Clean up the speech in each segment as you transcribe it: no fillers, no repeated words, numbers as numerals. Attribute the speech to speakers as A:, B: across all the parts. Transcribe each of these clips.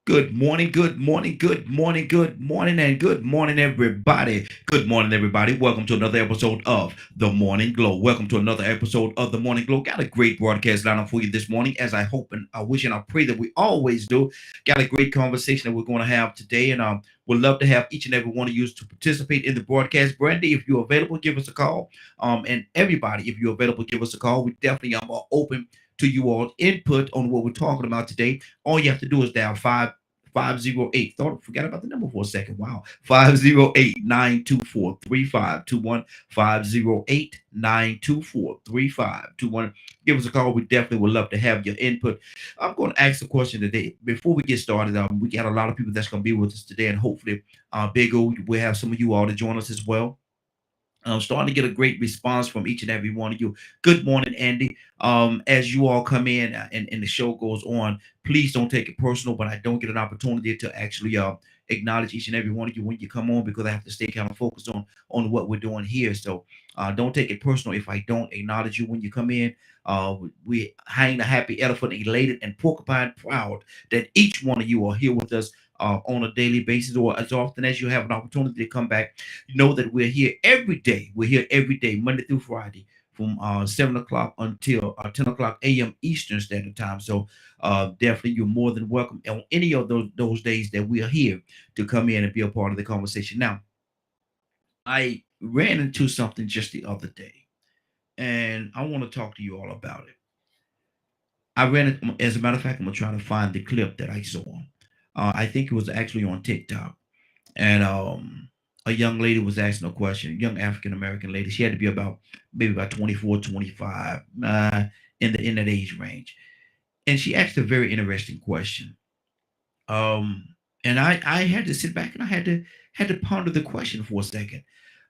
A: Good morning, good morning, good morning, good morning, and good morning, everybody. Good morning, everybody. Welcome to another episode of The Morning Glow. Welcome to another episode of The Morning Glow. Got a great broadcast lineup for you this morning, as I hope and I wish and I pray that we always do. Got a great conversation that we're going to have today, and we'd love to have each and every one of you to participate in the broadcast. Brandy, if you're available, give us a call. And everybody, if you're available, give us a call. We definitely are open to you all input on what we're talking about today. All you have to do is dial 508. Thought forgot about the number for a second. Wow. 508-924-3521. 508-924-3521. Give us a call. We definitely would love to have your input. I'm going to ask a question today. Before we get started, we got a lot of people that's going to be with us today, and hopefully, Big O, we'll have some of you all to join us as well. I'm starting to get a great response from each and every one of you. Good morning, Andy. As you all come in and the show goes on, please don't take it personal, but I don't get an opportunity to actually acknowledge each and every one of you when you come on because I have to stay kind of focused on what we're doing here. So don't take it personal if I don't acknowledge you when you come in. We hang the happy elephant, elated and porcupine proud that each one of you are here with us on a daily basis or as often as you have an opportunity to come back. You know that we're here every day. We're here every day, Monday through Friday, from 7 o'clock until 10 o'clock a.m. Eastern Standard Time. So definitely, you're more than welcome on any of those days that we are here to come in and be a part of the conversation. Now, I ran into something just the other day, and I want to talk to you all about it. I ran it, as a matter of fact, I'm gonna try to find the clip that I saw. I think it was actually on TikTok, and a young lady was asking a question, a young African American lady. She had to be about maybe about 24, 25, in that age range. And she asked a very interesting question. And I had to sit back and I had to ponder the question for a second.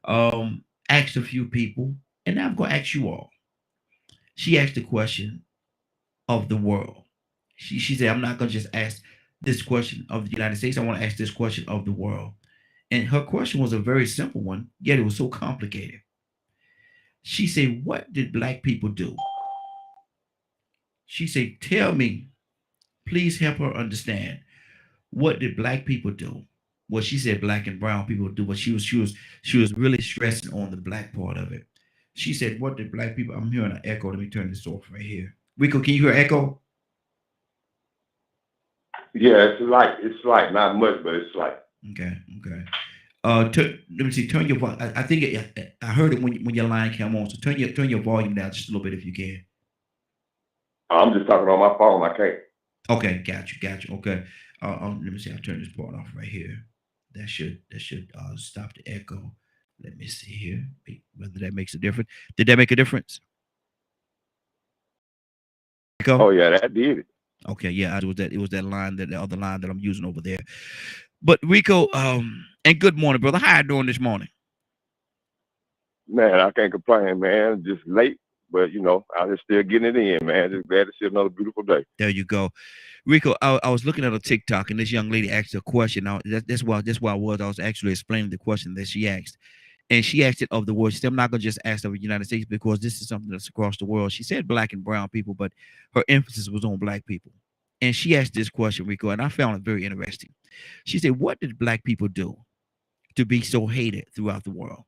A: Asked a few people, and now I'm gonna ask you all. She asked the question of the world. She said, I'm not gonna just ask this question of the United States, I want to ask this question of the world. And her question was a very simple one, yet it was so complicated. She said, what did black people do? She said, tell me, please help her understand. What did black people do? Well, she said black and brown people do, but she was really stressing on the black part of it. She said, what did black people? I'm hearing an echo. Let me turn this off right here. Rico, can you hear echo?
B: Yeah, it's like not much, but it's like
A: Okay, okay. Let me see. Turn your volume. I think I heard it when your line came on. So turn your volume down just a little bit if you can.
B: I'm just talking on my phone. I can't.
A: Okay, got you. Okay. Let me see. I'll turn this part off right here. That should stop the echo. Let me see here. Whether that makes a difference. Did that make a difference? Echo.
B: Oh yeah, that did it.
A: Okay, yeah. It was that line that the other line that I'm using over there. But Rico, and good morning, brother. How you doing this morning?
B: Man, I can't complain, man. Just late, but I just still getting it in, man. Just glad to see another beautiful day.
A: There you go. Rico, I was looking at a TikTok and this young lady asked a question. Now that's why I was actually explaining the question that she asked. And she asked it of the world. She said, I'm not gonna just ask of the United States because this is something that's across the world. She said black and brown people, but her emphasis was on black people. And she asked this question, Rico, and I found it very interesting. She said, what did black people do to be so hated throughout the world?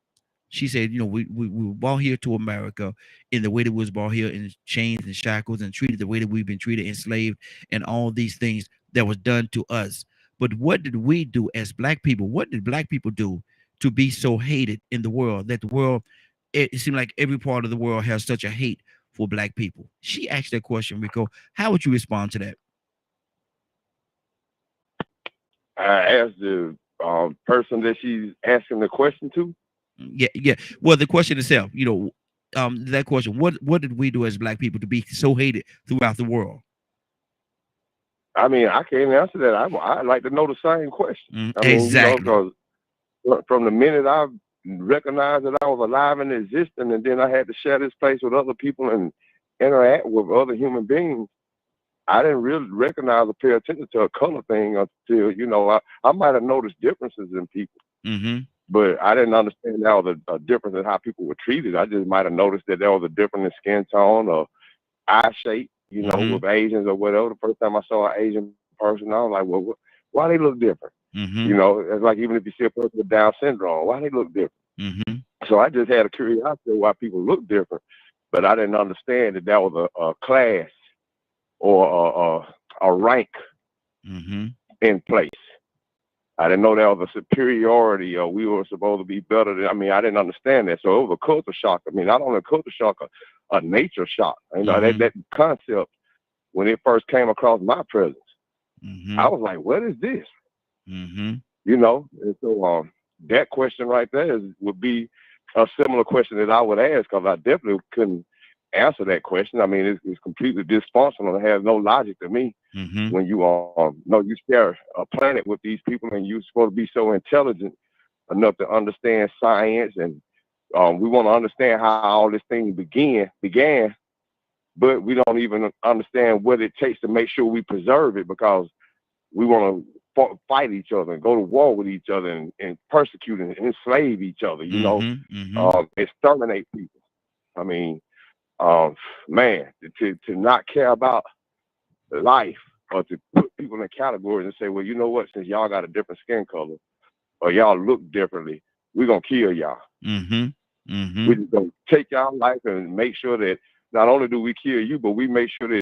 A: She said, we were brought here to America in the way that we was brought here in chains and shackles and treated the way that we've been treated, enslaved, and all these things that was done to us. But what did we do as black people? What did black people do to be so hated in the world that the world, it seemed like every part of the world has such a hate for black people? She asked that question, Rico. How would you respond to that?
B: I asked the person that she's asking the question to.
A: Yeah, yeah. Well, the question itself, that question, what did we do as black people to be so hated throughout the world?
B: I mean, I can't answer that. I like to know the same question. I mean,
A: Exactly.
B: because from the minute I recognized that I was alive and existing, and then I had to share this place with other people and interact with other human beings, I didn't really recognize or pay attention to a color thing until I might have noticed differences in people,
A: Mm-hmm.
B: but I didn't understand how a difference in how people were treated. I just might have noticed that there was a difference in skin tone or eye shape,
A: Mm-hmm.
B: with Asians or whatever. The first time I saw an Asian person, I was like, well, Why they look different?
A: Mm-hmm.
B: You know, it's like even if you see a person with Down syndrome, why they look different?
A: Mm-hmm.
B: So I just had a curiosity why people look different, but I didn't understand that that was a class or a rank
A: Mm-hmm.
B: in place. I didn't know there was a superiority or we were supposed to be better than. I mean, I didn't understand that. So it was a culture shock. I mean, not only a culture shock, a nature shock. You know,
A: Mm-hmm.
B: that concept when it first came across my presence, I
A: Mm-hmm.
B: was like, what is this?
A: Mm-hmm.
B: You know, and so that question right there would be a similar question that I would ask because I definitely couldn't answer that question. I mean, it's completely dysfunctional. It has no logic to me
A: Mm-hmm.
B: when you know you share a planet with these people and you're supposed to be so intelligent enough to understand science and we want to understand how all this thing began, but we don't even understand what it takes to make sure we preserve it because we want to fight each other and go to war with each other and persecute and enslave each other, you know,
A: Mm-hmm. Mm-hmm.
B: exterminate people. I mean, man, to not care about life or to put people in categories and say, well, you know what, since y'all got a different skin color or y'all look differently, we're going to kill y'all.
A: Mm-hmm. Mm-hmm.
B: We're just going to take y'all life and make sure that not only do we kill you, but we make sure that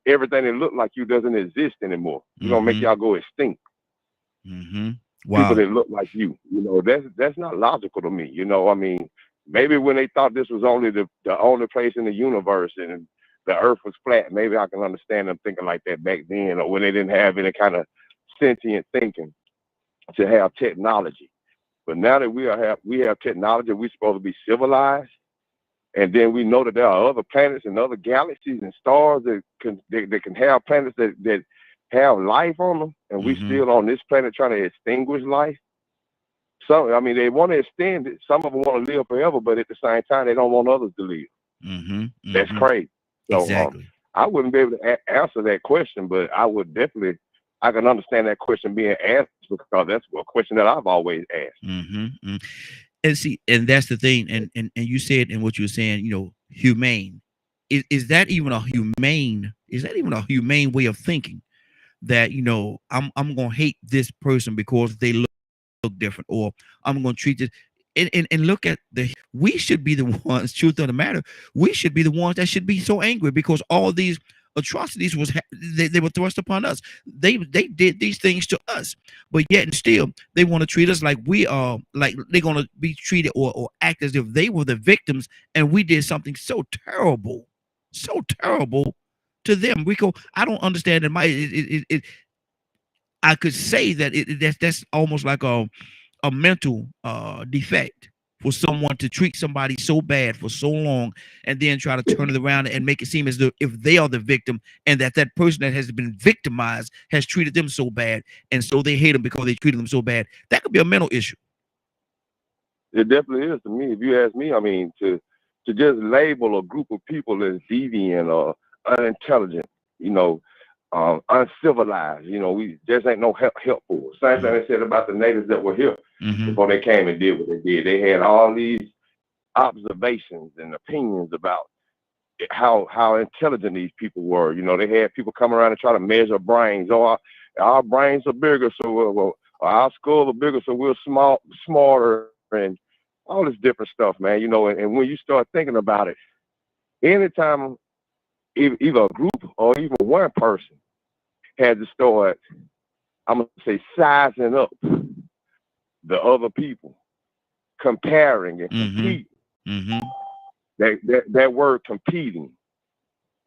B: everything that look like you doesn't exist anymore. We're going to make
A: Mm-hmm.
B: y'all go extinct.
A: Mm-hmm.
B: People
A: Wow.
B: that look like you know, that's not logical to me. You know, I mean, maybe when they thought this was only the only place in the universe and the earth was flat, maybe I can understand them thinking like that back then, or when they didn't have any kind of sentient thinking to have technology. But now that we have technology, we're supposed to be civilized, and then we know that there are other planets and other galaxies and stars that can have planets that have life on them, and we
A: Mm-hmm.
B: still on this planet trying to extinguish life. Some, I mean, they want to extend it. Some of them want to live forever, but at the same time, they don't want others to live.
A: Mm-hmm.
B: That's
A: Mm-hmm.
B: crazy. So
A: Exactly.
B: I wouldn't be able to answer that question, but I would definitely, I can understand that question being asked because that's a question that I've always asked.
A: Mm-hmm. Mm-hmm. And see, and that's the thing, and you said in what you were saying, humane. Is that even a humane? Is that even a humane way of thinking? That I'm gonna hate this person because they look different, or I'm gonna treat this. And look at we should be the ones. Truth of the matter, we should be the ones that should be so angry because all these atrocities they were thrust upon us. They did these things to us, but yet and still they want to treat us like we are, like they're gonna be treated or act as if they were the victims and we did something so terrible to them. I don't understand it. I could say that that's almost like a mental defect for someone to treat somebody so bad for so long and then try to turn it around and make it seem as though if they are the victim and that person that has been victimized has treated them so bad and so they hate them because they treated them so bad. That could be a mental issue.
B: It definitely is to me. If you ask me, I mean, to just label a group of people as deviant or unintelligent, you know, uncivilized, you know, we just ain't no helpful. Same thing they said about the natives that were here
A: Mm-hmm.
B: before they came and did what they did. They had all these observations and opinions about how intelligent these people were. You know, they had people come around and try to measure brains. Oh, our brains are bigger, so our skulls are bigger, so we're smarter, and all this different stuff, man. You know, and when you start thinking about it, anytime either a group or even one person had to start, I'm gonna say, sizing up the other people, comparing and
A: Mm-hmm.
B: competing.
A: Mm-hmm.
B: That word competing,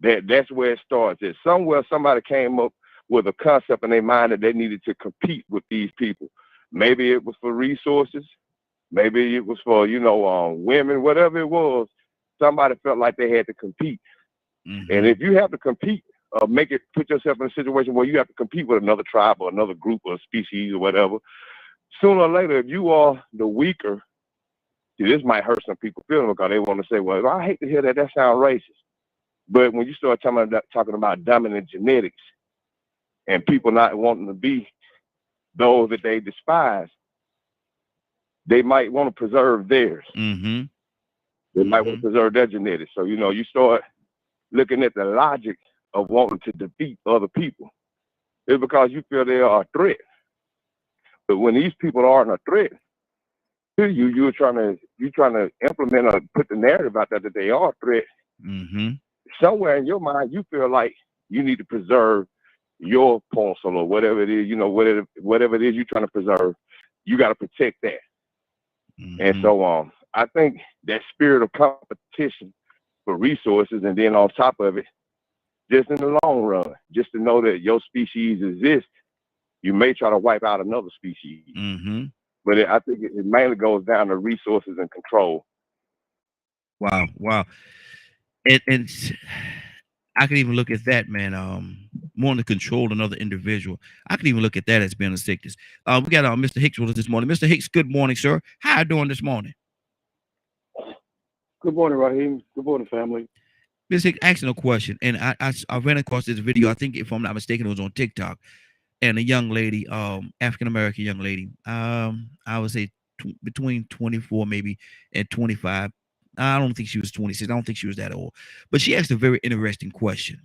B: that's where it starts. It's somewhere somebody came up with a concept in their mind that they needed to compete with these people. Maybe it was for resources, maybe it was for women, whatever it was. Somebody felt like they had to compete, and
A: Mm-hmm.
B: if you have to compete, put yourself in a situation where you have to compete with another tribe or another group or species or whatever. Sooner or later, if you are the weaker, see, this might hurt some people feeling because they want to say, "Well, I hate to hear that. That sounds racist." But when you start talking about dominant genetics and people not wanting to be those that they despise, they might want to preserve theirs.
A: Mm-hmm.
B: They might want
A: Mm-hmm.
B: to preserve their genetics. So, you start looking at the logic of wanting to defeat other people. It's because you feel they are a threat. But when these people aren't a threat to you, you're trying to implement or put the narrative out there that they are a threat.
A: Mm-hmm.
B: Somewhere in your mind, you feel like you need to preserve your parcel or whatever it is, whatever it is you're trying to preserve. You got to protect that.
A: Mm-hmm.
B: And so I think that spirit of competition for resources, and then on top of it, just in the long run, just to know that your species exists, you may try to wipe out another species.
A: Mm-hmm.
B: But I think it mainly goes down to resources and control.
A: Wow. And I can even look at that, man. More to control another individual. I can even look at that as being a sickness. We got Mr. Hicks with us this morning. Mr. Hicks, good morning, sir. How you doing this morning?
C: Good morning, Raheem. Good morning, family.
A: Mr. Hicks asking a question, and I ran across this video. I think, if I'm not mistaken, it was on TikTok, and a young lady, African American young lady, I would say between 24 maybe and 25. I don't think she was 26. I don't think she was that old, but she asked a very interesting question.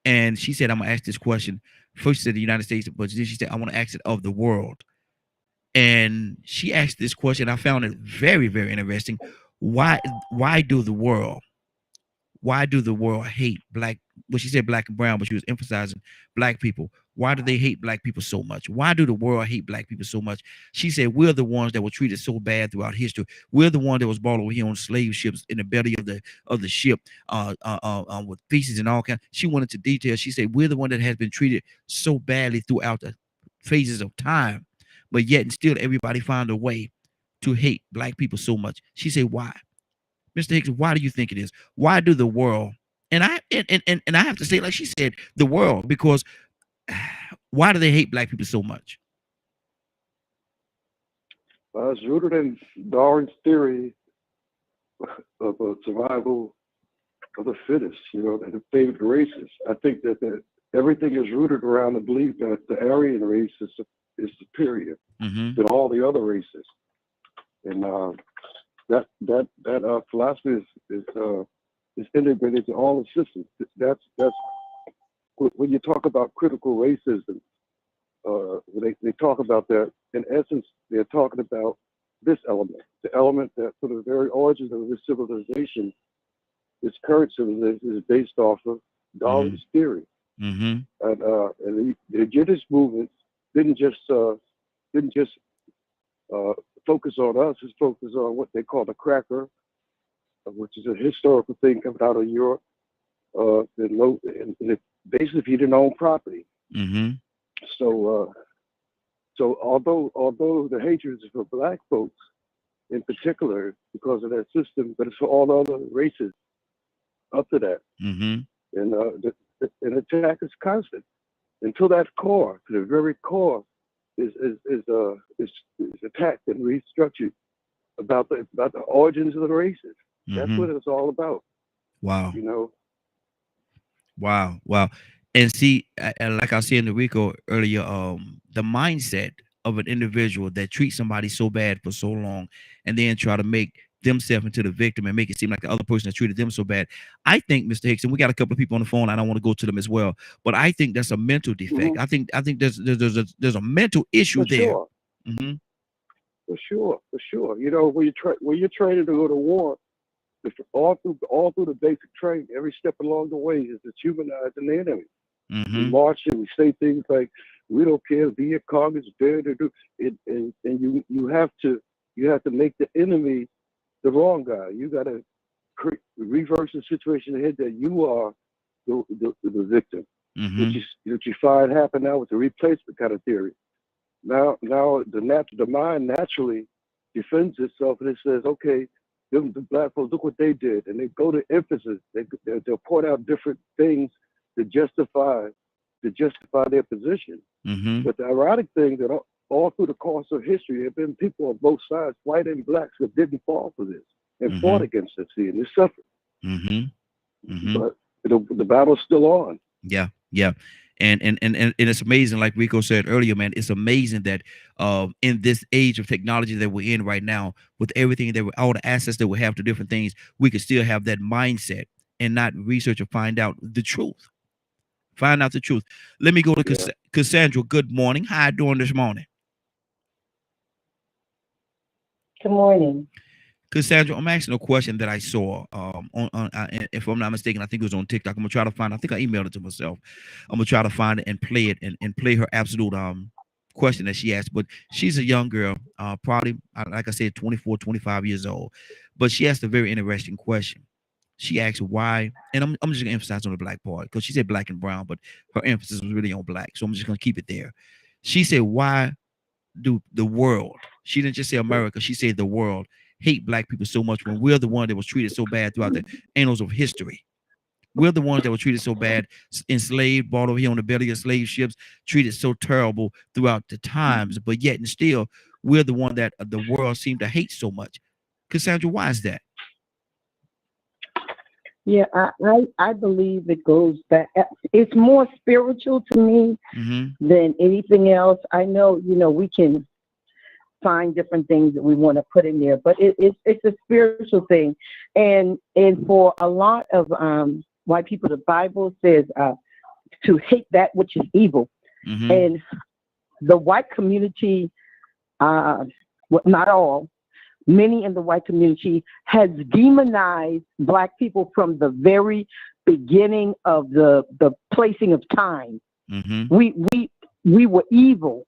A: And she said, I'm going to ask this question. First, she said the United States, but then she said, I want to ask it of the world. And she asked this question. I found it very, very interesting. Why do the world hate black? Well, she said black and brown, but she was emphasizing black people. Why do they hate black people so much? Why do the world hate black people so much? She said, we're the ones that were treated so bad throughout history. We're the one that was brought over here on slave ships in the belly of the ship, with feces and all kinds. She went into detail. She said, we're the one that has been treated so badly throughout the phases of time, but yet and still everybody found a way to hate black people so much. She said, why? Mr. Hicks, why do you think it is? Why do the world, and I have to say, like she said, the world, because why do they hate black people so much?
C: It's rooted in Darwin's theory of survival of the fittest, and the favored races. I think that everything is rooted around the belief that the Aryan race is superior than all the other races. And that philosophy is integrated into all the systems. That's when you talk about critical racism. When they talk about that, in essence, they're talking about this element, the element that for the very origins of this civilization, this current civilization is based off of Darwin's theory. And the eugenics movement didn't just focus on us. It's focused on what they call the cracker, which is a historical thing coming out of Europe. And basically, if you didn't own property. So although the hatred is for black folks in particular because of that system, but it's for all other races up to that. And the attack is constant until that core, to the very core, is attacked and restructured about the origins of the races. That's what it's all about.
A: Wow. Wow. And see, like I was saying to Rico earlier, the mindset of an individual that treats somebody so bad for so long and then try to make themselves into the victim and make it seem like the other person that treated them so bad. I think, Mr. Hicks, and we got a couple of people on the phone. I don't want to go to them as well, but I think that's a mental defect. I think there's a mental issue there.
C: For sure. When you're training to go to war, all through the basic training, every step along the way is to humanize the enemy. We march and we say things like, "We don't care. Viet Cong is there to do it," and you have to make the enemy the wrong guy. You got to reverse the situation ahead that you are the victim. Which you find happen now with the replacement kind of theory. Now the mind naturally defends itself and it says, okay, the black folks, look what they did, and they go to emphasis. They'll point out different things to justify their position. But the ironic thing that all through the course of history, there have been people on both sides, white and blacks, that didn't fall for this and fought against it. See, and they suffered. But the battle's still on.
A: Yeah. And it's amazing, like Rico said earlier, man. It's amazing that in this age of technology that we're in right now, with everything all the access that we have to different things, we could still have that mindset and not research or find out the truth. Find out the truth. Let me go to
B: Yeah.
A: Cassandra. Good morning. How you doing this morning?
D: Good morning.
A: Cassandra, I'm asking a question that I saw if I'm not mistaken, I think it was on TikTok. I'm gonna try to find. I think I emailed it to myself. I'm gonna try to find it and play it and play her absolute question that she asked. But she's a young girl, probably like I said, 24, 25 years old. But she asked a very interesting question. She asked why, and I'm just gonna emphasize on the black part because she said black and brown, but her emphasis was really on black. So I'm just gonna keep it there. She said, why do the world, she didn't just say America, she said the world hate black people so much when we're the one that was treated so bad throughout the annals of history. We're the ones that were treated so bad, enslaved, brought over here on the belly of slave ships, treated so terrible throughout the times, but yet and still, we're the one that the world seemed to hate so much. Cassandra, why is that?
D: Yeah, I believe it goes back. It's more spiritual to me than anything else. I know, we can find different things that we want to put in there, but it's a spiritual thing. And for a lot of white people, the Bible says to hate that which is evil. And the white community, well, not all, many in the white community has demonized black people from the very beginning of the placing of time. We were evil.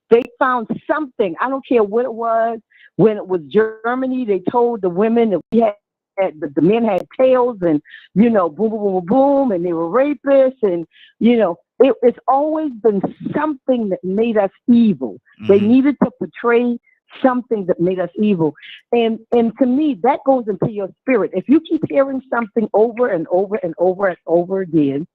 D: They found something. I don't care what it was. When it was Germany, they told the women that the men had tails and, boom, boom, boom, boom, and they were rapists. And, it's always been something that made us evil. They needed to portray something that made us evil. And to me, that goes into your spirit. If you keep hearing something over and over and over and over again,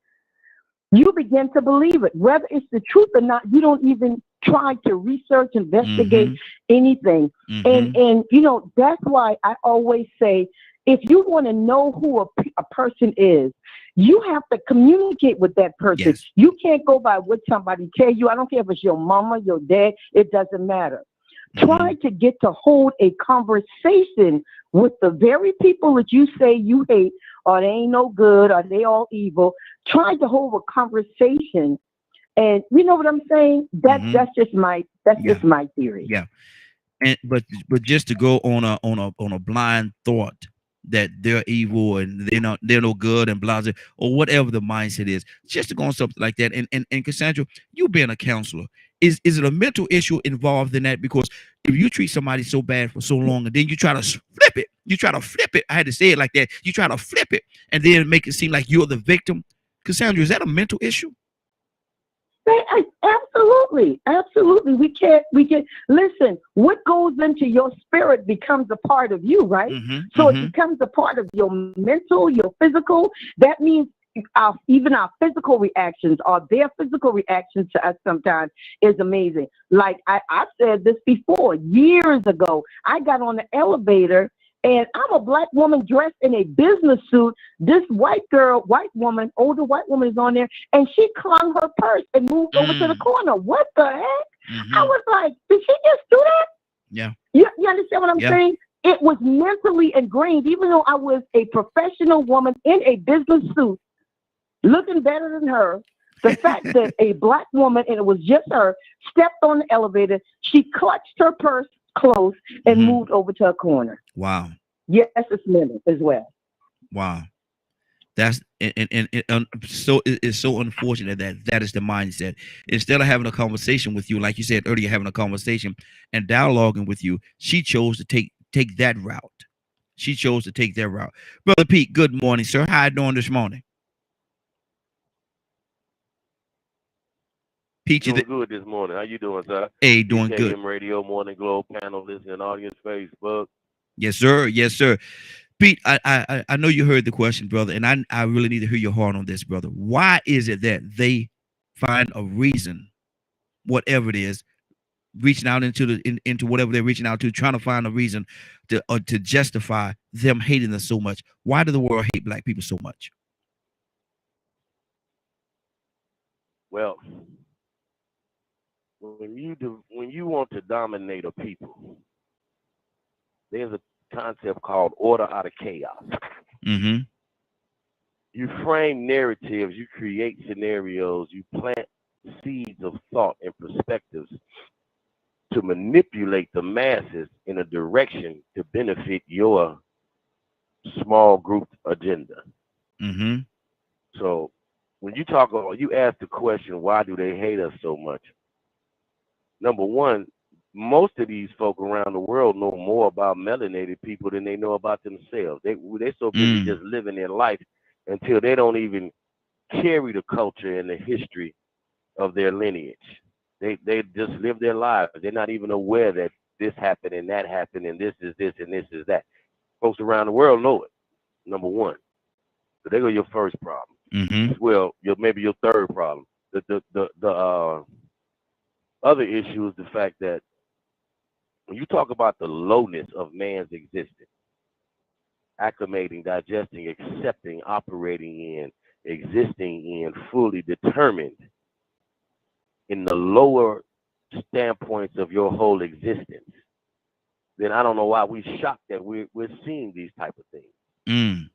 D: you begin to believe it. Whether it's the truth or not, you don't even try to research, investigate anything. And that's why I always say, if you want to know who a person is, you have to communicate with that person.
A: Yes.
D: You can't go by what somebody tell you. I don't care if it's your mama, your dad, it doesn't matter. Try to get to hold a conversation with the very people that you say you hate, or they ain't no good, or they all evil. Try to hold a conversation, and you know what I'm saying. That's just my just my theory.
A: Yeah, and but just to go on a blind thought that they're evil and they're no good and blah, blah, or whatever the mindset is, just to go on something like that. And Cassandra, you being a counselor, is it a mental issue involved in that? Because if you treat somebody so bad for so long and then you try to flip it, I had to say it like that, you try to flip it and then make it seem like you're the victim. Cassandra, is that a mental issue?
D: Absolutely. We can't listen. What goes into your spirit becomes a part of you, right? So it becomes a part of your mental, your physical. That means even our physical reactions, or their physical reactions to us sometimes is amazing. Like I've said this before, years ago, I got on the elevator and I'm a black woman dressed in a business suit. This older white woman is on there, and she clung her purse and moved over to the corner. What the heck? I was like, did she just do that?
A: Yeah.
D: You understand what I'm saying? It was mentally ingrained, even though I was a professional woman in a business suit, looking better than her. The fact that a black woman, and it was just her, stepped on the elevator, she clutched her purse close and moved over to a corner.
A: Wow.
D: Yes, it's mental as well.
A: Wow. That's so it's so unfortunate that is the mindset. Instead of having a conversation with you, like you said earlier, having a conversation and dialoguing with you, she chose to take that route. She chose to take that route. Brother Pete, good morning, sir. How you doing this morning? Pete,
E: doing good this morning. How you doing, sir?
A: Hey, doing good.
E: Radio, Morning Glow, panel listening, audience, Facebook.
A: Yes, sir. Yes, sir. Pete, I know you heard the question, brother, and I really need to hear your heart on this, brother. Why is it that they find a reason, whatever it is, reaching out into whatever they're reaching out to, trying to find a reason to justify them hating us so much? Why do the world hate black people so much?
E: Well, when you want to dominate a people, there's a concept called order out of chaos. You frame narratives, you create scenarios, you plant seeds of thought and perspectives to manipulate the masses in a direction to benefit your small group agenda.
A: Mm-hmm.
E: So when you talk about, you ask the question, why do they hate us so much? Number one, most of these folk around the world know more about melanated people than they know about themselves. They're so busy just living their life until they don't even carry the culture and the history of their lineage. They just live their lives. They're not even aware that this happened and that happened and this is this and this is that. Folks around the world know it. Number one. So there go your first problem.
A: Mm-hmm.
E: Well, maybe your third problem. The other issue is the fact that when you talk about the lowness of man's existence, acclimating, digesting, accepting, operating in, existing in, fully determined in the lower standpoints of your whole existence, then I don't know why we're shocked that we're seeing these type of things.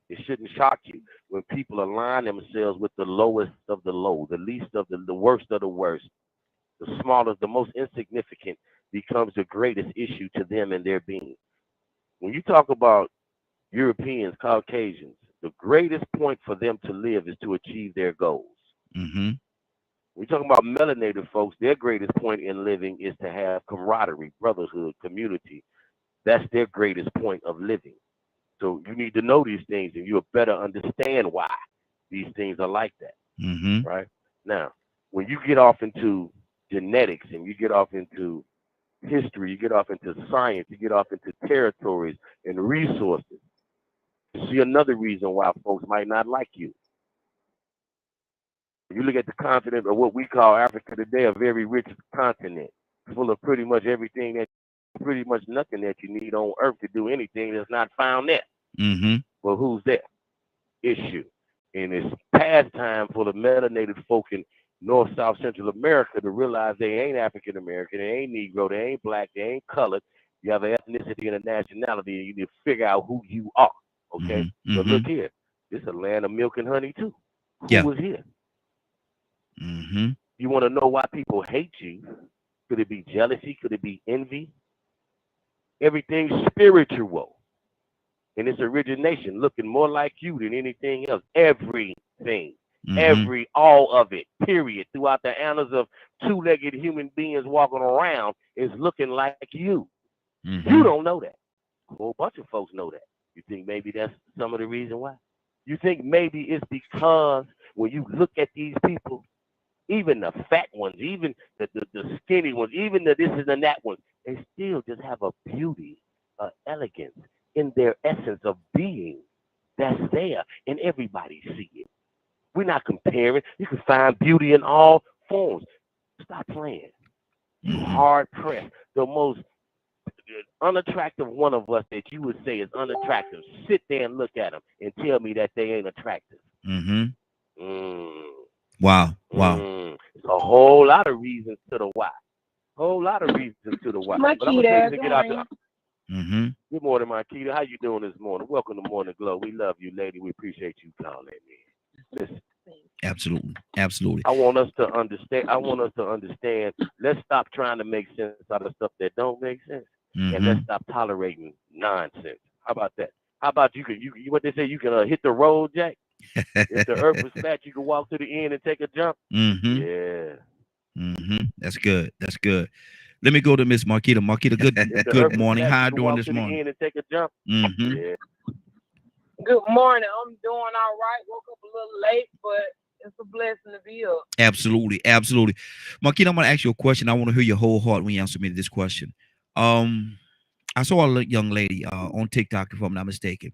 E: It shouldn't shock you when people align themselves with the lowest of the low, the least of the worst of the worst, the smallest, the most insignificant becomes the greatest issue to them and their being. When you talk about Europeans, Caucasians, the greatest point for them to live is to achieve their goals.
A: Mm-hmm.
E: We're talking about melanated folks, their greatest point in living is to have camaraderie, brotherhood, community. That's their greatest point of living. So you need to know these things and you'll better understand why these things are like that.
A: Mm-hmm.
E: Right? Now, when you get off into genetics and you get off into history, you get off into science, you get off into territories and resources, you see another reason why folks might not like you. You look at the continent of what we call Africa today, a very rich continent, full of pretty much everything that, pretty much nothing that you need on earth to do anything that's not found there.
A: Mm-hmm.
E: Well, who's there? Issue. And it's past time for the melanated folk in North, South, Central America to realize they ain't African American, they ain't Negro, they ain't black, they ain't colored. You have an ethnicity and a nationality, and you need to figure out who you are. Okay?
A: Mm-hmm.
E: So look here. This is a land of milk and honey, too.
A: Yeah.
E: Who was here?
A: Mm-hmm.
E: You want to know why people hate you? Could it be jealousy? Could it be envy? Everything's spiritual in its origination, looking more like you than anything else. Everything, all of it, period, throughout the annals of two-legged human beings walking around is looking like you.
A: Mm-hmm.
E: You don't know that. A whole bunch of folks know that. You think maybe that's some of the reason why? You think maybe it's because when you look at these people, even the fat ones, even the skinny ones, even the this and that ones, they still just have a beauty, elegance in their essence of being that's there, and everybody see it. We're not comparing. You can find beauty in all forms. Stop playing. You hard pressed. The most unattractive one of us that you would say is unattractive. Sit there and look at them and tell me that they ain't attractive.
A: Wow.
E: It's a whole lot of reasons to the why. Whole lot of reasons to the why. But I'm gonna get out there. Good morning, Marquita. How you doing this morning? Welcome to Morning Glow. We love you, lady. We appreciate you calling in. Listen.
A: Absolutely.
E: I want us to understand. Let's stop trying to make sense out of stuff that don't make sense, and let's stop tolerating nonsense. How about that? How about you what they say? You can hit the road, Jack. If the earth was flat, you can walk to the end and take a jump. Yeah.
A: That's good. Let me go to Miss Marquita. Marquita, good morning. How you doing this morning?
E: And take a jump. Yeah.
F: Good morning. I'm doing all right. Woke up a little late, but it's a blessing to be up.
A: Absolutely. Marquita, I'm going to ask you a question. I want to hear your whole heart when you answer me to this question. I saw a young lady on TikTok, if I'm not mistaken,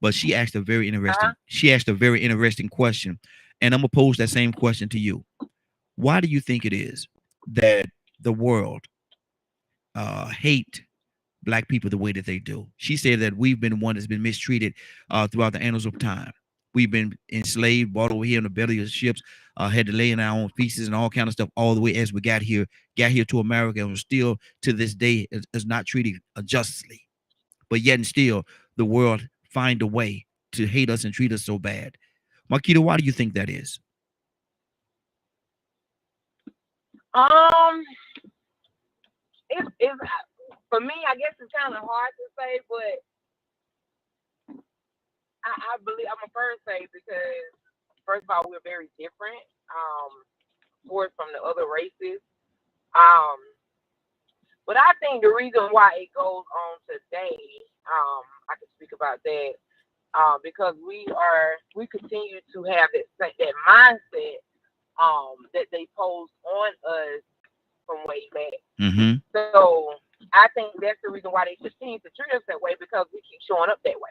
A: but she asked a very interesting question, and I'm going to pose that same question to you. Why do you think it is that the world hate Black people the way that they do? She said that we've been one that's been mistreated throughout the annals of time. We've been enslaved, brought over here in the belly of ships, had to lay in our own feces and all kind of stuff all the way as we got here to America, and still to this day is not treated justly. But yet and still, the world find a way to hate us and treat us so bad. Marquita, why do you think that is?
F: It's for me. I guess it's kind of hard to say, but I believe I'm gonna first say because first of all we're very different, from the other races. But I think the reason why it goes on today, I can speak about that, because we continue to have that mindset, that they posed on us from way back.
A: Mm-hmm.
F: So I think that's the reason why they continue to treat us that way, because we keep showing up that way.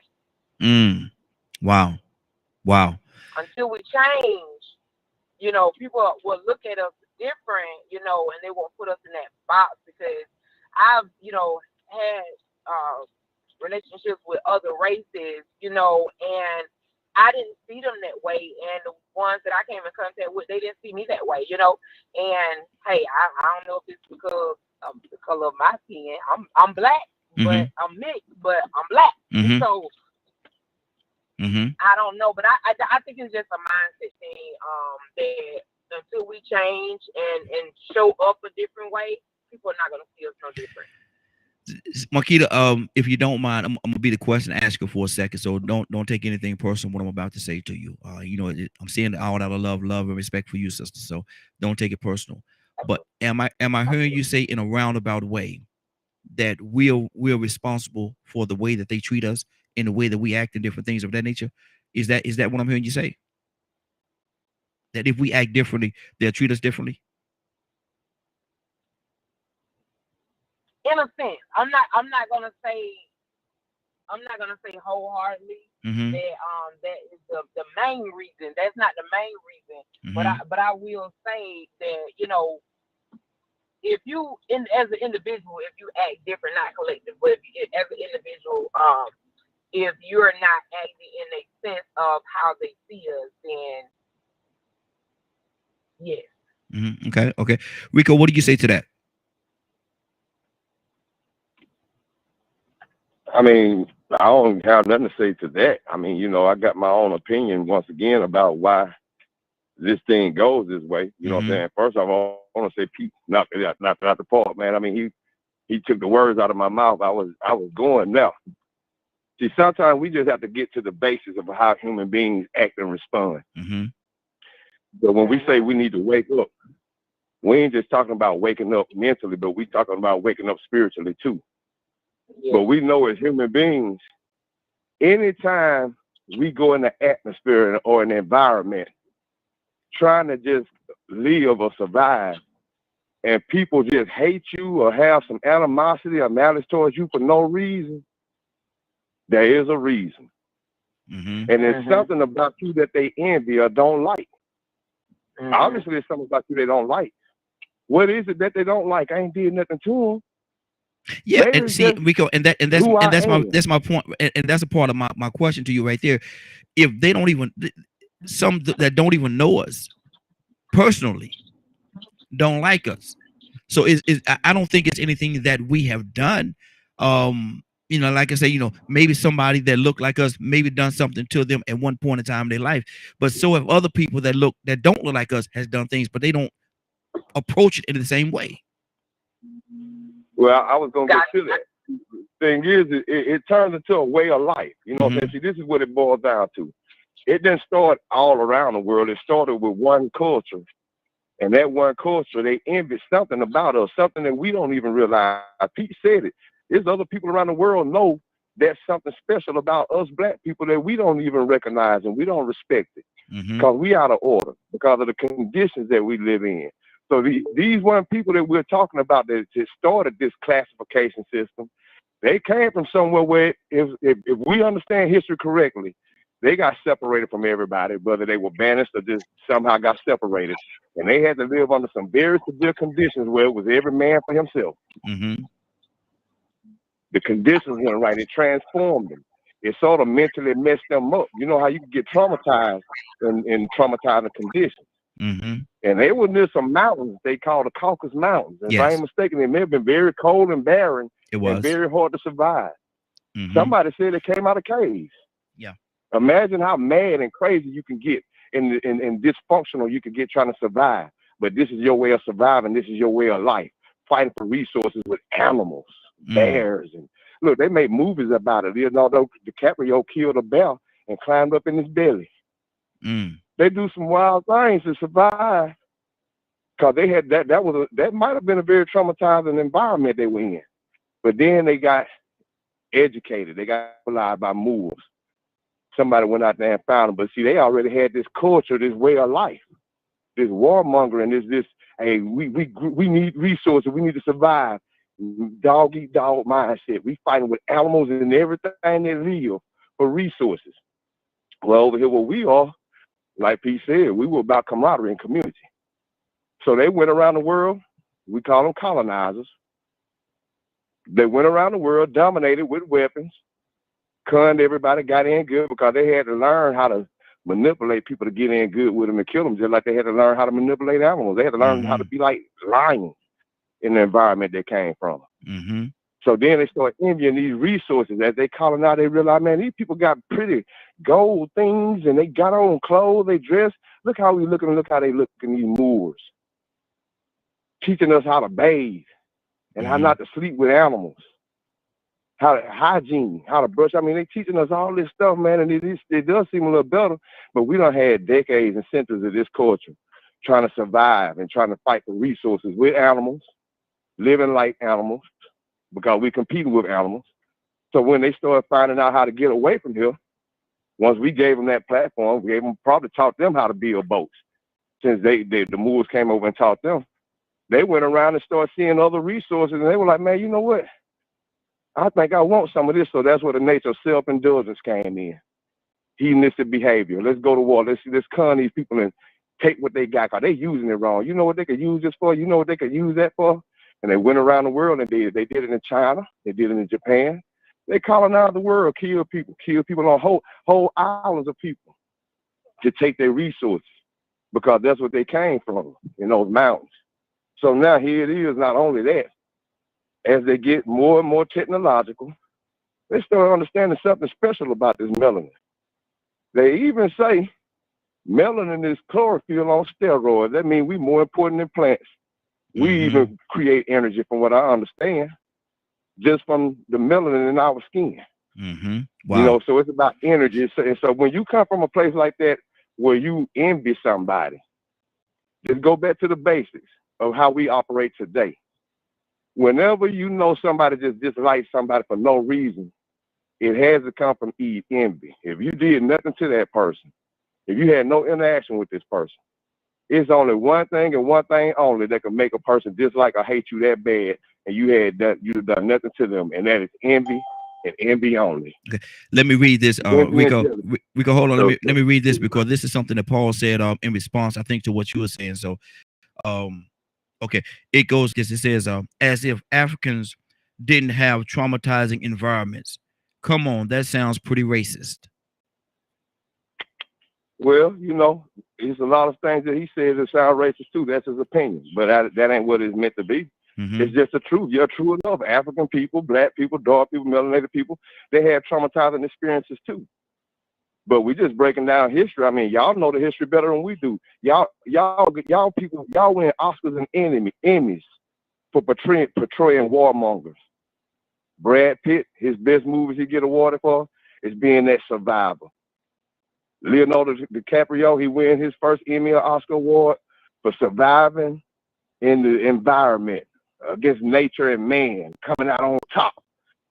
A: Wow.
F: Until we change, people will look at us different, and they won't put us in that box, because I've, had relationships with other races, and I didn't see them that way. And the ones that I came in contact with, they didn't see me that way, And hey, I don't know if it's because of the color of my skin. I'm black, but I'm mixed, but I'm black. So I don't know, but I think it's just a mindset thing. That until we change and show up a different way, people are not going to see us no different.
A: Marquita, if you don't mind, I'm gonna be the question asker for a second, so don't take anything personal what I'm about to say to you. I'm saying all out of love and respect for you, sister. So don't take it personal. But am I hearing you say in a roundabout way that we're responsible for the way that they treat us, in the way that we act, and different things of that nature? Is that what I'm hearing you say? That if we act differently, they'll treat us differently?
F: In a sense, I'm not gonna say wholeheartedly that is the main reason. That's not the main reason. But I will say that, if you as an individual, if you act different, not collective, but as an individual, if you're not acting in a sense of how they see us, then yes.
A: Okay. Rico, what do you say to that?
B: I mean, I don't have nothing to say to that. I mean, I got my own opinion once again about why this thing goes this way. You know what I'm saying? First of all, I want to say Pete, not the part, man. I mean, he took the words out of my mouth. I was going now. See, sometimes we just have to get to the basis of how human beings act and respond. But when we say we need to wake up, we ain't just talking about waking up mentally, but we talking about waking up spiritually too. Yeah. But we know as human beings, anytime we go in the atmosphere or an environment trying to just live or survive, and people just hate you or have some animosity or malice towards you for no reason, there is a reason. And there's something about you that they envy or don't like. Obviously, there's something about you they don't like. What is it that they don't like? I ain't did nothing to them.
A: Yeah, and see, Rico, that's my point, and that's a part of my question to you right there. If they don't even, some that don't even know us personally, don't like us, so I don't think it's anything that we have done. Like I say, maybe somebody that look like us maybe done something to them at one point in time in their life, but so have other people that don't look like us has done things, but they don't approach it in the same way.
B: Well, I was going to get to that. Thing is, it turns into a way of life. You know what I'm saying? See, this is what it boils down to. It didn't start all around the world. It started with one culture. And that one culture, they envy something about us, something that we don't even realize. Pete said it. There's other people around the world know there's something special about us black people that we don't even recognize and we don't respect it. Because we out of order, because of the conditions that we live in. So these weren't people that we're talking about that started this classification system. They came from somewhere where, if we understand history correctly, they got separated from everybody, whether they were banished or just somehow got separated. And they had to live under some very severe conditions where it was every man for himself. The conditions weren't right. It transformed them. It sort of mentally messed them up. You know how you can get traumatized in traumatizing conditions. And they were near some mountains they called the Caucasus Mountains. And if I ain't mistaken, it may have been very cold and barren. It was. And very hard to survive. Somebody said it came out of caves.
A: Yeah.
B: Imagine how mad and crazy you can get. and dysfunctional you could get trying to survive. But this is your way of surviving. This is your way of life. Fighting for resources with animals, bears, and look, they made movies about it. Although DiCaprio killed a bear and climbed up in his belly. They do some wild things to survive. Cause they had that might have been a very traumatizing environment they were in. But then they got educated. They got lied by Moors. Somebody went out there and found them. But see, they already had this culture, this way of life, this warmongering, this hey, we need resources, we need to survive. Dog eat dog mindset. We fighting with animals and everything they live for resources. Well, over here where we are, like Pete said, we were about camaraderie and community. So they went around the world. We call them colonizers. They went around the world, dominated with weapons, conned everybody, got in good because they had to learn how to manipulate people to get in good with them and kill them, just like they had to learn how to manipulate animals. They had to learn how to be like lions in the environment they came from. So then they started envying these resources. As they colonized, they realized, man, these people got pretty gold things and they got on clothes, they dress. Look how we looking, look how they look in these Moors. Teaching us how to bathe and how not to sleep with animals, how to hygiene, how to brush. I mean, they teaching us all this stuff, man, and it does seem a little better, but we done had decades and centuries of this culture trying to survive and trying to fight for resources with animals, living like animals, because we competing with animals. So when they started finding out how to get away from here, once we gave them that platform, we probably taught them how to build boats. Since the Moors came over and taught them, they went around and started seeing other resources, and they were like, man, you know what? I think I want some of this. So that's where the nature of self-indulgence came in. Hedonistic behavior. Let's go to war. Let's con these people and take what they got, because they using it wrong. You know what they could use this for? You know what they could use that for? And they went around the world and did it. They did it in China. They did it in Japan. They colonized the world, kill people on whole islands of people to take their resources, because that's what they came from, in those mountains. So now here it is, not only that, as they get more and more technological, they start understanding something special about this melanin. They even say melanin is chlorophyll on steroids. That means we're more important than plants. We even create energy, from what I understand, just from the melanin in our skin.
A: Wow.
B: You know, so it's about energy. So when you come from a place like that where you envy somebody, just go back to the basics of how we operate today. Whenever you know somebody just dislikes somebody for no reason, it has to come from envy. If you did nothing to that person, if you had no interaction with this person, it's only one thing and one thing only that can make a person dislike or hate you that bad, and you've done nothing to them, and that is envy, and envy only.
A: Okay. Let me read this. Rico, hold on. Let me read this, because this is something that Paul said in response, I think, to what you were saying. So, okay, it goes. It says, as if Africans didn't have traumatizing environments. Come on, that sounds pretty racist.
B: Well, you know, there's a lot of things that he says that sound racist too. That's his opinion, but that ain't what it's meant to be. It's just the truth. You're true enough. African people, black people, dark people, melanated people, they have traumatizing experiences too. But we just breaking down history. I mean, y'all know the history better than we do. Y'all people, y'all win Oscars and Emmys for portraying warmongers. Brad Pitt, his best movies he get awarded for is being that survivor. Leonardo DiCaprio, he win his first Emmy or Oscar award for surviving in the environment against nature and man, coming out on top,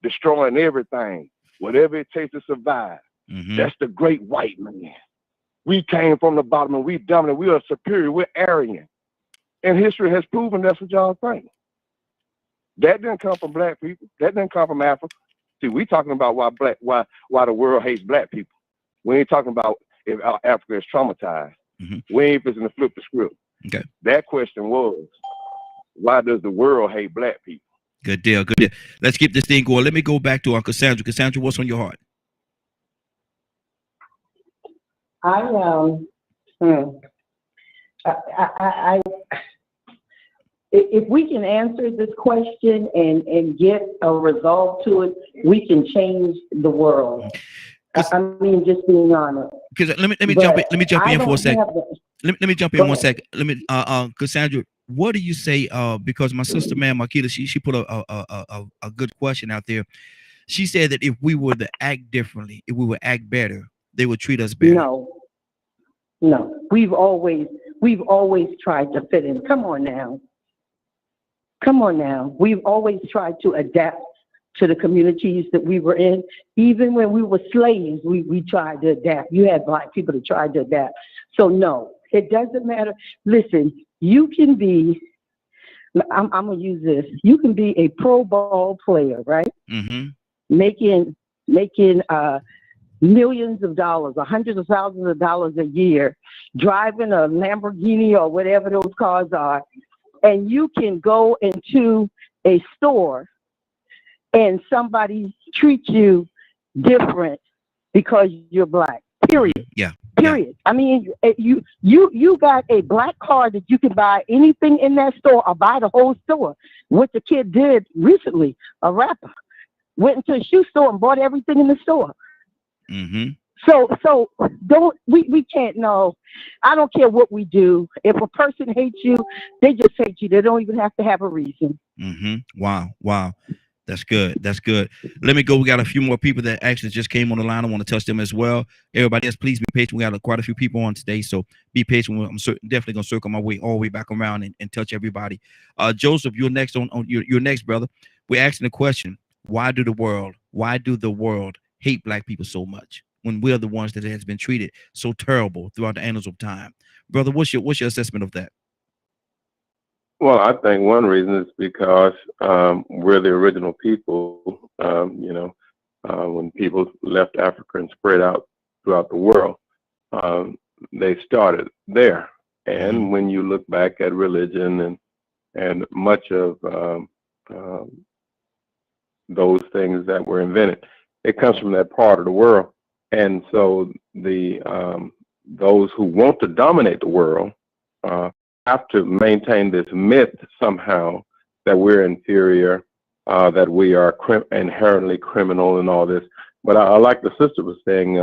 B: destroying everything, whatever it takes to survive. That's the great white man. We came from the bottom and we dominant. We are superior. We're Aryan. And history has proven that's what y'all think. That didn't come from black people. That didn't come from Africa. See, we talking about why the world hates black people. We ain't talking about if Africa is traumatized. We ain't fixing to flip the script.
A: Okay.
B: That question was, why does the world hate black people?
A: Good deal. Good deal. Let's keep this thing going. Let me go back to Cassandra. Cassandra, what's on your heart?
D: If we can answer this question and get a resolve to it, we can change the world. I mean, just being honest.
A: Because let me jump in. Let me jump in for a second. Let me jump in 1 second. Let me Cassandra, what do you say? Because my sister, man, Makita, she put a good question out there. She said that if we were to act differently, if we would act better, they would treat us better.
D: No. We've always tried to fit in. Come on now. We've always tried to adapt to the communities that we were in. Even when we were slaves, we tried to adapt. You had Black people that tried to adapt. So no, it doesn't matter. Listen, you can be, I'm going to use this. You can be a pro ball player, right?
A: Mm-hmm.
D: Making millions of dollars or hundreds of thousands of dollars a year, driving a Lamborghini or whatever those cars are, and you can go into a store and somebody treats you different because you're Black. Period.
A: Yeah.
D: Period. Yeah. I mean, you got a Black card that you can buy anything in that store or buy the whole store. What the kid did recently, a rapper, went into a shoe store and bought everything in the store.
A: Mm-hmm.
D: So we can't know. I don't care what we do. If a person hates you, they just hate you. They don't even have to have a reason.
A: Mm-hmm. Wow. That's good. Let me go. We got a few more people that actually just came on the line. I want to touch them as well. Everybody else, please be patient. We got quite a few people on today, so be patient. I'm definitely gonna circle my way all the way back around and touch everybody. Joseph, you're next on your next, brother. We're asking the question: why do the world hate Black people so much when we're the ones that has been treated so terrible throughout the annals of time? Brother, what's your assessment of that?
B: Well, I think one reason is because we're the original people. When people left Africa and spread out throughout the world, they started there. And when you look back at religion and much of those things that were invented, it comes from that part of the world. And so those who want to dominate the world have to maintain this myth somehow that we're inferior, that we are inherently criminal and all this. But I like the sister was saying,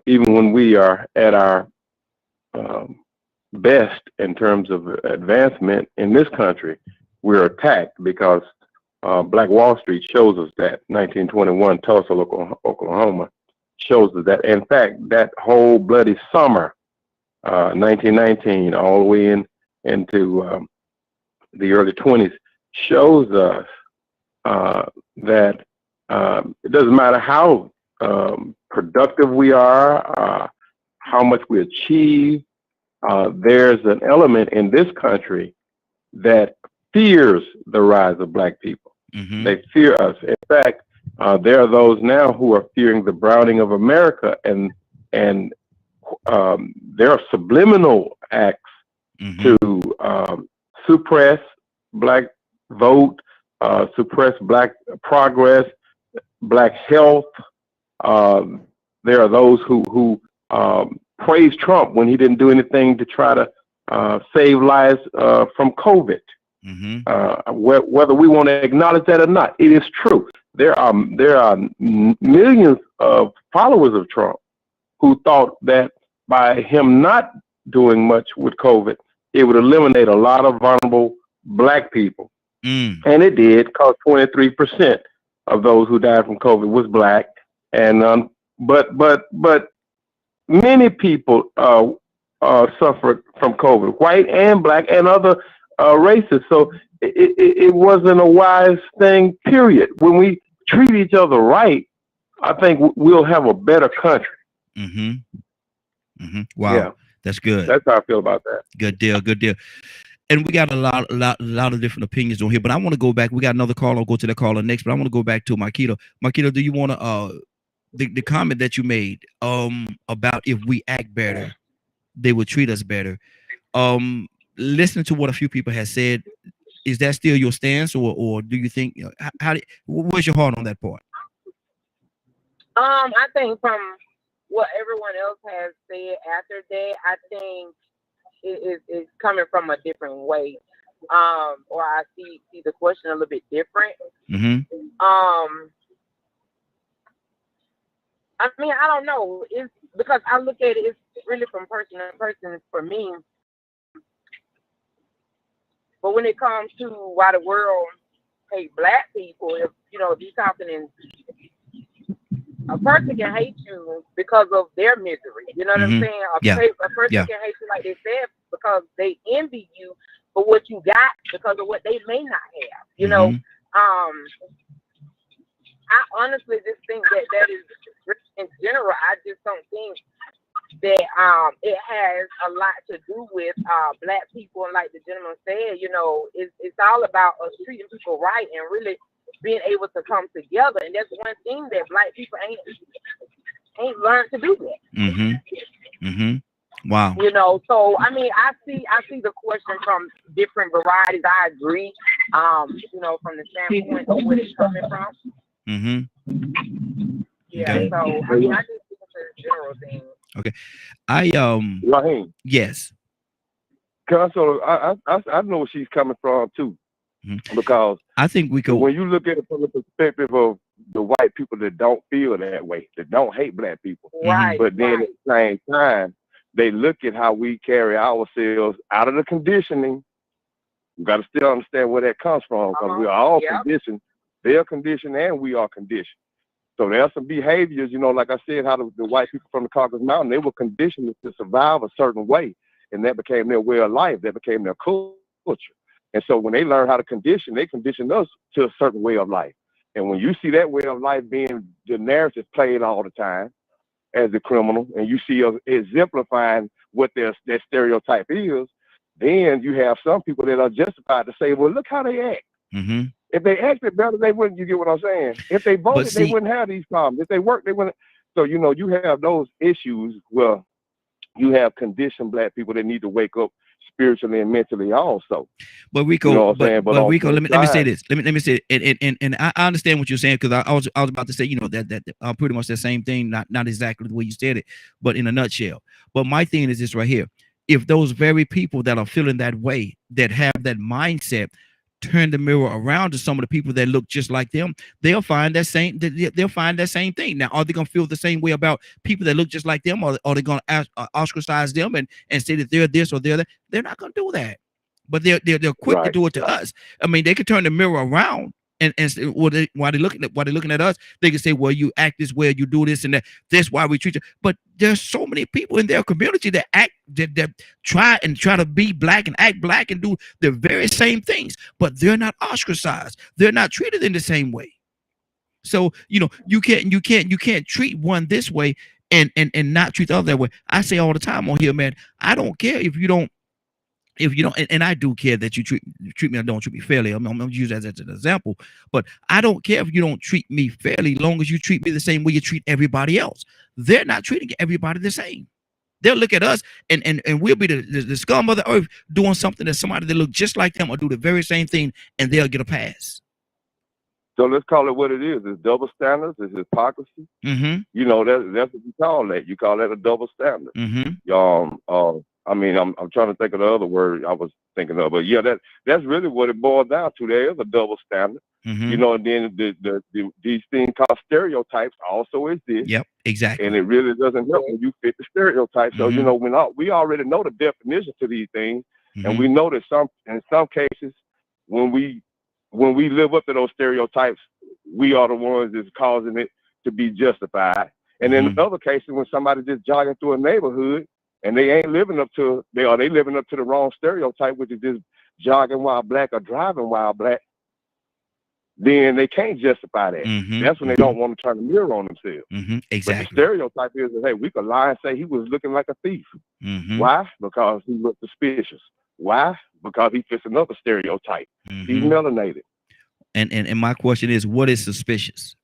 B: even when we are at our best in terms of advancement in this country, we're attacked because Black Wall Street shows us that. 1921, Tulsa, Oklahoma, shows us that. In fact, that whole bloody summer, 1919, all the way into the early 20s, shows us that it doesn't matter how productive we are, how much we achieve, there's an element in this country that fears the rise of Black people. Mm-hmm. They fear us. In fact, there are those now who are fearing the browning of America, and there are subliminal acts to suppress Black vote, suppress Black progress, Black health. There are those who praise Trump when he didn't do anything to try to save lives from COVID. Mm-hmm. Whether we want to acknowledge that or not, it is true. There are millions of followers of Trump who thought that by him not doing much with COVID, it would eliminate a lot of vulnerable Black people. And it did, because 23% of those who died from COVID was Black. And but many people suffered from COVID, white and Black and other races. So it wasn't a wise thing, period. When we treat each other right, I think we'll have a better country.
A: Mm-hmm. Mm-hmm. Wow. Yeah. That's good.
B: That's how I feel about that.
A: Good deal. And we got a lot of different opinions on here, but I want to go back. We got another call. I'll go to the caller next, but I want to go back to Makita. Makita, do you want to the comment that you made about if we act better, they will treat us better. Listening to what a few people have said, is that still your stance, or do you think where's your heart on that part?
F: I think from what everyone else has said after that, I think it's coming from a different way, or I see the question a little bit different.
A: Mm-hmm.
F: I mean, I don't know. It's because I look at it. It's really from person to person for me. But when it comes to why the world hate black people, if if you're talking in a person can hate you because of their misery. You know what I'm saying?
A: Yeah.
F: A person can hate you, like they said, because they envy you for what you got because of what they may not have. You know, I honestly just think that is in general. I just don't think that it has a lot to do with black people, and like the gentleman said, it's all about us treating people right and really being able to come together. And that's one thing that black people ain't learned to do that.
A: Wow.
F: So I mean, I see the question from different varieties. I agree. From the standpoint of where it's coming from. Yeah.
A: Okay.
F: So I mean, I just think it's a general thing.
A: Okay.
B: Raheem,
A: Yes.
B: I know where she's coming from too, because
A: I think we could.
B: When you look at it from the perspective of the white people that don't feel that way, that don't hate black people,
F: right?
B: But then at the same time, they look at how we carry ourselves out of the conditioning. You got to still understand where that comes from, because we are all conditioned. They are conditioned, and we are conditioned. So there are some behaviors, like I said, how the white people from the Caucasus Mountain, they were conditioned to survive a certain way. And that became their way of life. That became their culture. And so when they learn how to condition, they condition us to a certain way of life. And when you see that way of life being the narrative played all the time as a criminal, and you see us exemplifying what their stereotype is, then you have some people that are justified to say, well, look how they act. If they acted better, they wouldn't. You get what I'm saying? If they voted, they wouldn't have these problems. If they worked, they wouldn't. So, you have those issues where you have conditioned black people that need to wake up spiritually and mentally also.
A: But Rico, but Rico, let me say this. Let me say it. And I understand what you're saying, because I was about to say, that pretty much the same thing, not exactly the way you said it, but in a nutshell. But my thing is this right here. If those very people that are feeling that way, that have that mindset, turn the mirror around to some of the people that look just like them, they'll find that same thing. Now, are they gonna feel the same way about people that look just like them, or are they gonna ostracize them and say that they're this or they're that? They're not gonna do that. But they're quick to do it to us. I mean, they could turn the mirror around and while they're looking at us, they can say, well, you act this way, you do this and that. That's why we treat you. But there's so many people in their community that act that try to be black and act black and do the very same things, but they're not ostracized. They're not treated in the same way. So you can't treat one this way and not treat the other that way. I say all the time on here, man, I don't care if you don't, and I do care that you treat me or don't treat me fairly. I'm gonna use that as an example, but I don't care if you don't treat me fairly, long as you treat me the same way you treat everybody else. They're not treating everybody the same. They'll look at us and we'll be the scum of the earth doing something that somebody that look just like them or do the very same thing, and they'll get a pass.
B: So let's call it what it is. It's double standards. It's hypocrisy. That's what you call that. You call that a double standard. I mean, I'm trying to think of the other word I was thinking of, but yeah, that's really what it boils down to. There is a double standard, and then these things called stereotypes also exist.
A: Yep, exactly.
B: And it really doesn't help when you fit the stereotype. So we already know the definition to these things, and we know that in some cases when we live up to those stereotypes, we are the ones that's causing it to be justified. And then in other cases, when somebody's just jogging through a neighborhood and they ain't living up to, they living up to the wrong stereotype, which is just jogging while black or driving while black, then they can't justify that. That's when they don't want to turn the mirror on themselves.
A: Exactly.
B: But the stereotype is that, hey, we could lie and say he was looking like a thief. Why? Because he looked suspicious. Why? Because he fits another stereotype. He's melanated.
A: And my question is, what is suspicious?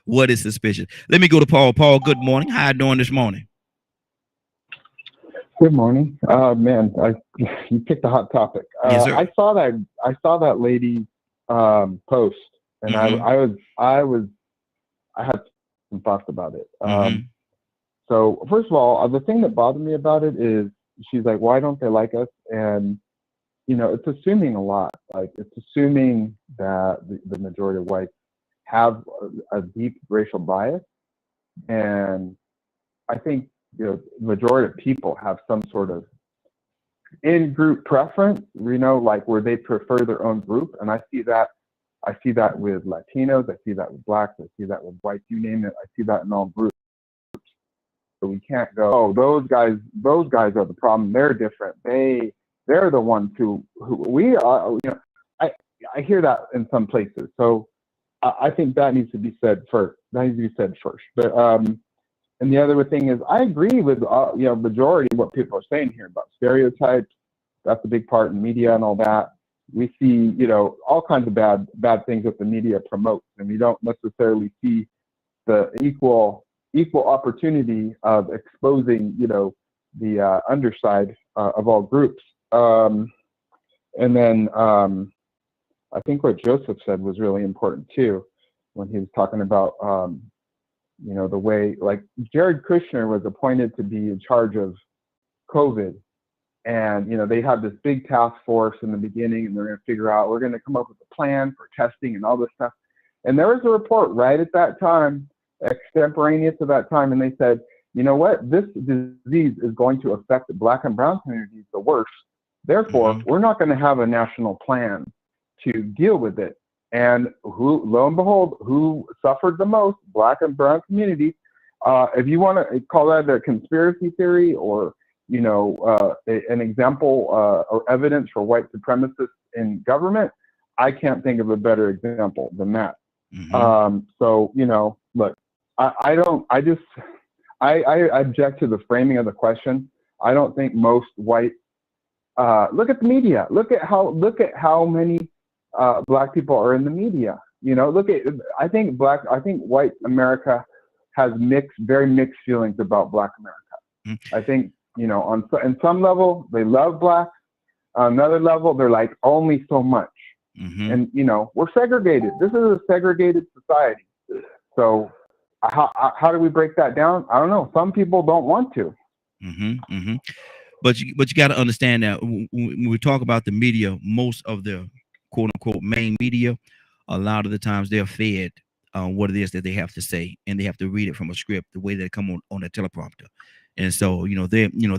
A: What is suspicious? Let me go to Paul. Paul, good morning. How you doing this morning?
G: Good morning. Man, you picked a hot topic.
A: Yes, sir.
G: I saw that lady post, and I had some thoughts about it. So first of all, the thing that bothered me about it is she's like, why don't they like us? And it's assuming a lot. Like, it's assuming that the majority of whites have a deep racial bias, And I think, you know, the majority of people have some sort of in-group preference, you know, like where they prefer their own group. And I see that with Latinos, I see that with Blacks, I see that with whites, you name it, I see that in all groups. So we can't go, oh, those guys are the problem, they're different. They're the ones who we are, you know, I hear that in some places. So I think that needs to be said first. But and the other thing is, I agree with you know, majority of what people are saying here about stereotypes. That's a big part in media and all that. We see, you know, all kinds of bad things that the media promotes, and we don't necessarily see the equal opportunity of exposing, you know, the underside of all groups. And then I think what Joseph said was really important too, when he was talking about, you know, the way, like, Jared Kushner was appointed to be in charge of COVID. And, you know, they had this big task force in the beginning, and they're going to figure out, we're going to come up with a plan for testing and all this stuff. And there was a report right at that time, extemporaneous to that time, and they said, you know what, this disease is going to affect the Black and brown communities the worst. Therefore, we're not going to have a national plan to deal with it. And who, lo and behold, who suffered the most? Black and brown communities. If you want to call that a conspiracy theory, or, you know, an example or evidence for white supremacists in government, I can't think of a better example than that. So, you know, look, I object to the framing of the question. I don't think most white, look at the media. Look at how many Black people are in the media. You know, I think white America has very mixed feelings about Black America. I think, you know, on some level they love Blacks. On another level, they're like, only so much. And, you know, we're segregated. This is a segregated society. So how do we break that down? I don't know. Some people don't want to.
A: But you got to understand that when we talk about the media, most of the quote unquote main media, a lot of the times they're fed what it is that they have to say, and they have to read it from a script the way they come on a teleprompter. And so, you know, they you know,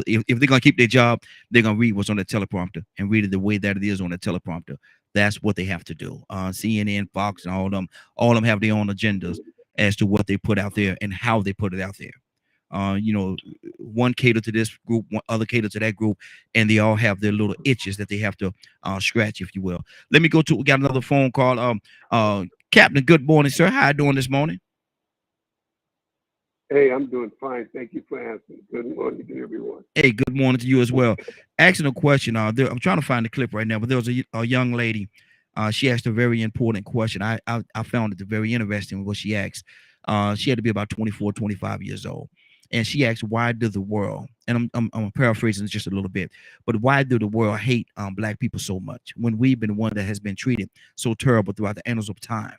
A: if they're gonna keep their job, they're gonna read what's on the teleprompter and read it the way that it is on the teleprompter. That's what they have to do. CNN, Fox, and all of them have their own agendas as to what they put out there and how they put it out there. You know, one cater to this group, one other cater to that group, and they all have their little itches that they have to scratch, if you will. Let me we got another phone call. Captain, good morning, sir. How you doing this morning?
C: Hey, I'm doing fine. Thank you for asking. Good morning to everyone.
A: Hey, good morning to you as well. Asking a question. I'm trying to find the clip right now, but there was a young lady. She asked a very important question. I found it very interesting what she asked. She had to be about 24, 25 years old. And she asked, why do the world, and I'm paraphrasing just a little bit, but why do the world hate Black people so much when we've been one that has been treated so terrible throughout the annals of time?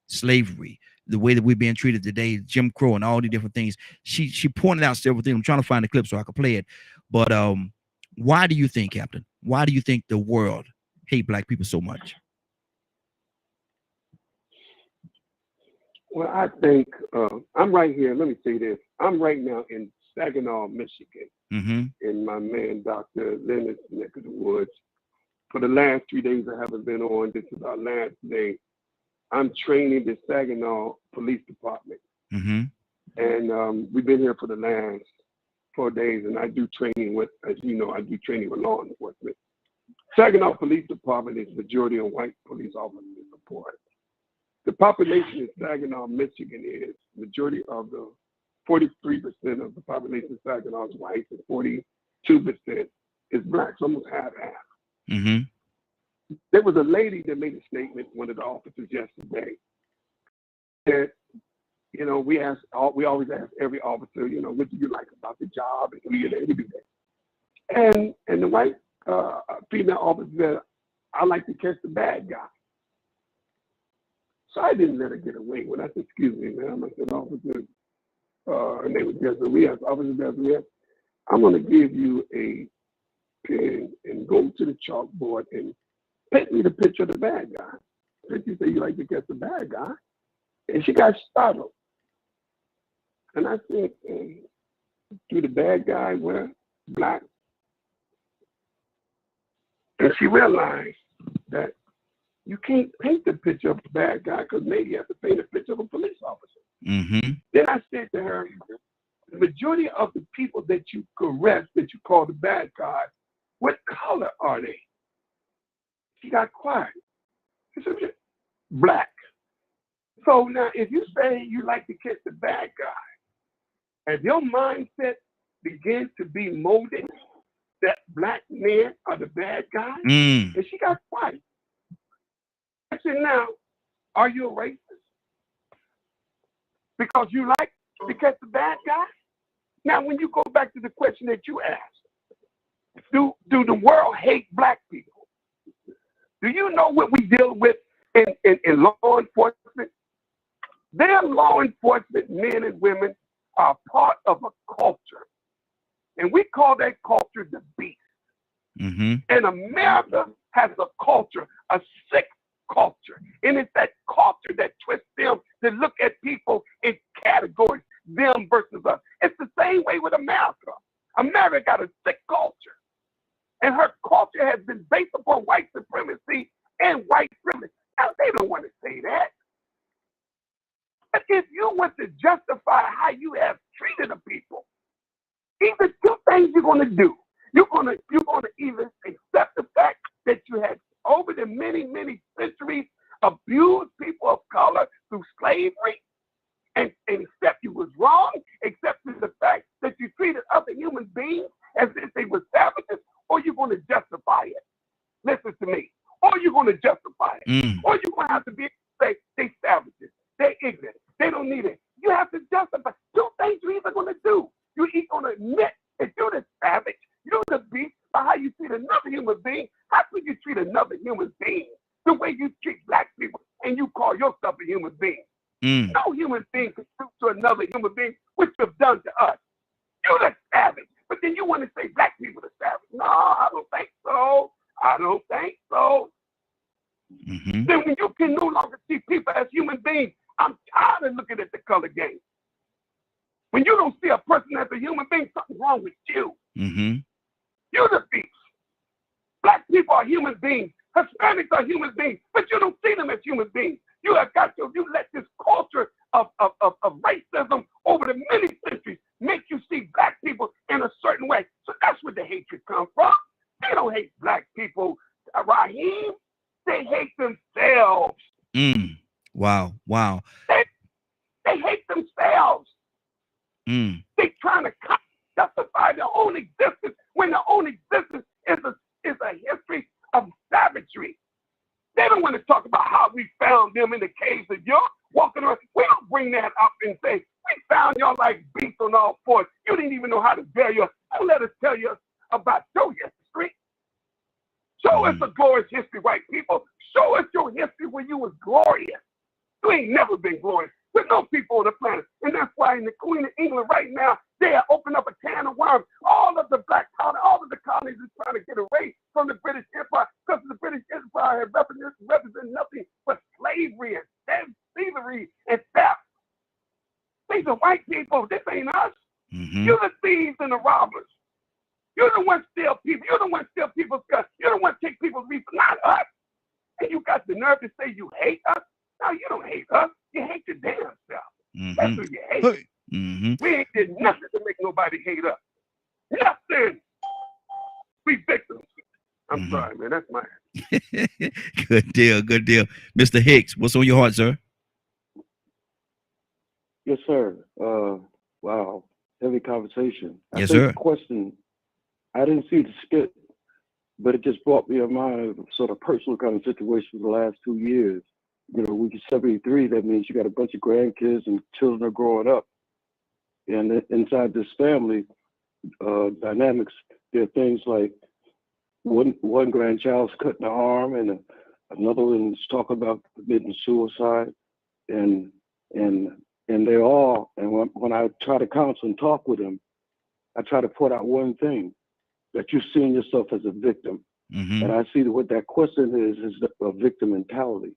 A: Slavery, the way that we're being treated today, Jim Crow, and all the different things. She pointed out several things. I'm trying to find the clip so I can play it. But why do you think, Captain? Why do you think the world hate Black people so much?
C: Well, I think I'm right here. Let me say this. I'm right now in Saginaw, Michigan, in my man, Dr. Leonard's neck of the woods. For the last 3 days, I haven't been on. This is our last day. I'm training the Saginaw Police Department. And we've been here for the last 4 days, and I do training with, as you know, I do training with law enforcement. Saginaw Police Department is majority of white police officers support. The population in Saginaw, Michigan is majority of the 43% of the population in Saginaw is white, and 42% is Black, so almost half. There was a lady that made a statement, one of the officers yesterday, that, you know, we always ask every officer, you know, what do you like about the job, and who you interview that. And the white female officer said, I like to catch the bad guy. So I didn't let her get away when I said, excuse me, ma'am. I said, officer, her name was Desiree. Officer Desiree, I'm going to give you a pen and go to the chalkboard and paint me the picture of the bad guy. And she said, you like to catch the bad guy? And she got startled. And I said, do the bad guy wear black? And she realized that you can't paint the picture of a bad guy because maybe you have to paint a picture of a police officer. Then I said to her, the majority of the people that you arrest, that you call the bad guys, what color are they? She got quiet. She said, black. So now, if you say you like to catch the bad guy, if your mindset begins to be molded that black men are the bad guys, and she got quiet. I said, now, are you a racist? Because you like to catch the bad guy? Now, when you go back to the question that you asked, do the world hate black people? Do you know what we deal with in law enforcement? Them law enforcement men and women are part of a culture. And we call that culture the beast. And America has a culture, a sick culture. And it's that culture that twists them to look at people in categories, them versus us. It's the same way with America. America got a sick culture. And her culture has been based upon white supremacy and white privilege. Now, they don't want to say that. But if you want to justify how you have treated the people, either two things you're going to do. You're going to either accept the fact that you had, over the many, many centuries, abused people of color through slavery, and accept you was wrong, accept the fact that you treated other human beings as if they were savages, or you're going to justify it. Listen to me. Or you're going to justify it. Or you're going to have to be say they savages, they ignorant, they don't need it. You have to justify. Two things you're either going to do. You're either going to admit that you're the savage, you're the beast, by how you treat another human being. How could you treat another human being the way you treat black people and you call yourself a human being? No human being can do to another human being what you've done to us. You're the savage, but then you want to say black people are savage. No, I don't think so. I don't think so. Then when you can no longer see people as human beings, I'm tired of looking at the color game. When you don't see a person as a human being, something's wrong with you. You're the beast. Black people are human beings. Hispanics are human beings, but you don't see them as human beings. You let this culture of racism over the many centuries make you see black people in a certain way. So that's where the hatred comes from. They don't hate black people, Raheem. They hate themselves.
A: Wow.
C: They hate themselves. They're trying to justify their own existence when their own existence is a history of savagery. They don't want to talk about how we found them in the caves of Europe, walking around. We don't bring that up and say, we found y'all like beasts on all fours. You didn't even know how to bury us. Don't let us tell you about your history. Show us a glorious history, white people. Show us your history when you was glorious. You ain't never been glorious. There's no people on the planet. And that's why in the Queen of England right now, they are opening up a can of worms. All of the black colonies, all of the colonies is trying to get away from the British Empire because the British Empire had represented nothing but slavery and thievery and theft. These are white people. This ain't us. You're the thieves and the robbers. You're the ones steal people. You're the ones steal people's guns. You're the ones take people's reasons, not us. And you got the nerve to say you hate us? No, you don't hate us. You hate your damn self. That's what you hate. We ain't did nothing to make nobody hate us. Nothing. We victims. I'm sorry, man. That's my
A: Good deal. Mr. Hicks, what's on your heart, sir?
C: Yes, sir. Wow. Heavy conversation.
A: Yes, sir.
C: The question, I didn't see the skit, but it just brought me in mind a sort of personal kind of situation for the last 2 years. You know, when you're 73, that means you got a bunch of grandkids and children are growing up. And inside this family dynamics, there are things like one grandchild's cutting an arm and another one's talking about committing suicide. And they all, and when I try to counsel and talk with them, I try to point out one thing, that you're seeing yourself as a victim. And I see that what that question is a victim mentality.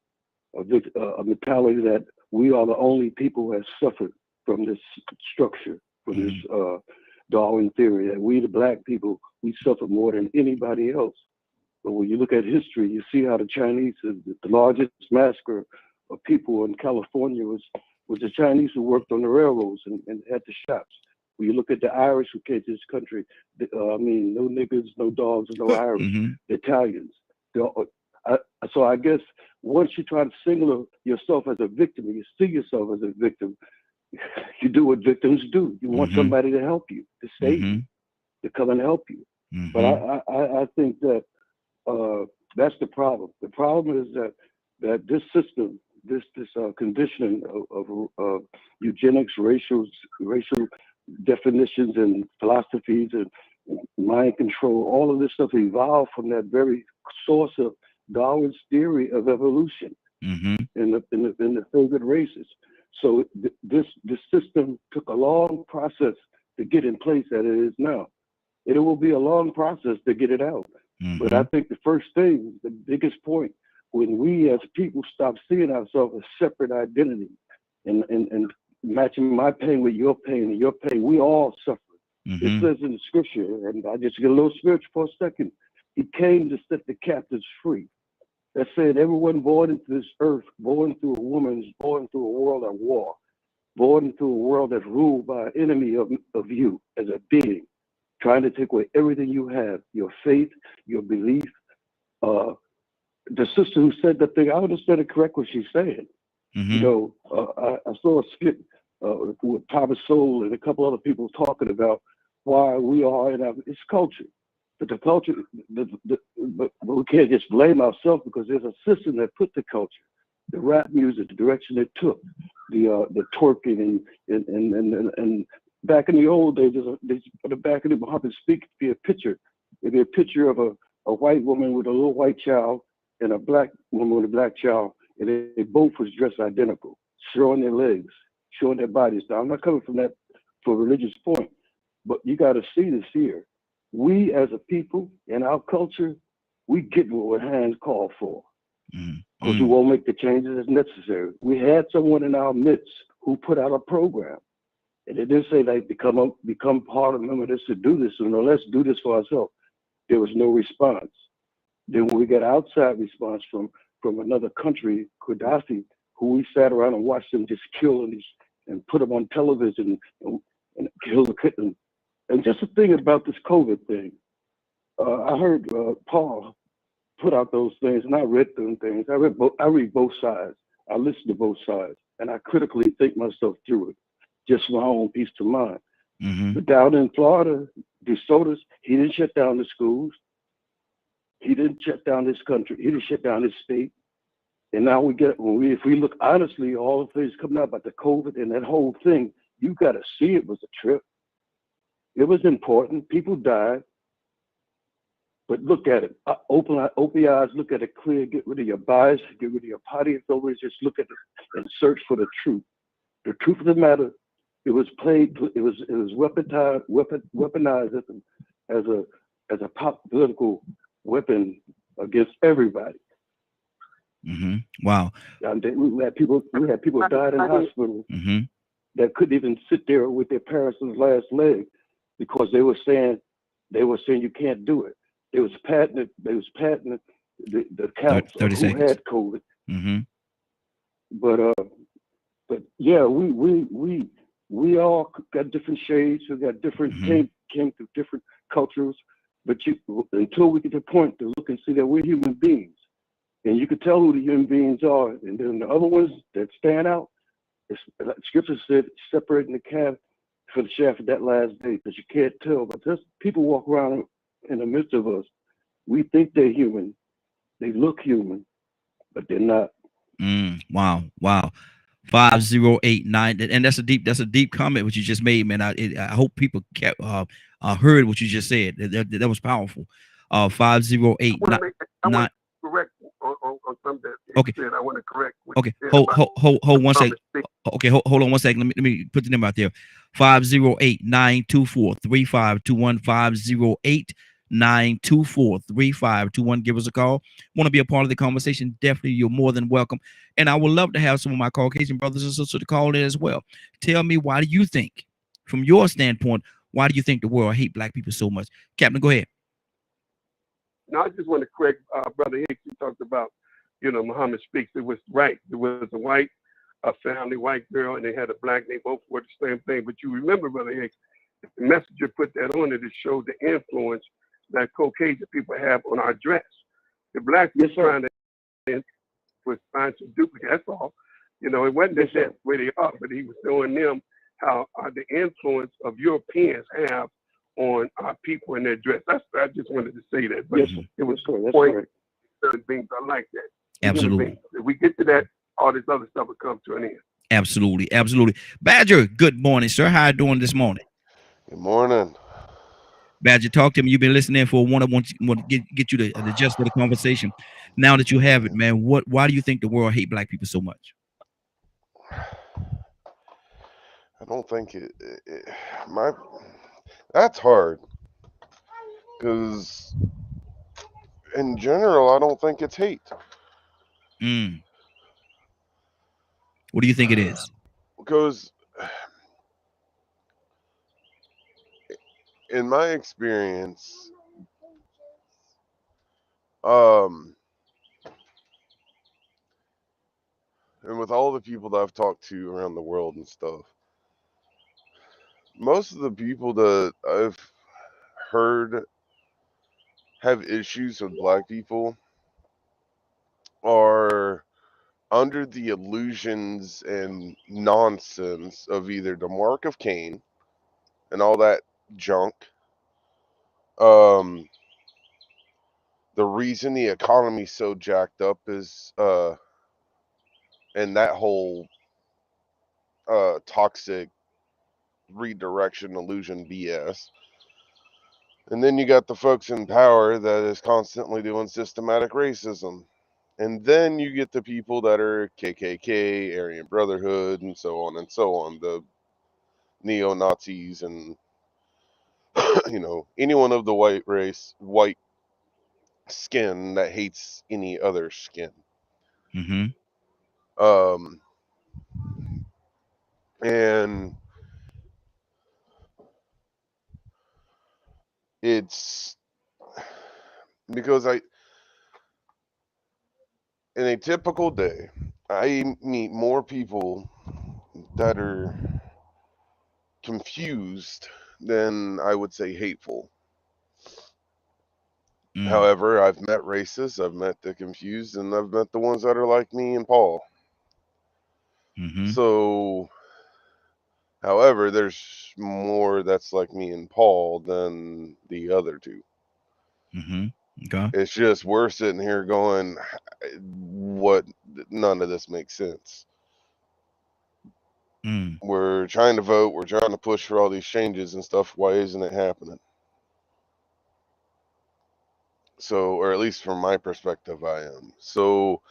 C: A mentality that we are the only people who have suffered from this structure, from this Darwin theory, that we, the black people, we suffer more than anybody else. But when you look at history, you see how the Chinese, the largest massacre of people in California was the Chinese who worked on the railroads and had the shops. When you look at the Irish who came to this country, no niggas, no dogs, no Irish, the Italians. So I guess once you try to single yourself as a victim, you see yourself as a victim, you do what victims do. You want somebody to help you, to save you, to come and help you. But I think that that's the problem. The problem is that this system, this conditioning of eugenics, racial definitions and philosophies and mind control, all of this stuff evolved from that very source of Darwin's theory of evolution in the favored races. So this system took a long process to get in place that it is now. It will be a long process to get it out. But I think the first thing, the biggest point, when we as people stop seeing ourselves as separate identities and matching my pain with your pain and your pain, we all suffer. It says in the scripture, and I just get a little spiritual for a second, he came to set the captives free. That said, everyone born into this earth, born through a woman, is born through a world at war, born into a world that's ruled by an enemy of you as a being, trying to take away everything you have, your faith, your belief. The sister who said that thing, I understand it correct what she's saying. You know, I saw a skit with Papa Soul and a couple other people talking about why we are in it's culture. But the culture, but we can't just blame ourselves because there's a system that put the culture, the rap music, the direction it took, the twerking and back in the old days, the back of the Muhammad speak be a picture. It'd be a picture of a white woman with a little white child and a black woman with a black child, and they both was dressed identical, showing their legs, showing their bodies. Now, I'm not coming from that for a religious point, but you got to see this here. We as a people in our culture, we get what our hands call for because we won't make the changes as necessary. We had someone in our midst who put out a program, and it didn't say like become part of them of this to do this, so no, let's do this for ourselves. There was no response. Then when we got outside response from another country, Gaddafi, who we sat around and watched them just kill and put them on television and kill the kitten. And just the thing about this COVID thing, I heard Paul put out those things, and I read them things. I read both sides. I listen to both sides, and I critically think myself through it, just for my own peace of mind. But down in Florida, DeSotis, he didn't shut down the schools. He didn't shut down this country. He didn't shut down this state. And now if we look honestly, all the things coming out about the COVID and that whole thing, you got to see it was a trip. It was important. People died. But look at it. Open your eyes, look at it clear, get rid of your bias, get rid of your party authorities, just look at it and search for the truth. The truth of the matter, it was weaponized as a political weapon against everybody.
G: Wow.
C: And we had people died in hospital that couldn't even sit there with their parents on the last leg because they were saying you can't do it. They was patented the counts of who had COVID. But yeah, we all got different shades. We got different came through different cultures. But until we get to the point to look and see that we're human beings, and you can tell who the human beings are, and then the other ones that stand out, it's, like Scripture said, separating the calf from the shaft of that last day, because you can't tell. But just people walk around in the midst of us. We think they're human. They look human, but they're not.
G: Wow. 5089, and that's a deep comment what you just made, man. I hope people heard what you just said. That was powerful. 5089.
C: I want to correct on something that
G: okay.
C: said. I want to correct.
G: Okay, hold 1 second. Okay, hold on 1 second. Let me put the number out there. 508-924-3521.
A: 924-3521. Give us a call. Want to be a part of the conversation? Definitely, you're more than welcome. And I would love to have some of my Caucasian brothers and sisters to call in as well. Tell me, why do you think, from your standpoint, why do you think the world hate black people so much? Captain, go ahead.
C: Now, I just want to correct Brother Hicks. He talked about, Muhammad speaks. It was right. There was a family, white girl, and they had a black. They both were the same thing. But you remember, Brother Hicks, the messenger put that on it to show the influence that Caucasian people have on our dress. The black was trying to find some duplicate. That's all. It wasn't that where they are, but he was showing them how the influence of Europeans have on our people in their dress. I just wanted to say that. But it was point certain things. I like that.
A: Absolutely.
C: If we get to that, all this other stuff will come to an end.
A: Absolutely. Absolutely. Badger, good morning, sir. How are you doing this morning?
H: Good morning.
A: Badger, talk to me. You've been listening for one. I want to get you the gist of the conversation. Now that you have it, man, why do you think the world hate black people so much?
H: I don't think that's hard, because in general, I don't think it's hate.
A: What do you think it is?
H: Because in my experience, and with all the people that I've talked to around the world and stuff, most of the people that I've heard have issues with black people are under the illusions and nonsense of either the mark of Cain and all that junk. The reason the economy's so jacked up is and that whole toxic redirection illusion BS. And then you got the folks in power that is constantly doing systematic racism. And then you get the people that are KKK, Aryan Brotherhood, and so on and so on, the neo-Nazis and, anyone of the white race, white skin that hates any other skin. And it's because in a typical day, I meet more people that are confused than I would say hateful. However, I've met racists, I've met the confused, and I've met the ones that are like me and Paul. So, however, there's more that's like me and Paul than the other two.
A: Okay.
H: It's just we're sitting here going, none of this makes sense. We're trying to vote, we're trying to push for all these changes and stuff. Why isn't it happening? So, or at least from my perspective, I am. So,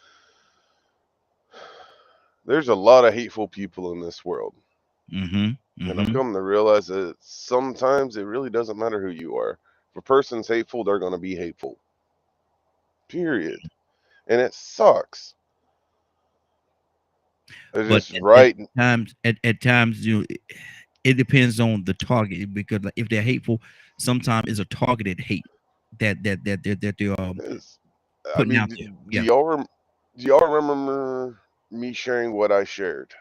H: there's a lot of hateful people in this world. And I've come to realize that sometimes it really doesn't matter who you are. If a person's hateful, they're going to be hateful. Period. And it sucks. It's
A: But
H: just right.
A: At times, it depends on the target, because if they're hateful, sometimes it's a targeted hate that they're putting out there.
H: Do y'all remember me sharing what I shared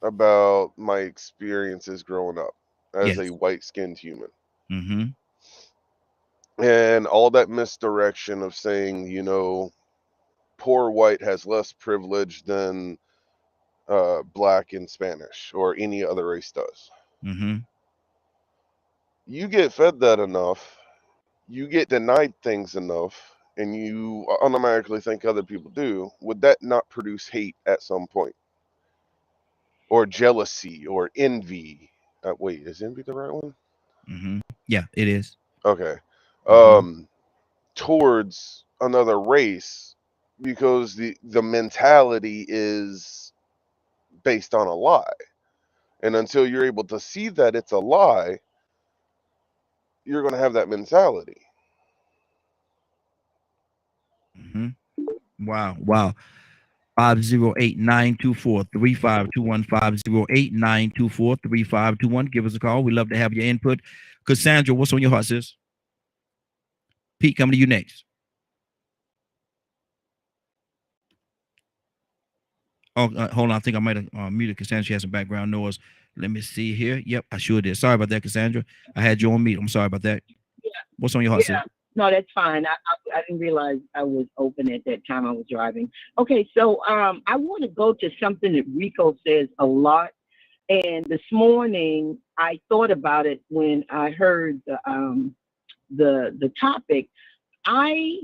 H: about my experiences growing up as a white-skinned human? And all that misdirection of saying, poor white has less privilege than black and Spanish or any other race does. You get fed that enough, you get denied things enough, and you automatically think other people do. Would that not produce hate at some point? Or jealousy or envy? Wait, is envy the right one?
A: Yeah, it is.
H: Okay. Towards another race, because the mentality is based on a lie. And until you're able to see that it's a lie, you're going to have that mentality.
A: Wow. Wow. 508-924-3521, 508-924-3521. Give us a call. We love to have your input. Cassandra, what's on your heart, sis? Pete, coming to you next. Oh, hold on. I think I might have muted Cassandra. She has some background noise. Let me see here. Yep, I sure did. Sorry about that, Cassandra. I had you on mute. I'm sorry about that.
D: Yeah.
A: What's on your heart, sis?
D: No, that's fine. I didn't realize I was open at that time. I was driving. Okay, so I want to go to something that Rico says a lot. And this morning I thought about it when I heard the topic. Do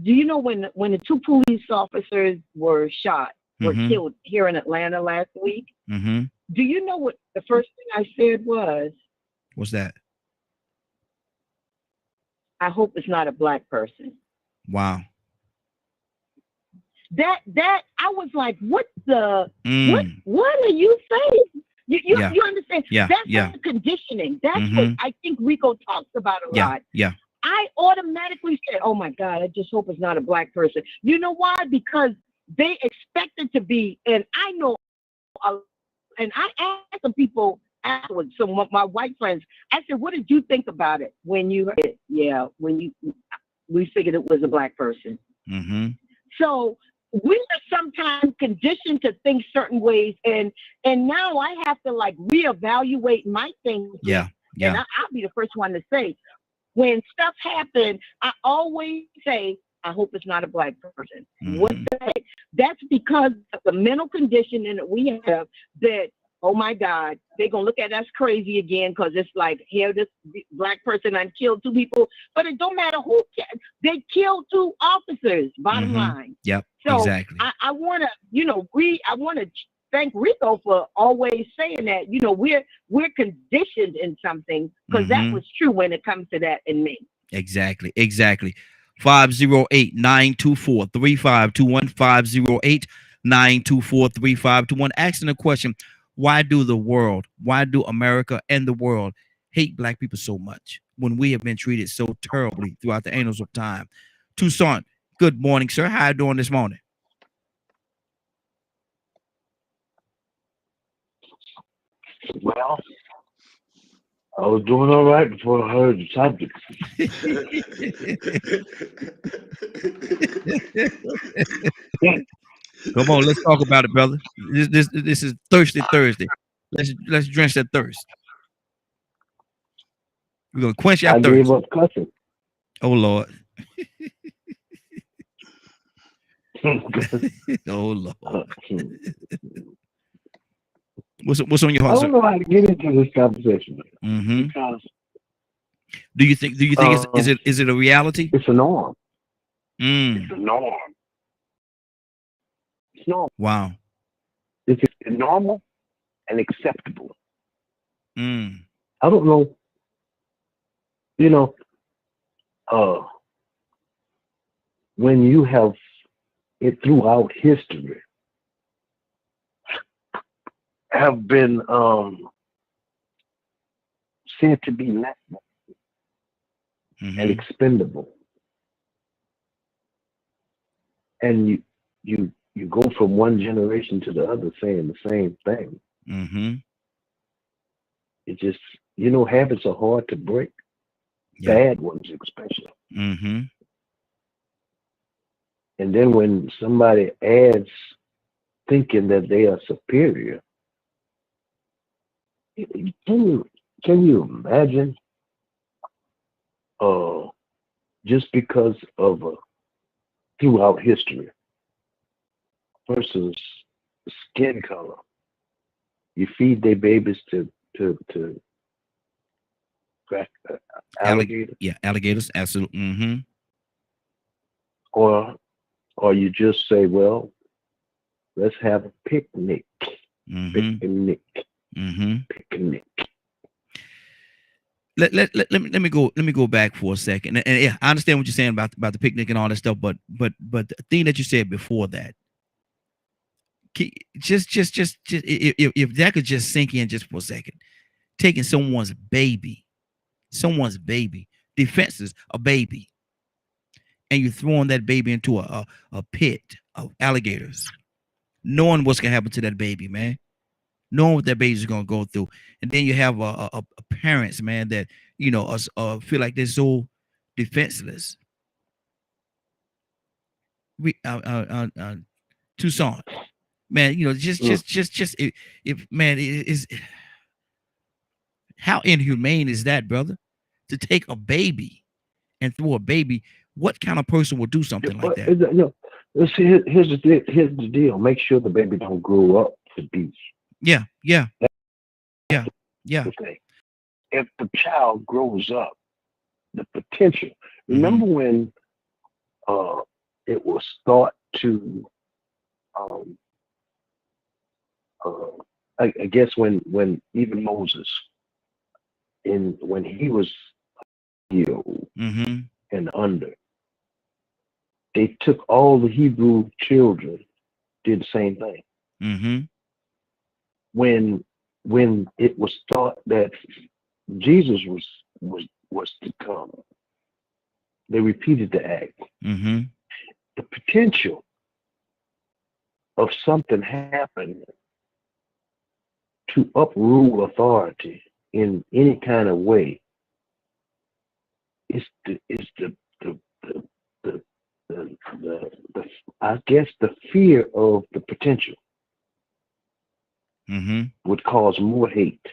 D: you know when the two police officers were killed here in Atlanta last week? Do you know what the first thing I said was?
A: What's that?
D: I hope it's not a Black person.
A: Wow.
D: That I was like, what the what are you saying? You understand?
A: Yeah.
D: That's the conditioning. That's what I think Rico talks about a lot.
A: Yeah.
D: I automatically said, oh my God, I just hope it's not a Black person. You know why? Because they expect it to be, and I know, and I asked some people afterwards, some of my white friends, I said, what did you think about it when you heard it? Yeah, we figured it was a Black person. So we are sometimes conditioned to think certain ways, and now I have to like reevaluate my things.
A: Yeah.
D: And I'll be the first one to say, when stuff happens, I always say, I hope it's not a Black person. What's that? That's because of the mental conditioning that we have that, oh my God, they're going to look at us crazy again because it's like, here, this Black person and killed two people. But it don't matter who, they killed two officers, bottom line.
A: Yep,
D: so
A: exactly.
D: I want to, I want to thank Rico for always saying that, we're conditioned in something because that was true when it comes to that in me.
A: Exactly. 508-924-3521, 508-924-3521. Asking the question, why do America and the world hate Black people so much when we have been treated so terribly throughout the annals of time? Toussaint, good morning, sir. How are you doing this morning?
I: Well, I was doing all right before I heard the subject.
A: Come on, let's talk about it, brother. This is Thirsty Thursday. Let's drench that thirst. We're gonna quench our thirst.
I: I gave up cussing.
A: Oh Lord. Oh Lord. What's on your heart?
I: I don't know how to get into this conversation because
A: do you think is it a reality?
I: It's a norm.
A: It's
I: a norm. It's normal.
A: Wow.
I: It's normal and acceptable.
A: I
I: don't know. When you have it throughout history have been said to be natural and expendable, and you go from one generation to the other saying the same thing. It just, habits are hard to break. Bad ones especially. And then when somebody adds thinking that they are superior, can you imagine just because of throughout history versus skin color, you feed their babies to alligators?
A: Yeah, alligators, absolutely.
I: Or you just say, well, let's have a picnic. Picnic.
A: Let me go back for a second. And yeah, I understand what you're saying about the picnic and all that stuff, but the thing that you said before that, just if that could just sink in just for a second, taking someone's baby someone's baby, defenseless, a baby, and you're throwing that baby into a pit of alligators, knowing what's gonna happen to that baby, man, knowing what that baby's gonna go through, and then you have a parents, man, that feel like they're so defenseless. Tucson, man, just if man, it is how inhumane is that, brother? To take a baby and throw a baby. What kind of person would do something like that?
I: Here's the deal. Make sure the baby don't grow up to be.
A: Yeah.
I: Okay. If the child grows up, the potential. Remember when it was thought to I guess when even Moses, when he was healed and under, they took all the Hebrew children, did the same thing. When it was thought that Jesus was to come, they repeated the act. The potential of something happening to uprule authority in any kind of way is the I guess the fear of the potential would cause more hate.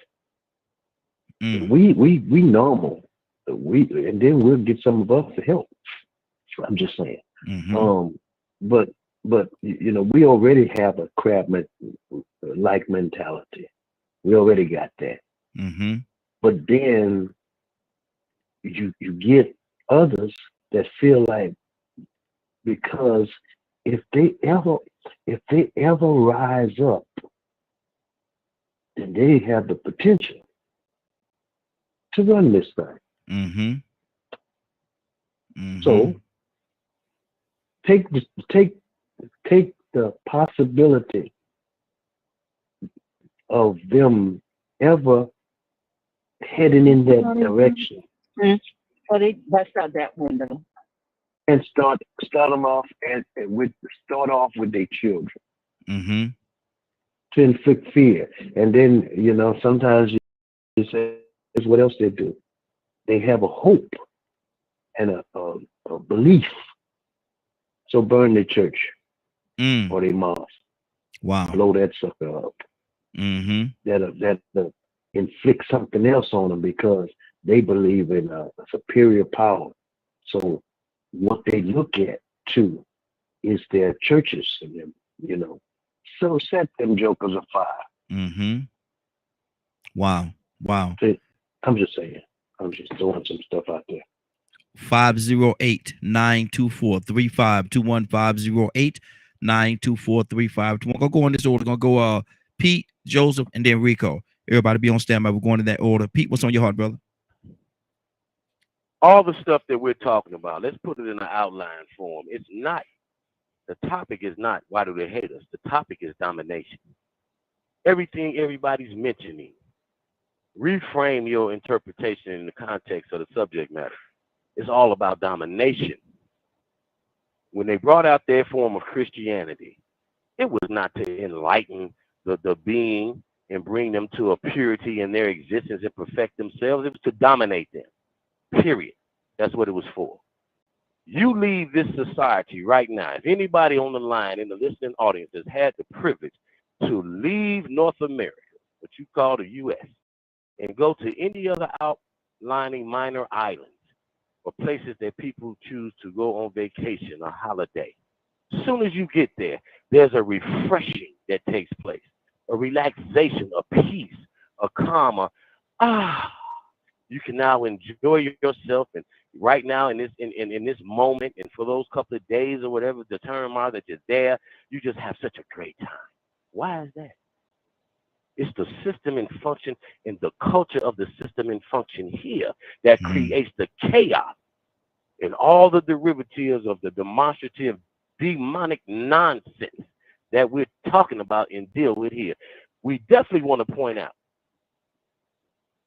I: We normal. And then we'll get some of us to help. I'm just saying. But we already have a crab-like mentality. We already got that. But then you get others that feel like, because if they ever rise up, then they have the potential to run this thing. So take the possibility of them ever heading in that direction.
D: That's not that window.
I: And start them off start off with their children. To inflict fear. And then, sometimes you say, what else they do? They have a hope and a belief. So burn their church or their mosque.
A: Wow.
I: Blow that sucker up. That inflict something else on them because they believe in a superior power. So what they look at too is their churches and them, So set them jokers afire.
A: Wow.
I: See, I'm just saying. I'm just throwing some stuff out there.
A: 508-924-3521. 508-924-3521. Gonna go in this order. Gonna go Pete, Joseph, and then Rico. Everybody be on standby. We're going in that order. Pete, what's on your heart, brother?
E: All the stuff that we're talking about, let's put it in an outline form. It's not, the topic is not why do they hate us? The topic is domination. Everything everybody's mentioning, reframe your interpretation in the context of the subject matter. It's all about domination. When they brought out their form of Christianity, it was not to enlighten the being and bring them to a purity in their existence and perfect themselves. It was to dominate them. Period. That's what it was for. You leave this society right now. If anybody on the line in the listening audience has had the privilege to leave North America, what you call the U.S., and go to any other outlining minor islands or places that people choose to go on vacation or holiday, as soon as you get there, there's a refreshing that takes place, a relaxation, a peace, a calm, you can now enjoy yourself, and right now in this moment, and for those couple of days or whatever the term are that you're there, you just have such a great time. Why is that? It's the system in function and the culture of the system in function here that creates the chaos and all the derivatives of the demonstrative demonic nonsense that we're talking about and deal with here. We definitely want to point out,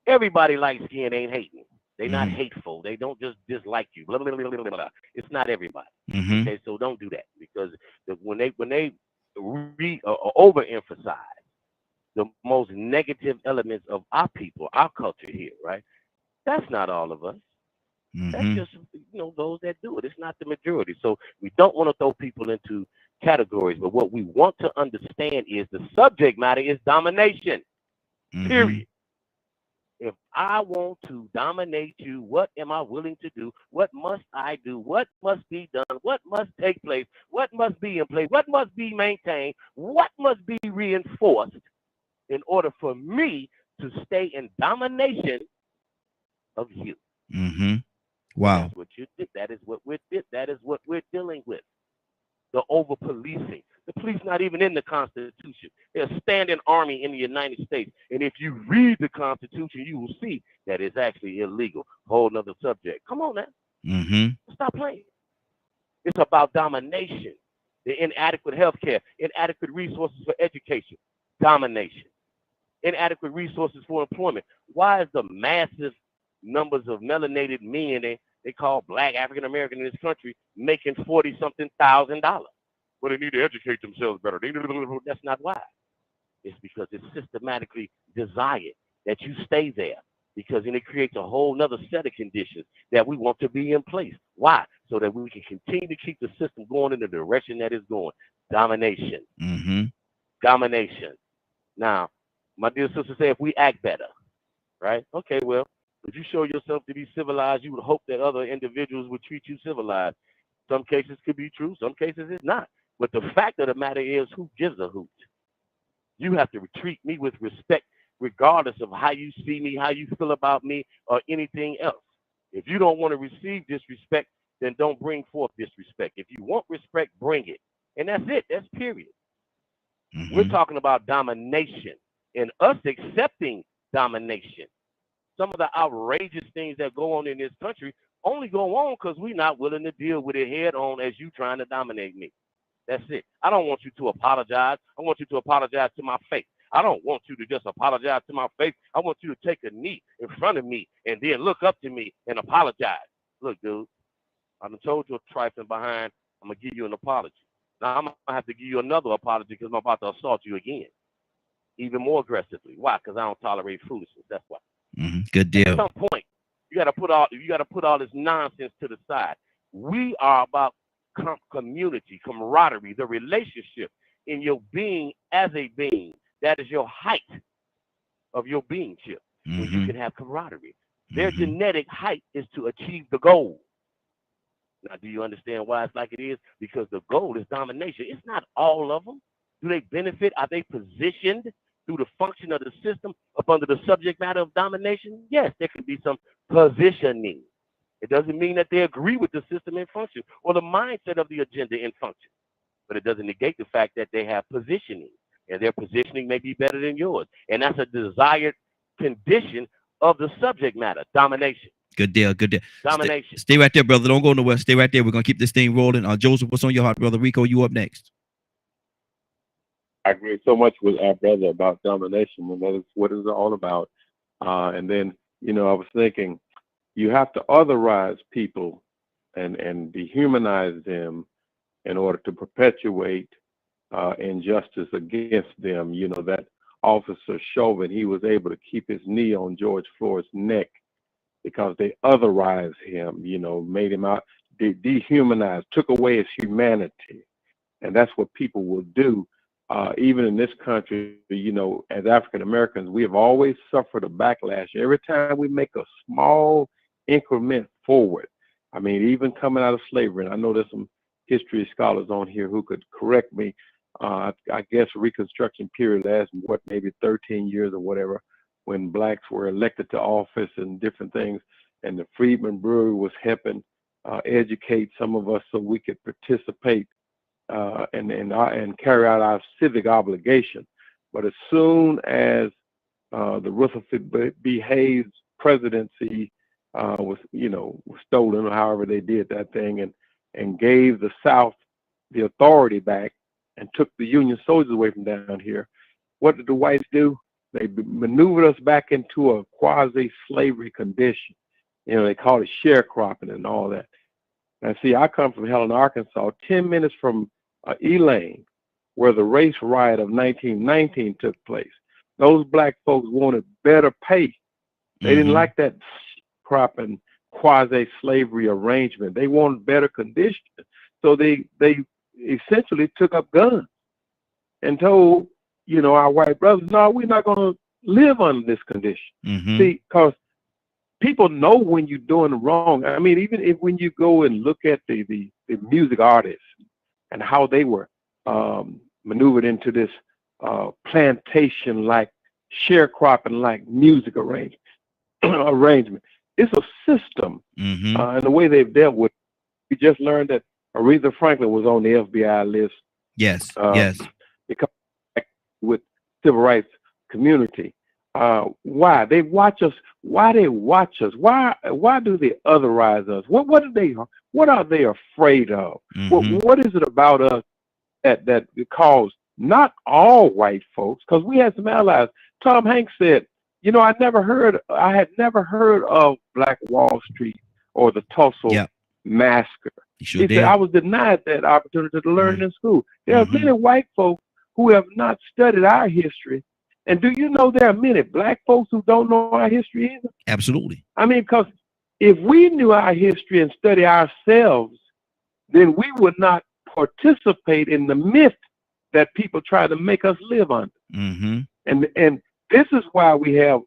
E: everybody light skin ain't hating. They're not hateful. They don't just dislike you. Blah, blah, blah, blah, blah. It's not everybody. Okay, so don't do that, because when they overemphasize the most negative elements of our people, our culture here, right? That's not all of us. That's just, those that do it. It's not the majority. So we don't want to throw people into categories, but what we want to understand is the subject matter is domination. Period. If I want to dominate you, what am I willing to do? What must I do? What must be done? What must take place? What must be in place? What must be maintained? What must be reinforced in order for me to stay in domination of you?
A: Wow.
E: That's what you did. That is what we're dealing with. The over policing. The police not even in the Constitution. They're a standing army in the United States. And if you read the Constitution, you will see that it's actually illegal. Whole nother subject. Come on now. Stop playing. It's about domination. The inadequate health care, inadequate resources for education, domination. Inadequate resources for employment. Why is the massive numbers of melanated men they call black African American in this country making $40-something thousand? Well, they need to educate themselves better. That's not why. It's because it's systematically desired that you stay there, because then it creates a whole nother set of conditions that we want to be in place. Why? So that we can continue to keep the system going in the direction that it's going. Domination. Domination. Now, my dear sister said, if we act better, right? Okay, well, if you show yourself to be civilized, you would hope that other individuals would treat you civilized. Some cases could be true, some cases it's not. But the fact of the matter is, who gives a hoot? You have to treat me with respect, regardless of how you see me, how you feel about me, or anything else. If you don't want to receive disrespect, then don't bring forth disrespect. If you want respect, bring it. And that's it. That's period. We're talking about domination and us accepting domination. Some of the outrageous things that go on in this country only go on because we're not willing to deal with it head on as you trying to dominate me. That's it. I don't want you to apologize. I want you to apologize to my face. I don't want you to just apologize to my face. I want you to take a knee in front of me and then look up to me and apologize. Look, dude, I done told you a trifling behind. I'm going to give you an apology. Now I'm going to have to give you another apology because I'm about to assault you again, even more aggressively. Why? Because I don't tolerate foolishness. That's why.
A: Good deal.
E: At some point, you got to put all this nonsense to the side. We are about community, camaraderie, the relationship in your being as a being. That is your height of your beingship. When you can have camaraderie. Their genetic height is to achieve the goal. Now, do you understand why it's like it is? Because the goal is domination. It's not all of them. Do they benefit? Are they positioned through the function of the system up under the subject matter of domination? Yes, there could be some positioning. It doesn't mean that they agree with the system in function or the mindset of the agenda in function. But it doesn't negate the fact that they have positioning, and their positioning may be better than yours. And that's a desired condition of the subject matter, domination.
A: Good deal. Good deal.
E: Domination.
A: Stay right there, brother. Don't go nowhere. Stay right there. We're going to keep this thing rolling. Joseph, what's on your heart, brother? Rico, you up next.
B: I agree so much with our brother about domination, and that is what it's all about. And then, I was thinking, you have to otherize people and dehumanize them in order to perpetuate injustice against them. That Officer Chauvin, he was able to keep his knee on George Floyd's neck because they otherized him, made him out, they dehumanized, took away his humanity. And that's what people will do. Even in this country, as African Americans, we have always suffered a backlash every time we make a small increment forward. I mean, even coming out of slavery, and I know there's some history scholars on here who could correct me. I guess Reconstruction period lasted, maybe 13 years or whatever, when blacks were elected to office and different things. And the Freedmen Brewery was helping educate some of us so we could participate and carry out our civic obligation. But as soon as the Rutherford B. Hayes presidency was stolen, or however they did that thing, and gave the South the authority back and took the Union soldiers away from down here, what did the whites do? They maneuvered us back into a quasi-slavery condition.
C: You know, they call it sharecropping and all that. And see, I come from Helena, Arkansas, 10 minutes from Elaine, where the race riot of 1919 took place. Those black folks wanted better pay. They didn't like that cropping quasi-slavery arrangement. They wanted better conditions. So they essentially took up guns and told, you know, our white brothers, no, we're not going to live under this condition. See, because people know when you're doing wrong. I mean, even if when you go and look at the music artists and how they were maneuvered into this plantation-like, sharecropping-like music arrangement, it's a system. And the way they've dealt with it, we just learned that Aretha Franklin was on the FBI list.
A: Yes,
C: Because with civil rights community. Why they watch us? Why they watch us? Why do they otherize us? What are they afraid of? What is it about us that calls not all white folks? Because we had some allies. Tom Hanks said, you know, I had never heard of Black Wall Street or the Tulsa massacre. He said, I was denied that opportunity to learn in school. There are many white folks who have not studied our history. And do you know there are many black folks who don't know our history either?
A: Absolutely.
C: I mean, because if we knew our history and study ourselves, then we would not participate in the myth that people try to make us live under. And this is why we have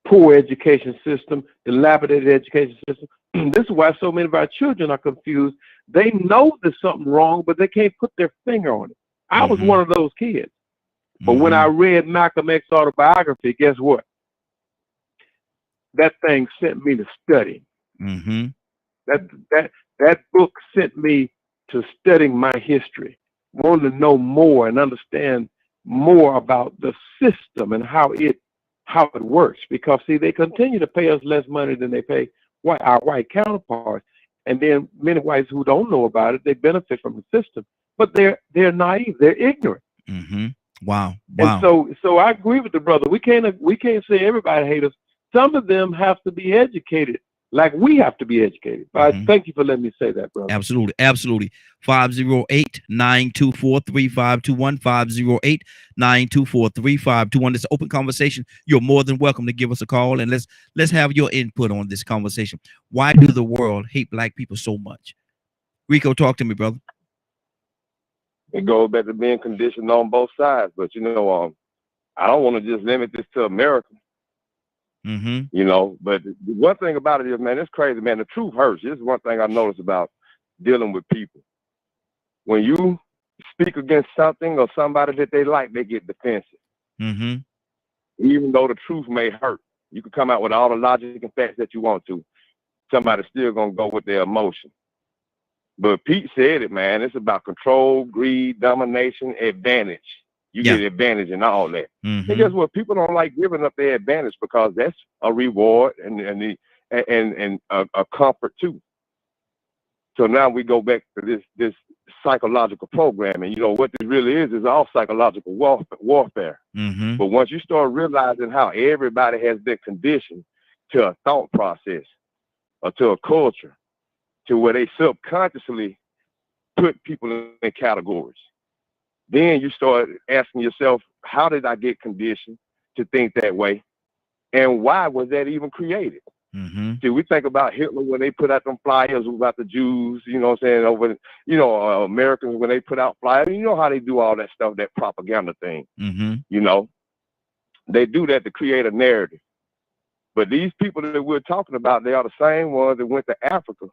C: poor education system, dilapidated education system. This is why so many of our children are confused. They know there's something wrong, but they can't put their finger on it. I was one of those kids. But when I read Malcolm X's autobiography, guess what? That thing sent me to study. That book sent me to studying my history, wanting to know more and understand more about the system and how it works. Because see, they continue to pay us less money than they pay our white counterparts, and then many whites who don't know about it, they benefit from the system, but they're naive, they're ignorant.
A: Wow.
C: And so I agree with the brother. We can't say everybody hates us. Some of them have to be educated, like we have to be educated. But thank you for letting me say that, brother.
A: Absolutely. 508-924-3521. 508-924-3521. It's an open conversation. You're more than welcome to give us a call, and let's have your input on this conversation. Why do the world hate black people so much? Rico, talk to me, brother.
B: It goes back to being conditioned on both sides. But, you know, I don't want to just limit this to America. You know, but the one thing about it is, man, it's crazy, man. The truth hurts. This is one thing I noticed about dealing with people. When you speak against something or somebody that they like, they get defensive. Even though the truth may hurt. You can come out with all the logic and facts that you want to. Somebody's still going to go with their emotion. But Pete said it, man. It's about control, greed, domination, advantage. You get advantage in all that. And guess what? People don't like giving up their advantage because that's a reward and a comfort too. So now we go back to this psychological programming. You know what this really is all psychological warfare. But once you start realizing how everybody has been conditioned to a thought process or to a culture, to where they subconsciously put people in categories. Then you start asking yourself, how did I get conditioned to think that way? And why was that even created? See, we think about Hitler when they put out them flyers about the Jews, you know what I'm saying, over, you know, Americans when they put out flyers. You know how they do all that stuff, that propaganda thing. You know, they do that to create a narrative. But these people that we're talking about, they are the same ones that went to Africa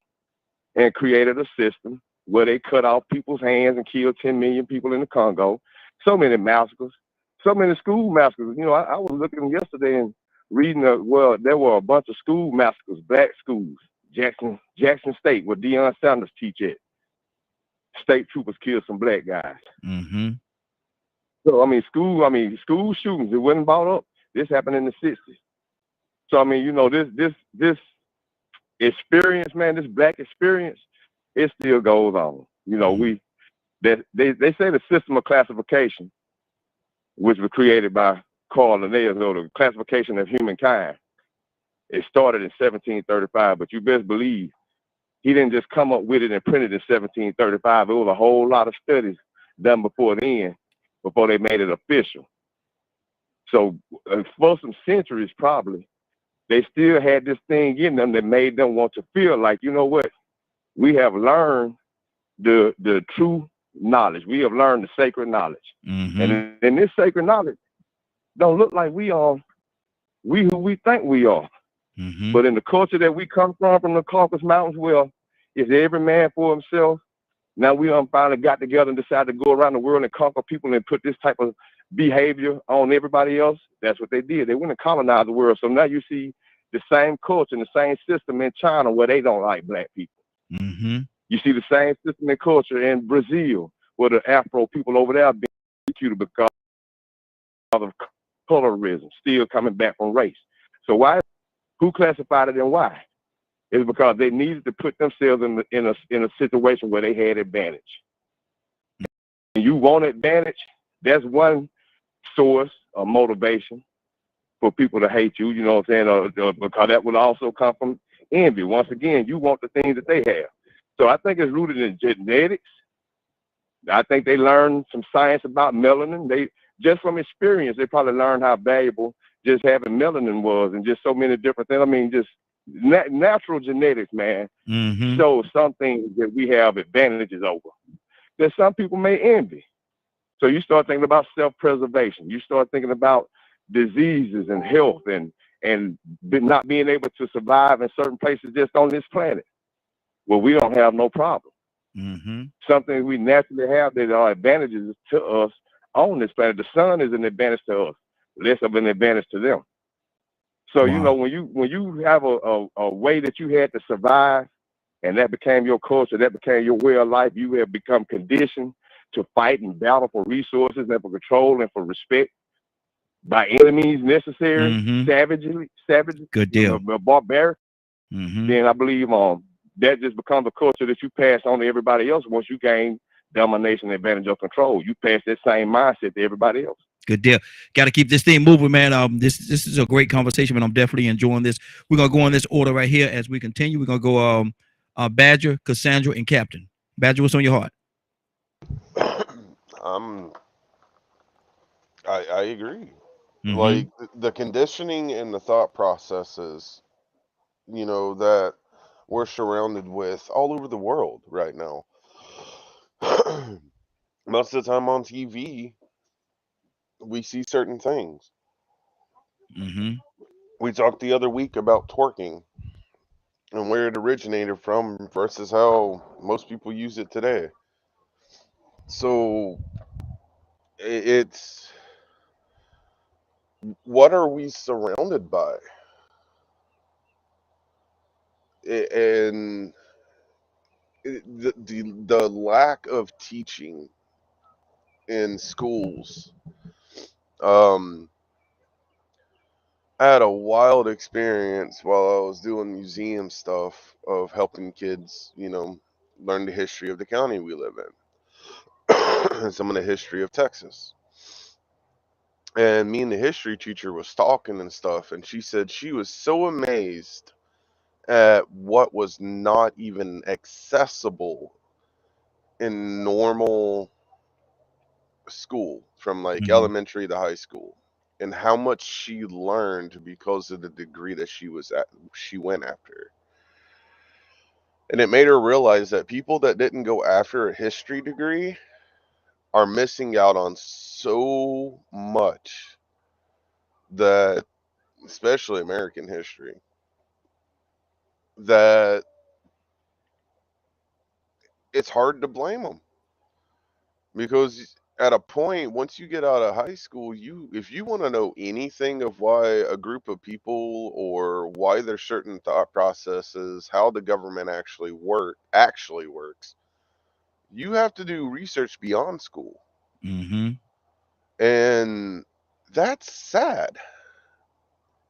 B: and created a system where they cut off people's hands and killed 10 million people in the Congo. So many massacres, so many school massacres. You know, I was looking yesterday and reading, there were a bunch of school massacres, black schools, Jackson State, where Deion Sanders teach at. State troopers killed some black guys. So, school shootings, it wasn't brought up. This happened in the 60s. So, I mean, you know, this experience, man, this black experience, it still goes on. You know, they say the system of classification, which was created by Carl Linnaeus, or the classification of humankind, It started in 1735, but you best believe he didn't just come up with it and print it in 1735. It was a whole lot of studies done before then, before they made it official. So for some centuries, probably, they still had this thing in them that made them want to feel like, you know what, we have learned the true knowledge. We have learned the sacred knowledge. And in this sacred knowledge don't look like we are who we think we are. But in the culture that we come from the Caucasus Mountains, well, it's every man for himself. Now we finally got together and decided to go around the world and conquer people and put this type of behavior on everybody else. That's what they did. They went and colonized the world. So now you see the same culture and the same system in China where they don't like black people. You see the same system and culture in Brazil where the Afro people over there are being executed because of colorism, still coming back from race. So why? Who classified it and why? It's because they needed to put themselves in a situation where they had advantage. And you want advantage, that's one source of motivation for people to hate you, you know what I'm saying? Because that would also come from envy. Once again, you want the things that they have. So I think it's rooted in genetics. I think they learned some science about melanin. They just from experience, they probably learned how valuable just having melanin was, and just so many different things. I mean, just natural genetics, man, shows some things that we have advantages over that some people may envy. So you start thinking about self-preservation. You start thinking about diseases and health and not being able to survive in certain places just on this planet. Well, we don't have no problem. Something we naturally have that are advantages to us on this planet. The sun is an advantage to us, less of an advantage to them. So, you know, when you have a way that you had to survive and that became your culture, that became your way of life, you have become conditioned to fight and battle for resources and for control and for respect by enemies necessary, savagely,
A: good deal,
B: barbaric. Then I believe that just becomes a culture that you pass on to everybody else. Once you gain domination, advantage, or control, you pass that same mindset to everybody else.
A: Good deal. Got to keep this thing moving, man. This is a great conversation, and I'm definitely enjoying this. We're gonna go in this order right here as we continue. We're gonna go Badger, Cassandra, and Captain. Badger, what's on your heart?
H: I agree. Like the conditioning and the thought processes, you know, that we're surrounded with all over the world right now. Most of the time on TV, we see certain things. We talked the other week about twerking and where it originated from versus how most people use it today. So it's, what are we surrounded by? And the lack of teaching in schools. I had a wild experience while I was doing museum stuff of helping kids, you know, learn the history of the county we live in and some of the history of Texas. And me and the history teacher was talking and stuff, and she said she was so amazed at what was not even accessible in normal school, from like elementary to high school, and how much she learned because of the degree that she went after. And it made her realize that people that didn't go after a history degree are missing out on so much, that especially American history, that it's hard to blame them. Because at a point, once you get out of high school, if you want to know anything of why a group of people or why there's certain thought processes, how the government actually works, you have to do research beyond school. And that's sad.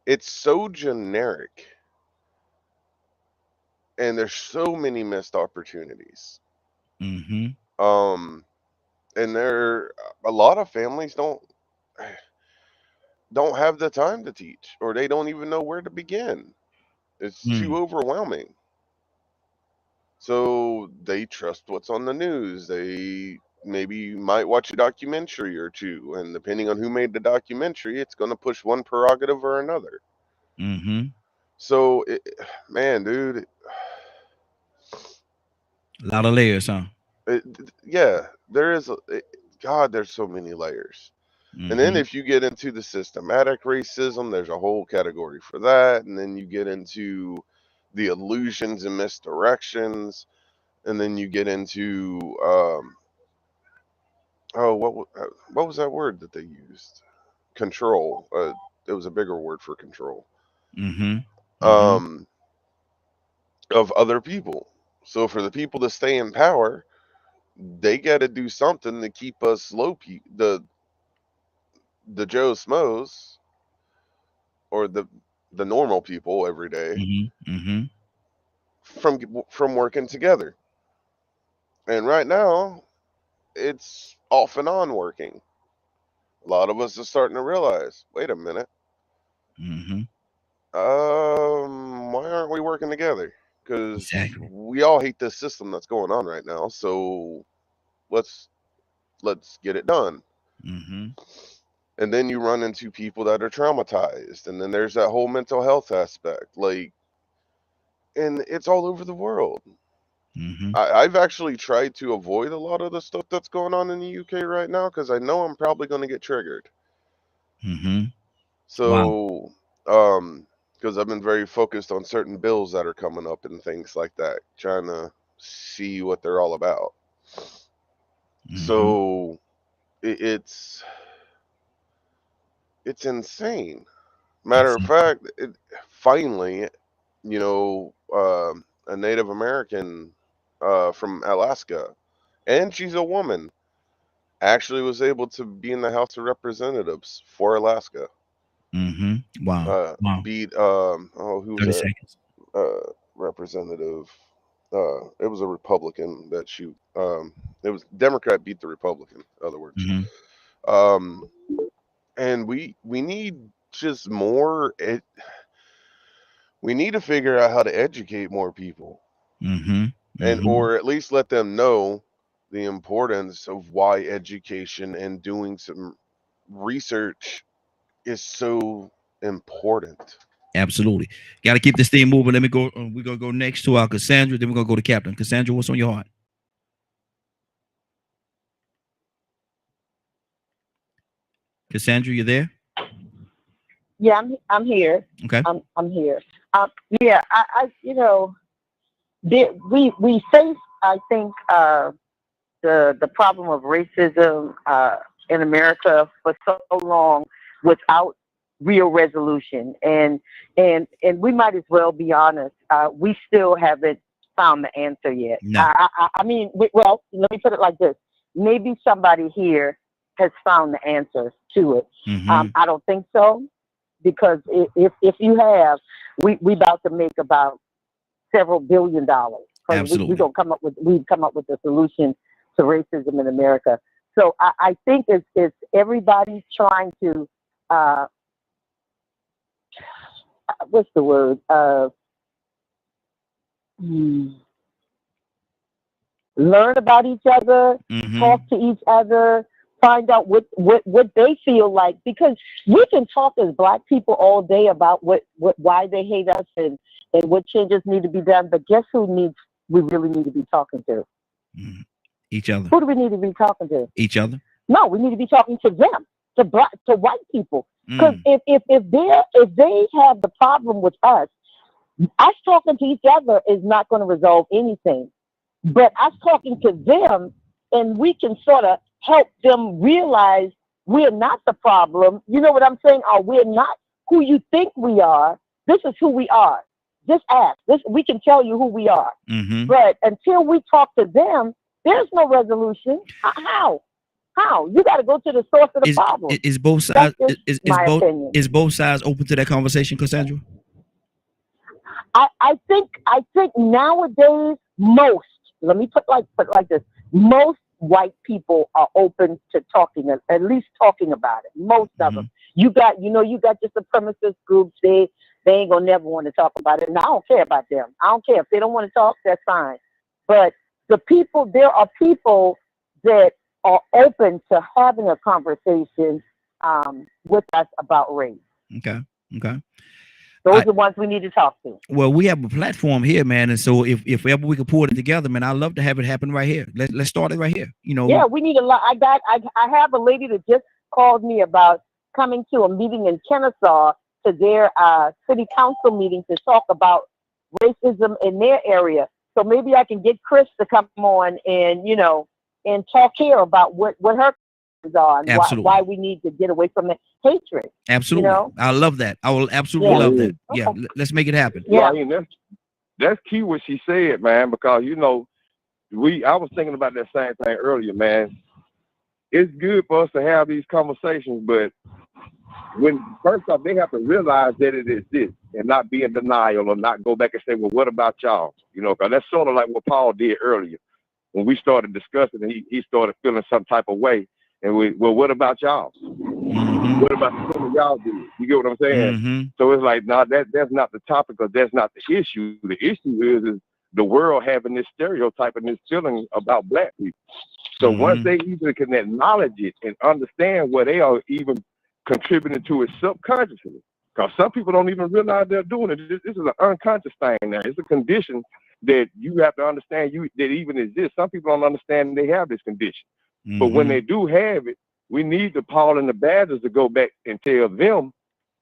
H: It's so generic. And there's so many missed opportunities. And a lot of families don't have the time to teach, or they don't even know where to begin. It's too overwhelming. So they trust what's on the news. They maybe might watch a documentary or two, and depending on who made the documentary, it's going to push one prerogative or another. So, man, dude,
A: a lot of layers, huh?
H: Yeah, there is. God, there's so many layers. And then if you get into the systematic racism, there's a whole category for that. And then you get into the illusions and misdirections. And then you get into, what was that word that they used? Control. It was a bigger word for control. Of other people. So for the people to stay in power, they got to do something to keep us low, the Joe Smos, or the normal people every day, from working together. And right now, it's off and on working. A lot of us are starting to realize, wait a minute, why aren't we working together? Because we all hate this system that's going on right now. So let's get it done. And then you run into people that are traumatized, and then there's that whole mental health aspect, like, and it's all over the world. I've actually tried to avoid a lot of the stuff that's going on in the UK right now because I know I'm probably going to get triggered. So, because I've been very focused on certain bills that are coming up and things like that, trying to see what they're all about. So it's insane. Matter of fact, finally, a Native American from Alaska, and she's a woman, actually was able to be in the House of Representatives for Alaska.
A: Wow.
H: Beat who was that? Representative. It was a Republican that she. It was Democrat beat the Republican. In other words. And we need just more. We need to figure out how to educate more people, and or at least let them know the importance of why education and doing some research is so important.
A: Absolutely. Got to keep this thing moving. Let me go. We're going to go next to our Cassandra. Then we're going to go to Captain. Cassandra, what's on your heart? Cassandra, you there?
D: Yeah, I'm here.
A: Okay.
D: I'm here. Yeah, I we face, I think, the problem of racism in America for so long without real resolution, and we might as well be honest. We still haven't found the answer yet.
A: No.
D: I mean, well, let me put it like this: maybe somebody here has found the answers to it. I don't think so, because if you have, we about to make about several $1 billion.
A: Absolutely.
D: We've come up with a solution to racism in America. So I think it's everybody's trying to what's the word? Learn about each other, talk to each other, find out what they feel like, because we can talk as Black people all day about why they hate us and what changes need to be done, but guess who we really need to be talking to?
A: Each other.
D: Who do we need to be talking to?
A: Each other.
D: No, we need to be talking to them, to white people. Because if they have the problem with us talking to each other is not going to resolve anything. But us talking to them, and we can sort of help them realize we're not the problem. You know what I'm saying? Or we're not who you think we are. This is who we are. Just ask. We can tell you who we are. But until we talk to them, there's no resolution. How? You got to go to the source of the problem.
A: Is both sides is both sides open to that conversation, Cassandra?
D: I think nowadays most, let me put like this, most white people are open to talking, at least talking about it. Most of them. You got your supremacist groups. they ain't gonna never want to talk about it. And I don't care about them. I don't care if they don't want to talk. That's fine. But there are people that are open to having a conversation with us about race.
A: Okay.
D: Those are the ones we need to talk to.
A: Well, we have a platform here, man, and so if ever we could pull it together, man, I'd love to have it happen right here. Let's start it right here.
D: Yeah, we need a lot. I have a lady that just called me about coming to a meeting in Kennesaw to their city council meeting to talk about racism in their area. So maybe I can get Chris to come on and and talk here about what her are and why we need to get away from the hatred.
A: Absolutely. I love that. I will absolutely love that. Yeah, let's make it happen.
B: Yeah, that's key what she said, man, because I was thinking about that same thing earlier, man. It's good for us to have these conversations, but first off, they have to realize that it exists and not be in denial or not go back and say, well, what about y'all? Because that's sort of like what Paul did earlier. When we started discussing, he started feeling some type of way. And what about y'all?
A: Mm-hmm.
B: What about some of y'all do? You get what I'm saying?
A: Mm-hmm.
B: So it's like, no, that's not the topic, or that's not the issue. The issue is the world having this stereotype and this feeling about Black people. So once they even can acknowledge it and understand what they are even contributing to it subconsciously, because some people don't even realize they're doing it. This is an unconscious thing now. It's a condition that you have to understand that even exists. Some people don't understand they have this condition. But when they do have it, we need the Paul and the Badgers to go back and tell them,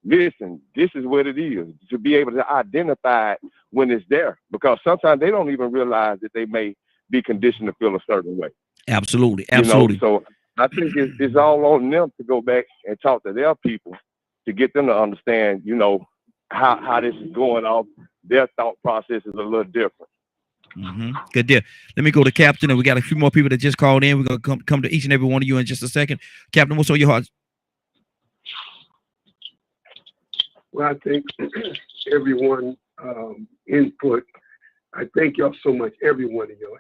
B: listen, this is what it is, to be able to identify it when it's there. Because sometimes they don't even realize that they may be conditioned to feel a certain way.
A: Absolutely.
B: So I think it's all on them to go back and talk to their people to get them to understand, how this is going off. Their thought process is a little different.
A: Mm-hmm. Good deal. Let me go to Captain, and we got a few more people that just called in. We're gonna come to each and every one of you in just a second. Captain, what's on your heart?
C: Well, I think everyone input. I thank y'all so much, every one of y'all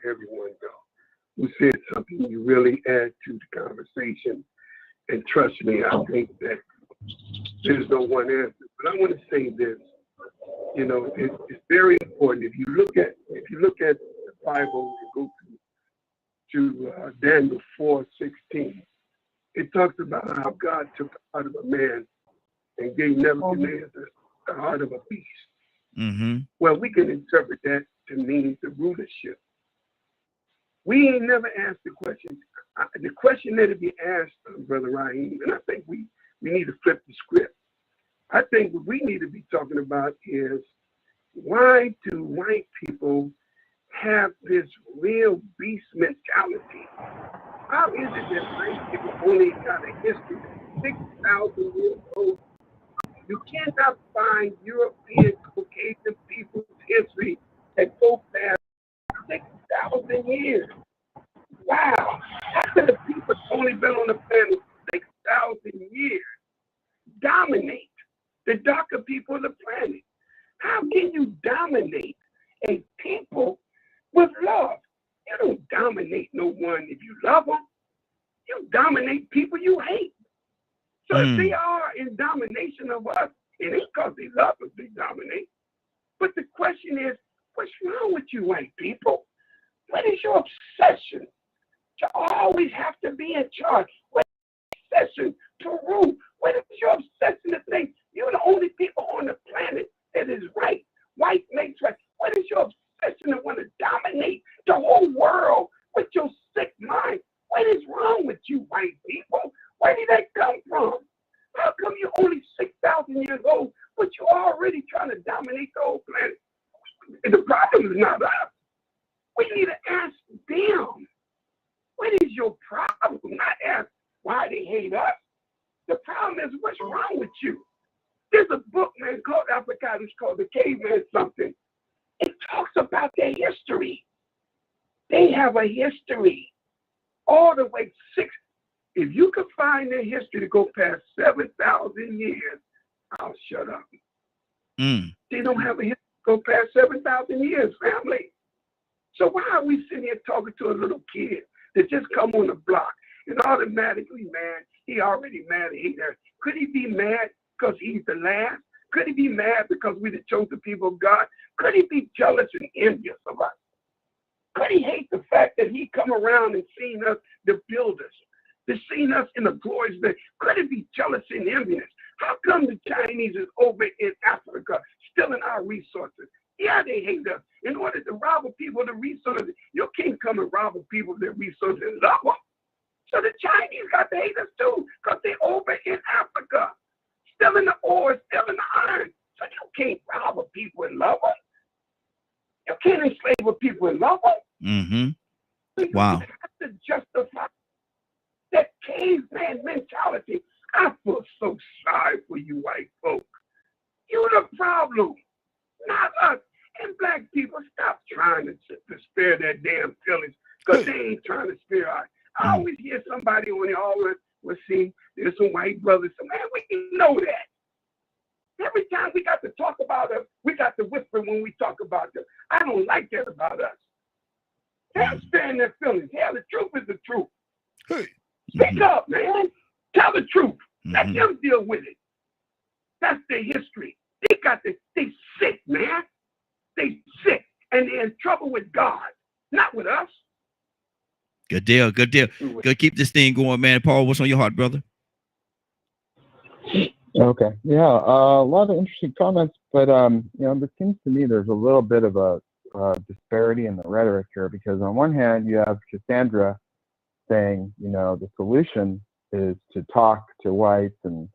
C: who said something. You really add to the conversation, and trust me, I think that there's no one answer. But I want to say this. It's very important. If you look at the Bible and go to Daniel 4:16, it talks about how God took the heart of a man and gave Nebuchadnezzar the heart of a beast.
A: Mm-hmm.
C: Well, we can interpret that to mean the rulership. We ain't never asked the question. The question that it be asked, Brother Raheem, and I think we need to flip the script. I think what we need to be talking about is, why do white people have this real beast mentality? How is it that white people only got a history 6,000 years old? You cannot find European Caucasian people's history that go past 6,000 years. Wow. How could the people only been on the planet 6,000 years dominate the darker people of the planet? How can you dominate a people with love? You don't dominate no one if you love them. You dominate people you hate. So if they are in domination of us, it ain't because they love us they dominate. But the question is, what's wrong with you white people? What is your obsession to always have to be in charge? What is your obsession to rule? What is your obsession to think you're the only people on the planet that is right? White makes right. What is your obsession to want to dominate the whole world with your sick mind? What is wrong with you white people? Where did that come from? How come you're only 6,000 years old, but you're already trying to dominate the whole planet? The problem is not us. We need to ask them, what is your problem? Not ask why they hate us. The problem is, what's wrong with you? There's a book, man, called Africana. It's called The Caveman Something. It talks about their history. They have a history all the way if you could find their history to go past 7,000 years, I'll shut up. They don't have a history to go past 7,000 years, family. So why are we sitting here talking to a little kid that just come on the block and automatically, man, he already mad at there? Could he be mad because he's the last? Could he be mad because we the chosen people of God? Could he be jealous and envious of us? Could he hate the fact that he come around and seen us, the builders, to seen us in the glorious day? Could he be jealous and envious? How come the Chinese is over in Africa, stealing our resources? Yeah, they hate us. In order to rob people of the resources, you can't come and rob people of their resources and love them. So the Chinese got to hate us too, because they're over in Africa, stealing the ore, stealing the iron. So you can't rob people and love them. You can't enslave people and love them.
A: Mm-hmm. Wow.
C: You have to justify that caveman mentality. I feel so sorry for you white folk. You're the problem, not us. And black people, stop trying to spare their damn feelings, because they ain't trying to spare us. I always hear somebody on the always will see there's some white brothers. So man, we know that. Every time we got to talk about us, we got to whisper when we talk about them. I don't like that about us. They're sparing their feelings. Hell, the truth is the truth. Speak up, man. Tell the truth. Let them deal with it. That's their history. They sick, man. They sick. And they're in trouble with God, not with us.
A: Good deal. Good deal. Good. Keep this thing going, man. Paul, what's on your heart, brother?
G: Okay. Yeah. A lot of interesting comments, but it seems to me there's a little bit of a disparity in the rhetoric here, because on one hand you have Cassandra saying, the solution is to talk to whites and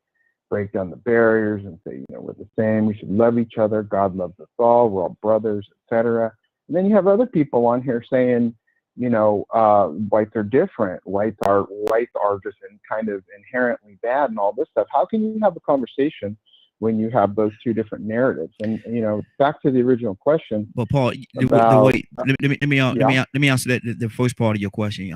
G: break down the barriers and say, we're the same, we should love each other, God loves us all, we're all brothers, etc. And then you have other people on here saying, whites are different, whites are just kind of inherently bad and all this stuff. How can you have a conversation when you have those two different narratives? And back to the original question.
A: But Paul, let me answer that the first part of your question.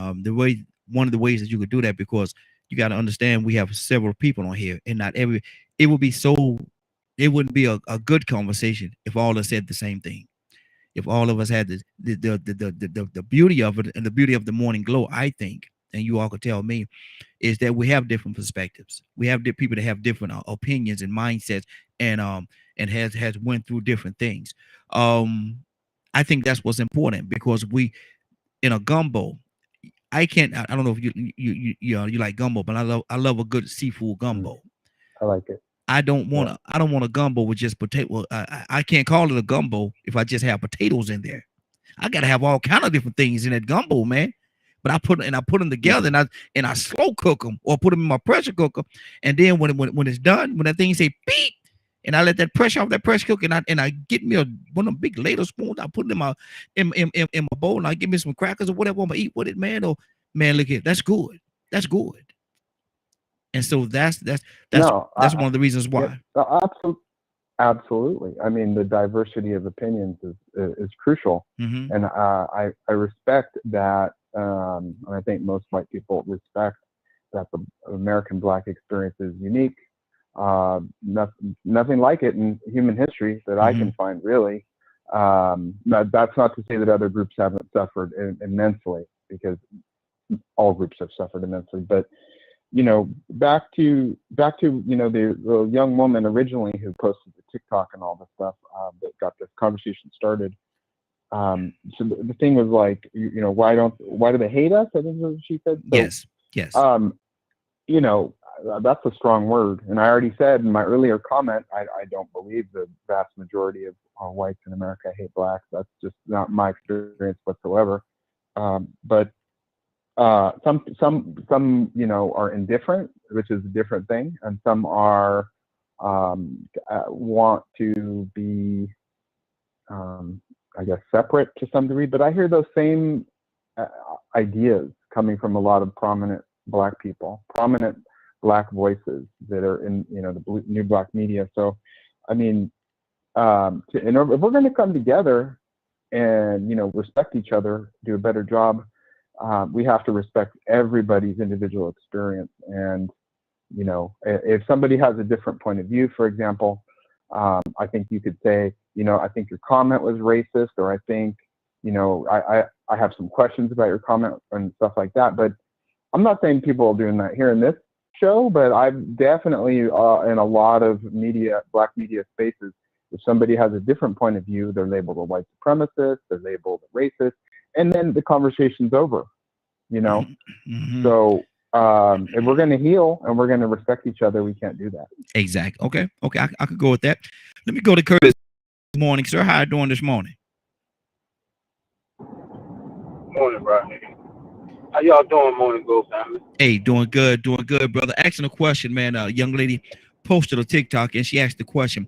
A: One of the ways that you could do that, because you got to understand we have several people on here, and not every. It wouldn't be a good conversation if all of us said the same thing. If all of us had the beauty of it, and the beauty of the morning glow, I think, and you all could tell me, is that we have different perspectives. We have people that have different opinions and mindsets, and has went through different things. I think that's what's important, because we, in a gumbo, I don't know if you like gumbo, but I love a good seafood gumbo.
G: I like it.
A: I don't want a gumbo with just potato. I can't call it a gumbo if I just have potatoes in there. I gotta have all kind of different things in that gumbo, man. But I put them together, and I slow cook them, or put them in my pressure cooker. And then when it's done, when that thing say beep, and I let that pressure off that pressure cooker, and I get me one of them big ladle spoons. I put them in my bowl, and I give me some crackers or whatever I'm gonna eat with it, man. Oh man, look here, that's good. That's good. And so that's one of the reasons why.
G: Absolutely. I mean, the diversity of opinions is crucial, and I respect that. And I think most white people respect that the American Black experience is unique. Nothing like it in human history that I can find, really. That's not to say that other groups haven't suffered immensely, because all groups have suffered immensely. But back to the young woman originally who posted the TikTok and all this stuff that got this conversation started. So the thing was like, why do they hate us? I think that's what she said. So,
A: yes.
G: That's a strong word. And I already said in my earlier comment, I don't believe the vast majority of whites in America hate blacks. That's just not my experience whatsoever. But some are indifferent, which is a different thing, and some are want to be, I guess, separate to some degree. But I hear those same ideas coming from a lot of prominent Black people, prominent Black voices that are in the new Black media. So, I mean, if we're going to come together and respect each other, do a better job, we have to respect everybody's individual experience. And if somebody has a different point of view, for example, I think you could say, I think your comment was racist, or I think, I have some questions about your comment and stuff like that. But I'm not saying people are doing that here in this show, but I'm definitely in a lot of media, black media spaces. If somebody has a different point of view, they're labeled a white supremacist, they're labeled a racist, and then the conversation's over, you know?
A: Mm-hmm.
G: So if we're going to heal and we're going to respect each other, we can't do that.
A: Exactly. Okay. I could go with that. Let me go to Curtis. Good morning, sir. How are you doing this morning?
J: Morning, Rodney. How y'all doing, Morning Glow family?
A: Hey, doing good, brother. Asking a question, man. A young lady posted a TikTok and she asked the question,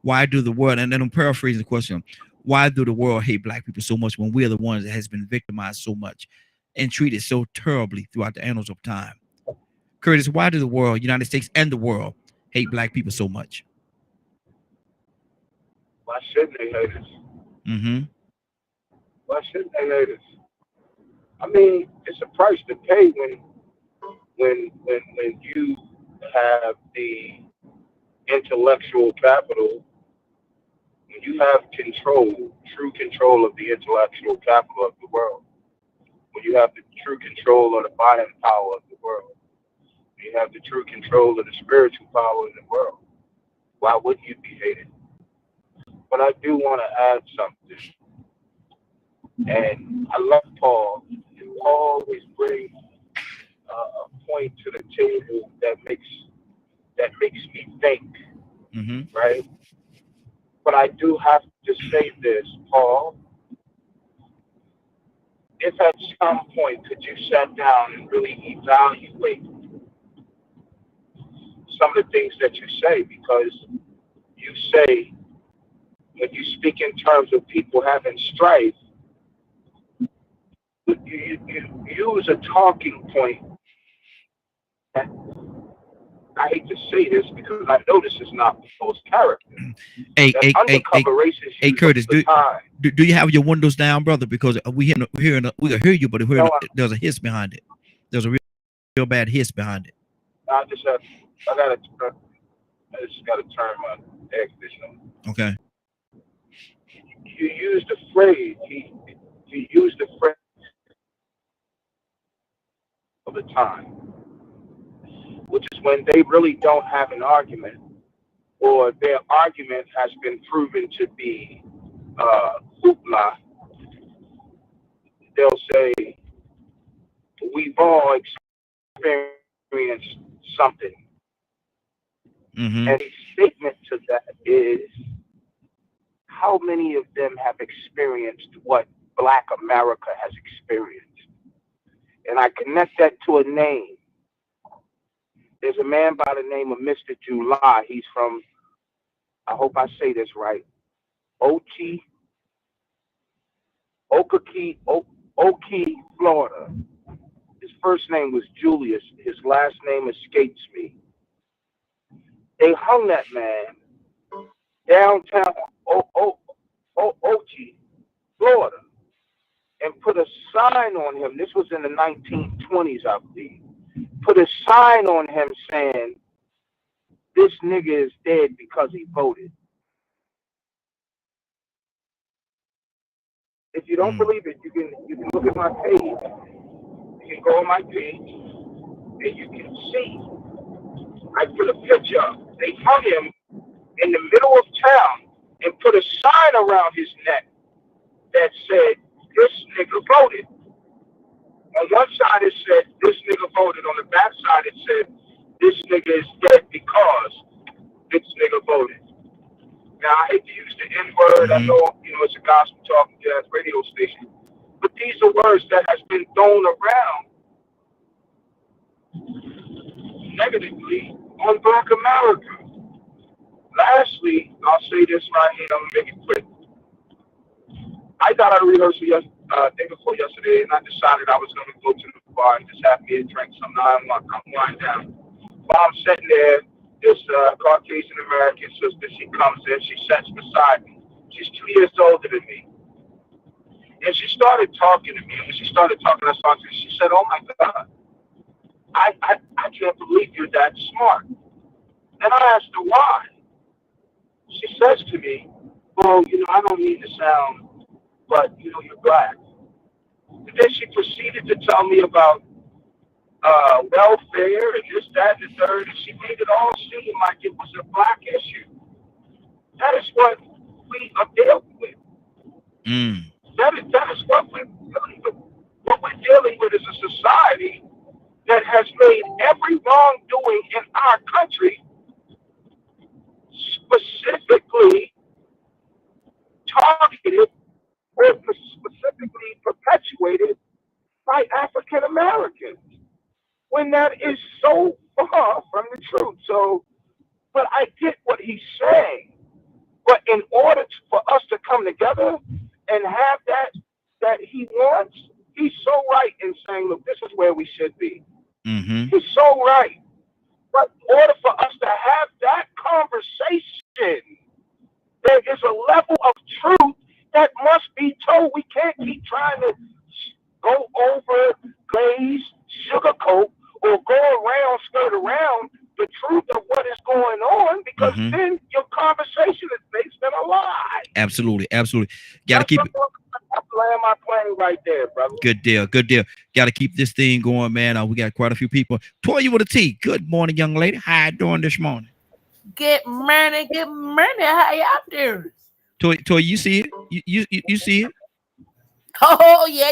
A: why do the world, and then I'm paraphrasing the question, why do the world hate black people so much when we're the ones that has been victimized so much and treated so terribly throughout the annals of time? Curtis, why do the world, United States and the world, hate black people so much?
J: Why shouldn't they hate us?
A: Mm-hmm.
J: Why shouldn't they hate us? I mean, it's a price to pay when you have the intellectual capital, when you have control, true control of the intellectual capital of the world, when you have the true control of the buying power of the world, when you have the true control of the spiritual power in the world, why wouldn't you be hated? But I do want to add something. And I love Paul. And Paul always brings a point to the table that makes me think, right? But I do have to say this, Paul. If at some point could you sit down and really evaluate some of the things that you say, because you say when you speak in terms of people having strife, you use a talking point. I hate to say this because I know this is not Paul's character.
A: Hey, Curtis, do you have your windows down, brother? Because we can hear you, but there's a hiss behind it. There's a real bad hiss behind it.
J: I just gotta turn my air conditioner on.
A: Okay.
J: You used the phrase. He used the phrase of the time, which is when they really don't have an argument, or their argument has been proven to be hoopla. They'll say, we've all experienced something.
A: Mm-hmm.
J: And the statement to that is, how many of them have experienced what Black America has experienced? And I connect that to a name. There's a man by the name of Mr. July. He's from, I hope I say this right, Okie, Florida. His first name was Julius. His last name escapes me. They hung that man downtown Okie, Florida, and put a sign on him. This was in the 1920s, I believe. Put a sign on him saying, "This nigga is dead because he voted." If you don't believe it, you can look at my page. You can go on my page and you can see. I put a picture up. They hung him in the middle of town and put a sign around his neck that said, "This nigga voted." On one side it said, "This nigga voted." On the back side it said, "This nigga is dead because this nigga voted." Now, I hate to use the N-word. I know, it's a gospel talking jazz radio station. But these are words that has been thrown around negatively on Black America. Lastly, I'll say this right here. I'm going to make it quick. I got out of rehearsal day before yesterday, and I decided I was going to go to the bar and just have me a drink. So now I'm winding down. While I'm sitting there, this Caucasian American sister, she comes in, she sits beside me. She's 2 years older than me. And she started talking to me. And when she started talking, she said, "Oh my God, I can't believe you're that smart." And I asked her why. She says to me, "Well, I don't mean to sound, but you're Black." And then she proceeded to tell me about welfare and this, that, and the third, and she made it all seem like it was a black issue. That is what we are dealing with. That is what we're dealing with. What we're dealing with is a society that has made every wrongdoing in our country specifically targeted or specifically perpetuated by African Americans, when that is so far from the truth. So, but I get what he's saying. But in order for us to come together and have that he wants, he's so right in saying, look, this is where we should be. He's so right. But in order for us to have that conversation, there is a level of truth that must be told. We can't keep trying to go over, glaze, sugarcoat, or go around, skirt around the truth of what is going on, because then your conversation is based on a lie.
A: Absolutely. Got to keep it.
J: Land my plane right there, brother.
A: Good deal. Got to keep this thing going, man. We got quite a few people. Toya with a T. Good morning, young lady. How you doing this morning?
K: Good morning. How y'all doing?
A: Toya, you see it? You see it?
K: Oh yeah.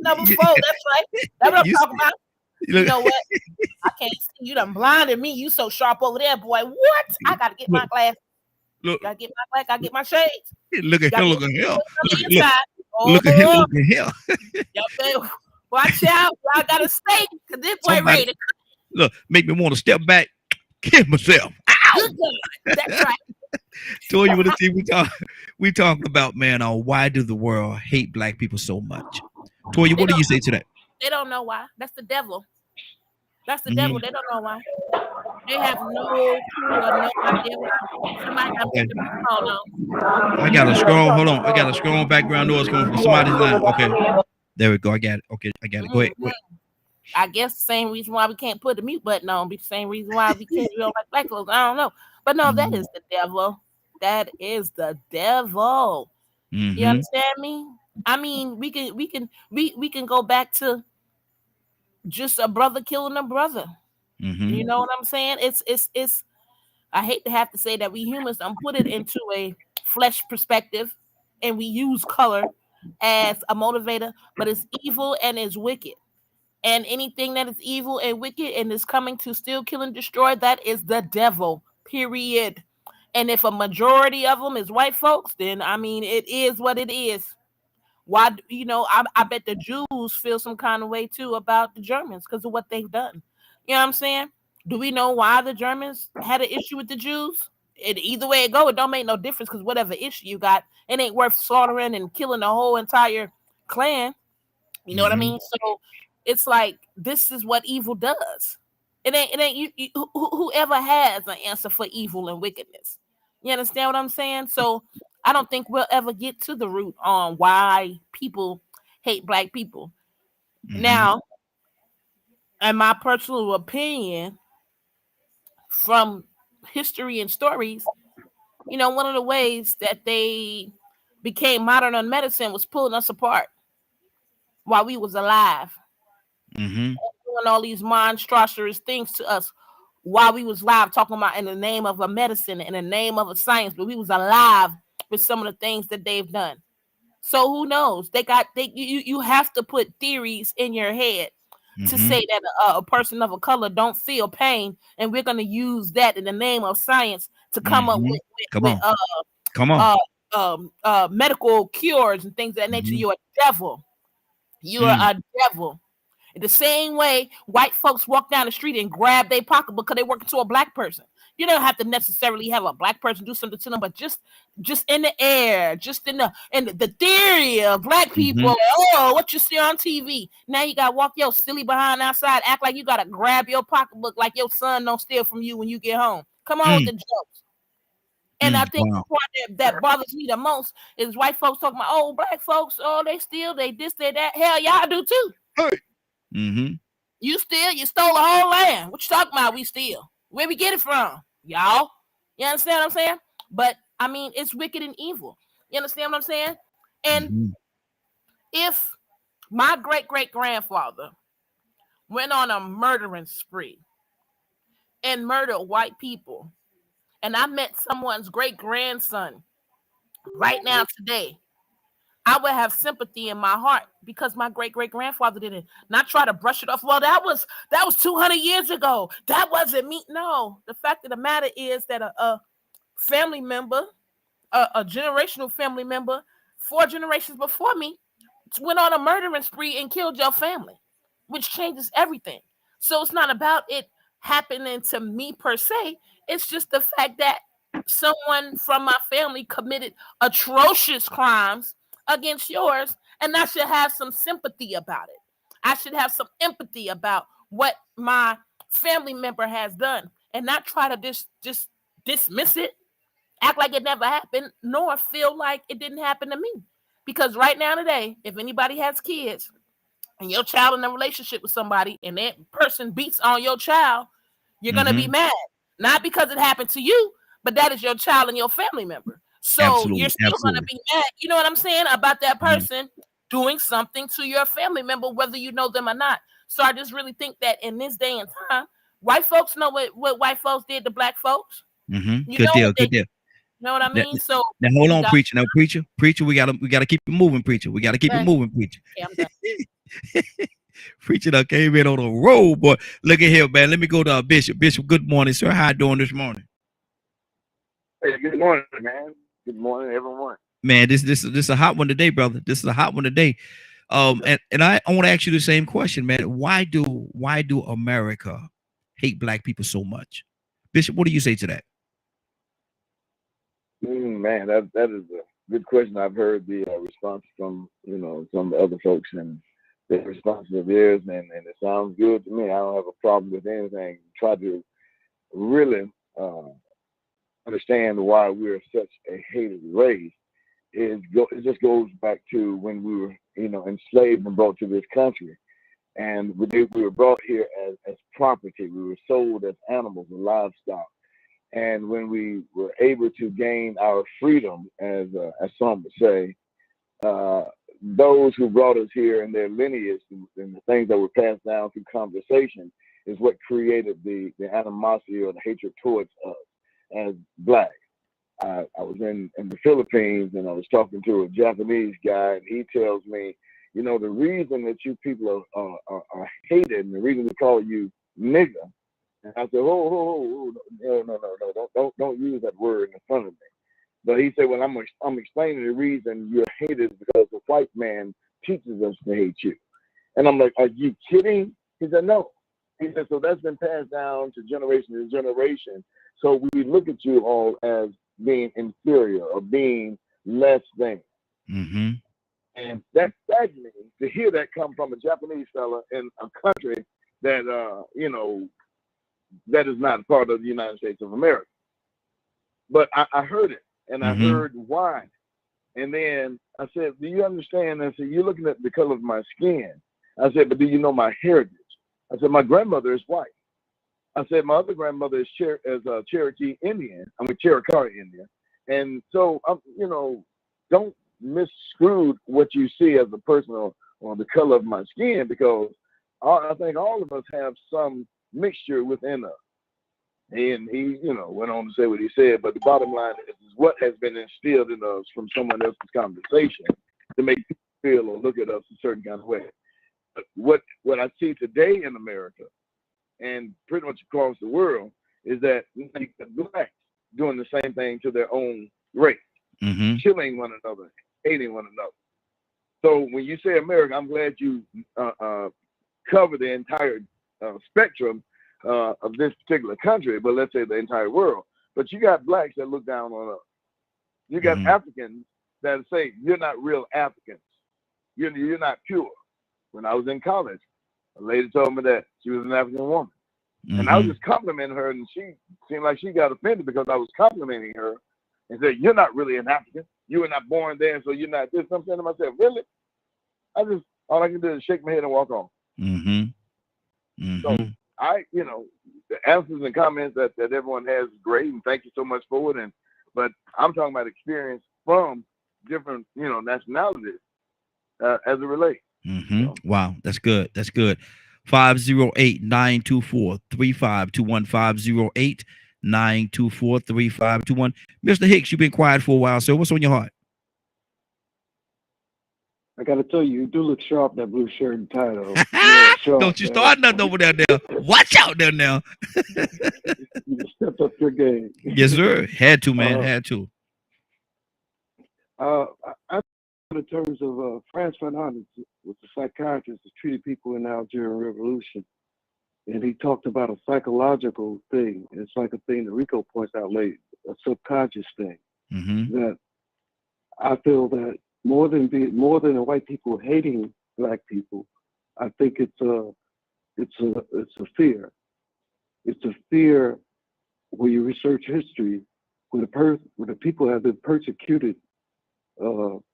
K: Number 4. That's right. That's what I'm talking about. You know what? I can't see you. Done blinded me. You so sharp over there, boy. What? I gotta get my glasses. Gotta get my glass. Gotta get my shades.
A: Look at him. Look at him.
K: Look at him.
A: Y'all
K: watch out. Y'all gotta stay. Cause this boy ready.
A: Look, make me want to step back, kill myself. Ow!
K: Good God. That's right.
A: Toya with a T. We talking about, man, why do the world hate black people so much? Toya, what do you say to that?
K: They don't know why. That's the devil. That's the devil. They don't know why. They have no clue or no idea why. Somebody
A: I got a strong, hold on. I got a strong background noise coming from somebody's line. Okay. There we go. I got it. Okay, I got it. Go ahead.
K: I guess the same reason why we can't put the mute button on be the same reason why we don't like black clothes. I don't know. But no, that is the devil. That is the devil. You understand me? I mean, we can go back to just a brother killing a brother. You know what I'm saying? It's I hate to have to say that we humans put it into a flesh perspective and we use color as a motivator, but it's evil and it's wicked. And anything that is evil and wicked and is coming to steal, kill, and destroy, that is the devil, period. And if a majority of them is white folks, then I mean, it is what it is. Why, I bet the Jews feel some kind of way too about the Germans because of what they've done. You know what I'm saying? Do we know why the Germans had an issue with the Jews? Either way it go, it don't make no difference because whatever issue you got, it ain't worth slaughtering and killing the whole entire clan. You know what I mean? So it's like, this is what evil does. It ain't whoever has an answer for evil and wickedness. You understand what I'm saying? So I don't think we'll ever get to the root on why people hate black people. Now, in my personal opinion, from history and stories, one of the ways that they became modern on medicine was pulling us apart while we was alive. Doing all these monstrous things to us while we was alive, talking about in the name of a medicine, in the name of a science, but we was alive with some of the things that they've done. So who knows? You have to put theories in your head to say that a person of a color don't feel pain, and we're going to use that in the name of science to come up with medical cures and things of that nature. You're a devil. You are a devil. In the same way, white folks walk down the street and grab their pocketbook because they work to a black person. You don't have to necessarily have a black person do something to them, but just in the air, just in the theory of black people. Oh, what you see on TV. Now you gotta walk your silly behind outside, act like you gotta grab your pocketbook like your son don't steal from you when you get home. Come on with the jokes. And I think the part that bothers me the most is white folks talking about, oh, black folks, oh, they steal, they this, they that. Hell, y'all do too. Hey. You steal, you stole the whole land. What you talking about? We steal. Where we get it from? Y'all. You understand what I'm saying? But I mean, it's wicked and evil. You understand what I'm saying? And if my great-great-grandfather went on a murdering spree and murdered white people, and I met someone's great-grandson right now today, I would have sympathy in my heart because my great-great-grandfather did it. Not try to brush it off. Well, that was 200 years ago. That wasn't me. No, the fact of the matter is that a family member, a generational family member, 4 generations before me, went on a murdering spree and killed your family, which changes everything. So it's not about it happening to me per se. It's just the fact that someone from my family committed atrocious crimes against yours, and I should have some sympathy about it. I should have some empathy about what my family member has done and not try to just dismiss it, act like it never happened, nor feel like it didn't happen to me. Because right now today, if anybody has kids and your child in a relationship with somebody and that person beats on your child, you're going to be mad. Not because it happened to you, but that is your child and your family member. So you're still going to be mad, you know what I'm saying, about that person doing something to your family member, whether you know them or not. So I just really think that in this day and time, white folks know what white folks did to black folks.
A: Good deal.
K: You know what I mean?
A: So now hold on, preacher. Now, preacher, we gotta keep it moving, preacher. We gotta keep it moving, preacher.
K: Yeah, I'm done.
A: Preacher done came in on the road, boy. Look at here, man. Let me go to Bishop. Bishop, good morning, sir. How you doing this morning?
L: Hey, good morning, man. Good morning, everyone.
A: Man, this is a hot one today, brother. This is a hot one today. And I want to ask you the same question, man. Why do America hate black people so much? Bishop, what do you say to that?
L: Man, that is a good question. I've heard the response from some of the other folks, and the response of theirs, and it sounds good to me. I don't have a problem with anything. Try to really understand why we're such a hated race. It just goes back to when we were, enslaved and brought to this country, and we were brought here as property. We were sold as animals and livestock. And when we were able to gain our freedom, as some would say, those who brought us here and their lineage and the things that were passed down through conversation is what created the animosity or the hatred towards us as black. I was in the Philippines, and I was talking to a Japanese guy, and he tells me, the reason that you people are hated, and the reason we call you nigger. And I said, no, don't use that word in front of me. But he said, well, I'm explaining the reason you're hated is because the white man teaches us to hate you. And I'm like, are you kidding? He said, no. He said, so that's been passed down to generation to generation. So we look at you all as being inferior or being less than.
A: Mm-hmm.
L: And that saddened me to hear that come from a Japanese fella in a country that, that is not part of the United States of America. But I heard it, and I heard why. And then I said, do you understand? I said, you're looking at the color of my skin. I said, but do you know my heritage? I said, my grandmother is white. I said, my other grandmother is Cherokee Indian. I'm a Cherokee Indian. And so, don't misconstrue what you see as a person or the color of my skin, because I think all of us have some mixture within us. And he, went on to say what he said, but the bottom line is what has been instilled in us from someone else's conversation to make people feel or look at us a certain kind of way. But what I see today in America and pretty much across the world is that the blacks doing the same thing to their own race, killing one another, hating one another. So when you say America, I'm glad you cover the entire spectrum of this particular country, but let's say the entire world. But you got blacks that look down on us. You got Africans that say you're not real Africans. You're not pure. When I was in college, a lady told me that she was an African woman, and I was just complimenting her, and she seemed like she got offended because I was complimenting her and said, "You're not really an African. You were not born there, so you're not this." I'm saying to myself, really? All I can do is shake my head and walk on. So the answers and comments that everyone has is great, and thank you so much for it. But I'm talking about experience from different, nationalities as it relates.
A: Wow, that's good. That's good. 508-924-3521. 508-924-3521. Mr. Hicks, you've been quiet for a while, so what's on your heart?
C: I got to tell you, you do look sharp, that blue shirt and tie, though. Yeah, sharp,
A: Don't you start nothing over there now. Watch out there now.
C: You stepped up your game.
A: Yes, sir. Had to, man. Had to.
C: I in terms of Frantz Fanon was a psychiatrist that treated people in the Algerian Revolution. And he talked about a psychological thing. It's like a thing that Rico points out later, a subconscious thing. That I feel that more than the white people hating black people, I think it's a fear. It's a fear where you research history, where the people have been persecuted,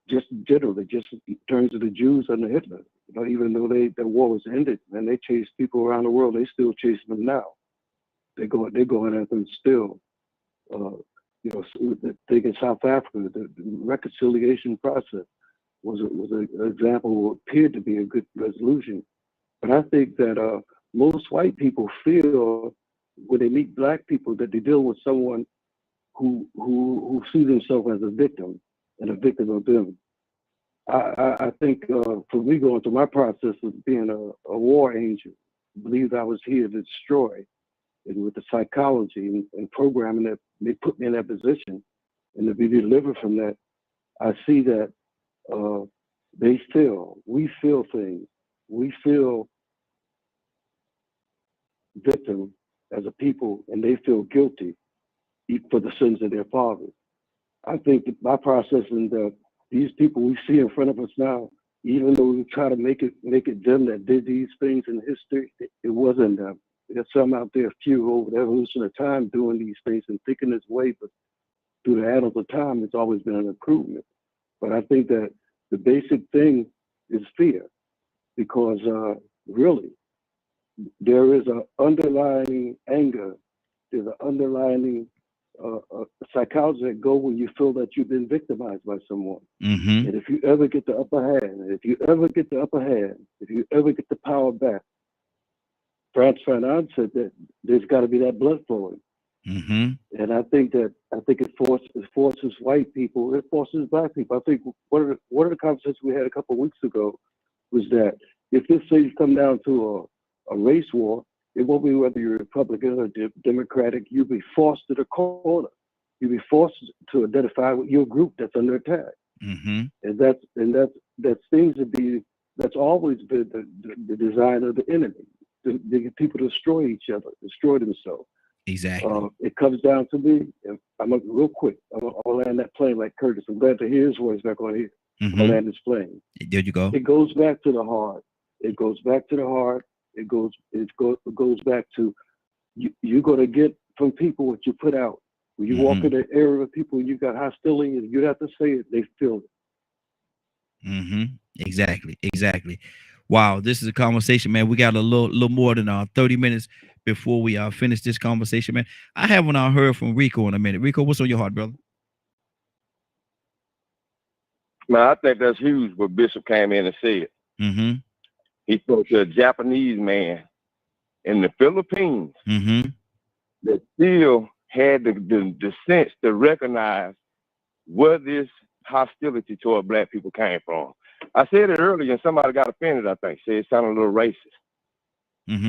C: just generally, just in terms of the Jews under Hitler. You know, even though the war was ended and they chased people around the world, they still chasing them now. They're going after them still. You know, the thing in South Africa, the reconciliation process was an example of what appeared to be a good resolution. But I think that most white people feel when they meet black people that they deal with someone who sees themselves as a victim and a victim of them. I think for me going through my process of being a war angel, I believe I was here to destroy. And with the psychology and programming that they put me in that position and to be delivered from that, I see that we feel things. We feel victim as a people, and they feel guilty for the sins of their fathers. I think that by processing these people we see in front of us now, even though we try to make it them that did these things in history, it wasn't them. There's some out there, few over the evolution of time doing these things and thinking this way, but through the annals of time, it's always been an improvement. But I think that the basic thing is fear, because really, there is an underlying anger, there's an underlying psychology that go when you feel that you've been victimized by someone. And if you ever get the upper hand, if you ever get the power back, Frantz Fanon said that there's got to be that blood flowing. And I think it forces white people, it forces black people. I think one of the conversations we had a couple of weeks ago was that if this thing come down to a race war, it won't be whether you're Republican or Democratic. You'll be forced to the corner. You'll be forced to identify with your group that's under attack. And that seems to be, that's always been the design of the enemy. To get people to destroy each other, destroy themselves.
A: Exactly.
C: It comes down to me, and real quick, I'll land that plane like Curtis. I'm glad to hear his voice back on here. I'll land this plane.
A: There you go.
C: It goes back to the heart. It goes back to the heart. It goes back to you're going to get from people what you put out. When you walk in an area of people, you got hostility, and you have to say it, they feel it.
A: Exactly. Wow, this is a conversation, man. We got a little more than 30 minutes before we finish this conversation, man. I haven't heard from Rico in a minute. Rico, what's on your heart, brother?
B: Man, I think that's huge what Bishop came in and said. He spoke to a Japanese man in the Philippines that still had the sense to recognize where this hostility toward black people came from. I said it earlier and somebody got offended, I think, said it sounded a little racist.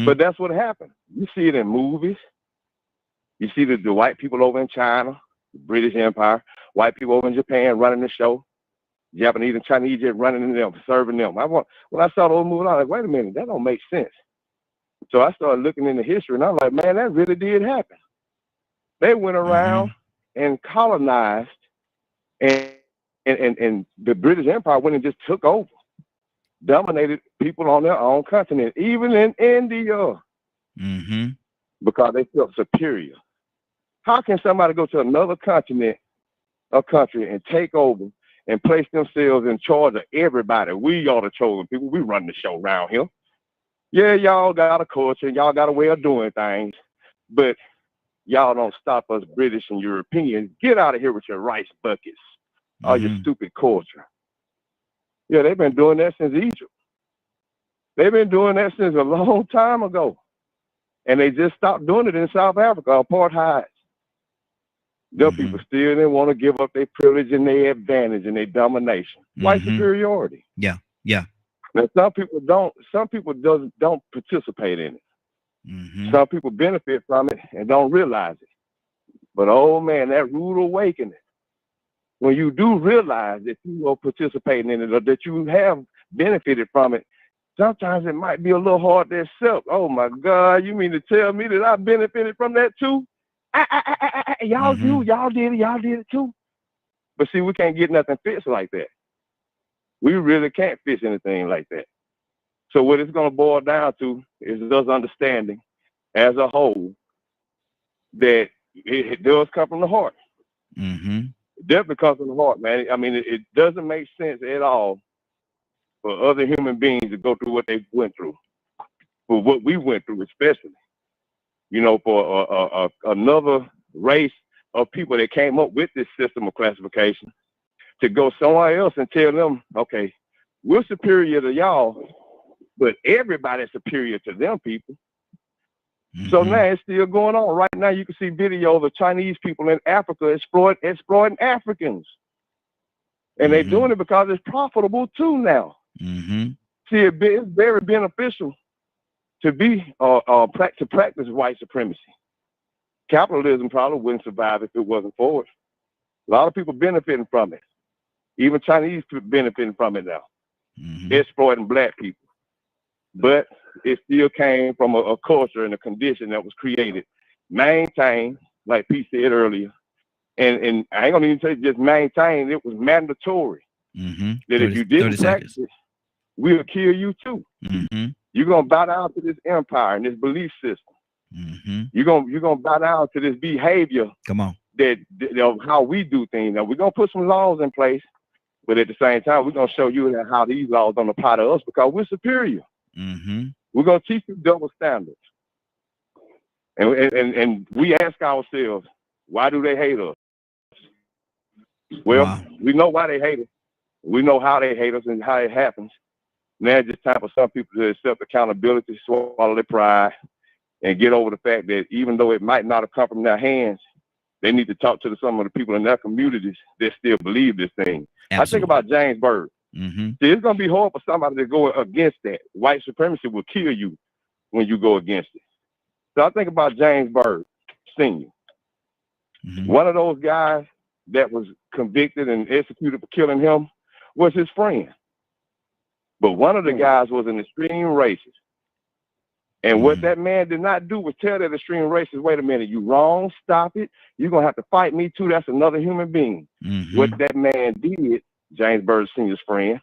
B: But that's what happened. You see it in movies. You see the white people over in China, the British Empire, white people over in Japan running the show, Japanese and Chinese just running them, serving them. When I saw those movies, I was like, wait a minute, that don't make sense. So I started looking into history, and I'm like, man, that really did happen. They went around and colonized, and the British Empire went and just took over, dominated people on their own continent, even in India, because they felt superior. How can somebody go to another continent or country and take over and place themselves in charge of everybody? We are the chosen people. We run the show around here. Yeah, y'all got a culture, y'all got a way of doing things, but y'all don't stop us British and Europeans. Get out of here with your rice buckets. Or your stupid culture. Yeah, they've been doing that since Egypt. They've been doing that since a long time ago. And they just stopped doing it in South Africa, apartheid. Them people still didn't want to give up their privilege and their advantage and their domination. White superiority.
A: Yeah.
B: Now some people don't participate in it. Some people benefit from it and don't realize it. But oh man, that rude awakening, when you do realize that you are participating in it or that you have benefited from it, sometimes it might be a little hard to accept. Oh my God, you mean to tell me that I benefited from that too? Y'all did it too. But see, we can't get nothing fixed like that. We really can't fix anything like that. So what it's going to boil down to is us understanding as a whole that it does come from the heart. It definitely comes from the heart, man. I mean, it doesn't make sense at all for other human beings to go through what they went through, for what we went through, especially. You know, for another race of people that came up with this system of classification to go somewhere else and tell them, okay, we're superior to y'all, but everybody's superior to them people. So now it's still going on. Right now you can see videos of Chinese people in Africa exploiting Africans. And they're doing it because it's profitable too now. See, it's very beneficial to practice white supremacy. Capitalism probably wouldn't survive if it wasn't for it. A lot of people benefiting from it. Even Chinese people benefiting from it now. Exploiting black people. But it still came from a culture and a condition that was created, maintained, like Pete said earlier. And I ain't gonna even say just maintained, it was mandatory. That if you didn't practice it, we'll kill you too. You're gonna bow down to this empire and this belief system. You're gonna bow down to this behavior.
A: Come on.
B: That of how we do things. Now we're gonna put some laws in place, but at the same time, we're gonna show you how these laws don't apply to us because we're superior. We're gonna teach you double standards. And we ask ourselves, why do they hate us? Well, we know why they hate us. We know how they hate us and how it happens. Now it's just time for some people to accept accountability, swallow their pride, and get over the fact that even though it might not have come from their hands, they need to talk to some of the people in their communities that still believe this thing. Absolutely. I think about James Byrd. See, it's going to be hard for somebody to go against that. White supremacy will kill you when you go against it. So I think about James Byrd, Sr. One of those guys that was convicted and executed for killing him was his friend. But one of the guys was an extreme racist. And what that man did not do was tell that extreme racist, wait a minute, you wrong, stop it. You're going to have to fight me too. That's another human being. What that man did, James Byrd Sr.'s friend,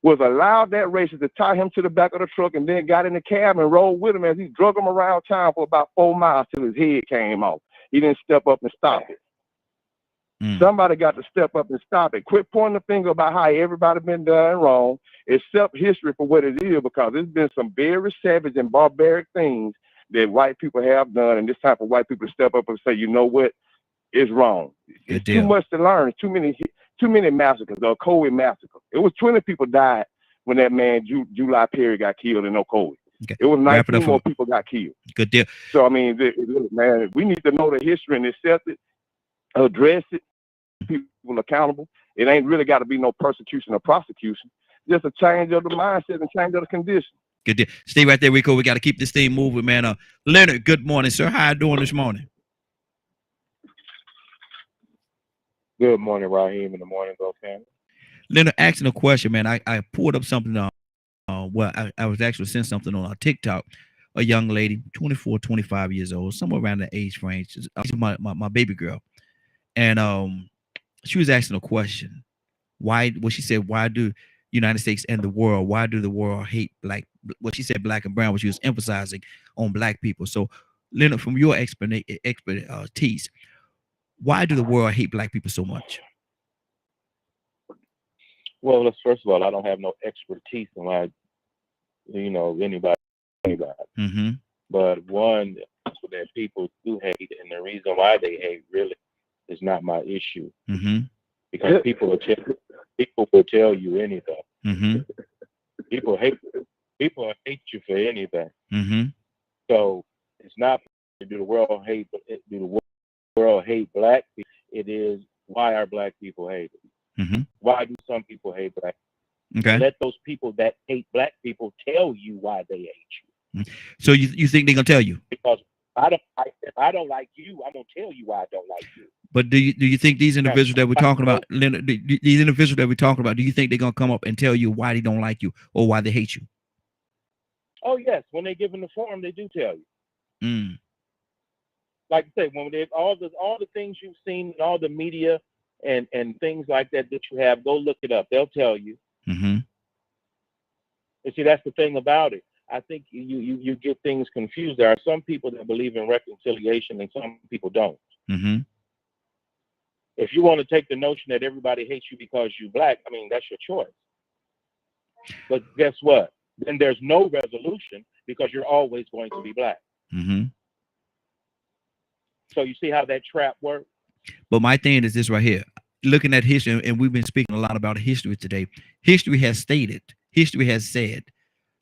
B: was allowed that racist to tie him to the back of the truck and then got in the cab and rode with him as he drug him around town for about 4 miles till his head came off. He didn't step up and stop it. Somebody got to step up and stop it. Quit pointing the finger about how everybody been done wrong. Accept history for what it is, because there's been some very savage and barbaric things that white people have done, and this time for white people to step up and say, you know what, it's wrong. It's too much to learn. Too many massacres. The Ocoee massacre. It was 20 people died when that man July Perry got killed in Ocoee. It was 19 more people got killed.
A: Good deal.
B: So I mean, man, we need to know the history and accept it, address it, people accountable. It ain't really got to be no persecution or prosecution. Just a change of the mindset and change of the condition.
A: Good deal. Stay right there, Rico. We got to keep this thing moving, man. Leonard, good morning, sir. How you doing this morning?
M: Good morning, Raheem, in the morning, Go family.
A: Leonard, asking a question, man. I pulled up something. Well, I was actually sent something on TikTok. A young lady, 24, 25 years old, somewhere around the age range. She's my baby girl. And she was asking a question. She said, why do United States and the world, why do the world hate she said black and brown, what she was emphasizing on black people. So, Leonard, from your expertise, why do the world hate black people so much?
M: Well, first of all, I don't have no expertise in why, anybody. But one, that people do hate, and the reason why they hate really is not my issue. Because people will tell you anything. People hate People hate you for anything.
A: Mm-hmm.
M: So it's not do the world hate black people. It is why are black people hated?
A: Mm-hmm.
M: Why do some people hate black people?
A: Okay.
M: Let those people that hate black people tell you why they hate you.
A: So you think they're gonna tell you?
M: Because if I don't like you, I'm gonna tell you why I don't like you.
A: But do you think these individuals that we're talking about, Leonard, these individuals that we're talking about, do you think they're gonna come up and tell you why they don't like you or why they hate you?
M: Oh yes, when they give them the forum, they do tell you.
A: Mm.
M: Like I say, when they all the things you've seen in all the media and things like that you have, go look it up. They'll tell you.
A: Mm-hmm.
M: And see, that's the thing about it. I think you get things confused. There are some people that believe in reconciliation and some people don't.
A: Mm-hmm.
M: If you want to take the notion that everybody hates you because you're black, I mean, that's your choice. But guess what? Then there's no resolution because you're always going to be black.
A: Mm-hmm.
M: So you see how that trap works?
A: But my thing is this right here. Looking at history, and we've been speaking a lot about history today. History has said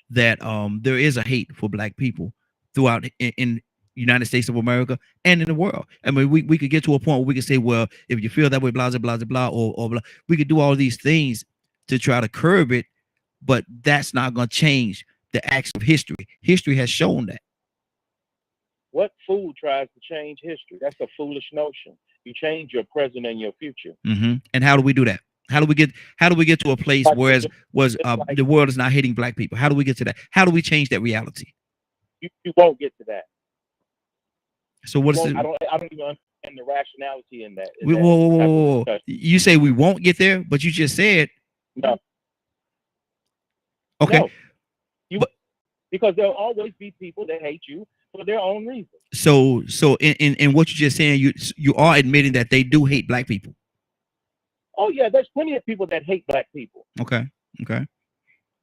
A: that there is a hate for black people throughout in United States of America and in the world. I mean, we could get to a point where we could say, well, if you feel that way, blah, blah, blah, blah, or blah, we could do all these things to try to curb it, but that's not going to change the acts of history. History has shown that.
M: What fool tries to change history? That's a foolish notion. You change your present and your future.
A: Mm-hmm. And how do we do that? How do we get to a place where the world is not hating black people? How do we get to that? How do we change that reality?
M: You won't get to that.
A: So what is it?
M: I don't even understand the rationality in that.
A: Whoa. You say we won't get there, but you just said
M: no.
A: Okay.
M: No. Because there'll always be people that hate you for their own reasons.
A: So in what you're just saying, you are admitting that they do hate black people.
M: Oh yeah, there's plenty of people that hate black people.
A: Okay.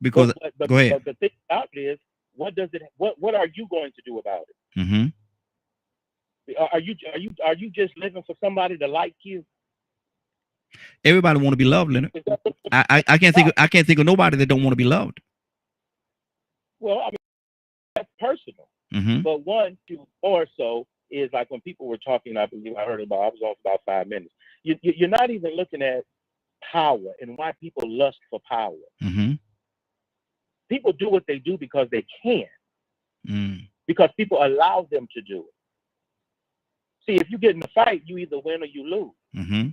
A: Because go ahead.
M: But the thing about it is, what are you going to do about it?
A: Mm-hmm.
M: Are you just living for somebody to like you?
A: Everybody want to be loved, Leonard. I can't think of nobody that don't want to be loved.
M: Well, I mean, that's personal.
A: Mm-hmm.
M: But one, two, more so is like when people were talking, I believe I heard about, I was on for about 5 minutes. You're not even looking at power and why people lust for power.
A: Mm-hmm.
M: People do what they do because they can.
A: Mm.
M: Because people allow them to do it. See, if you get in a fight, you either win or you lose.
A: Mm-hmm.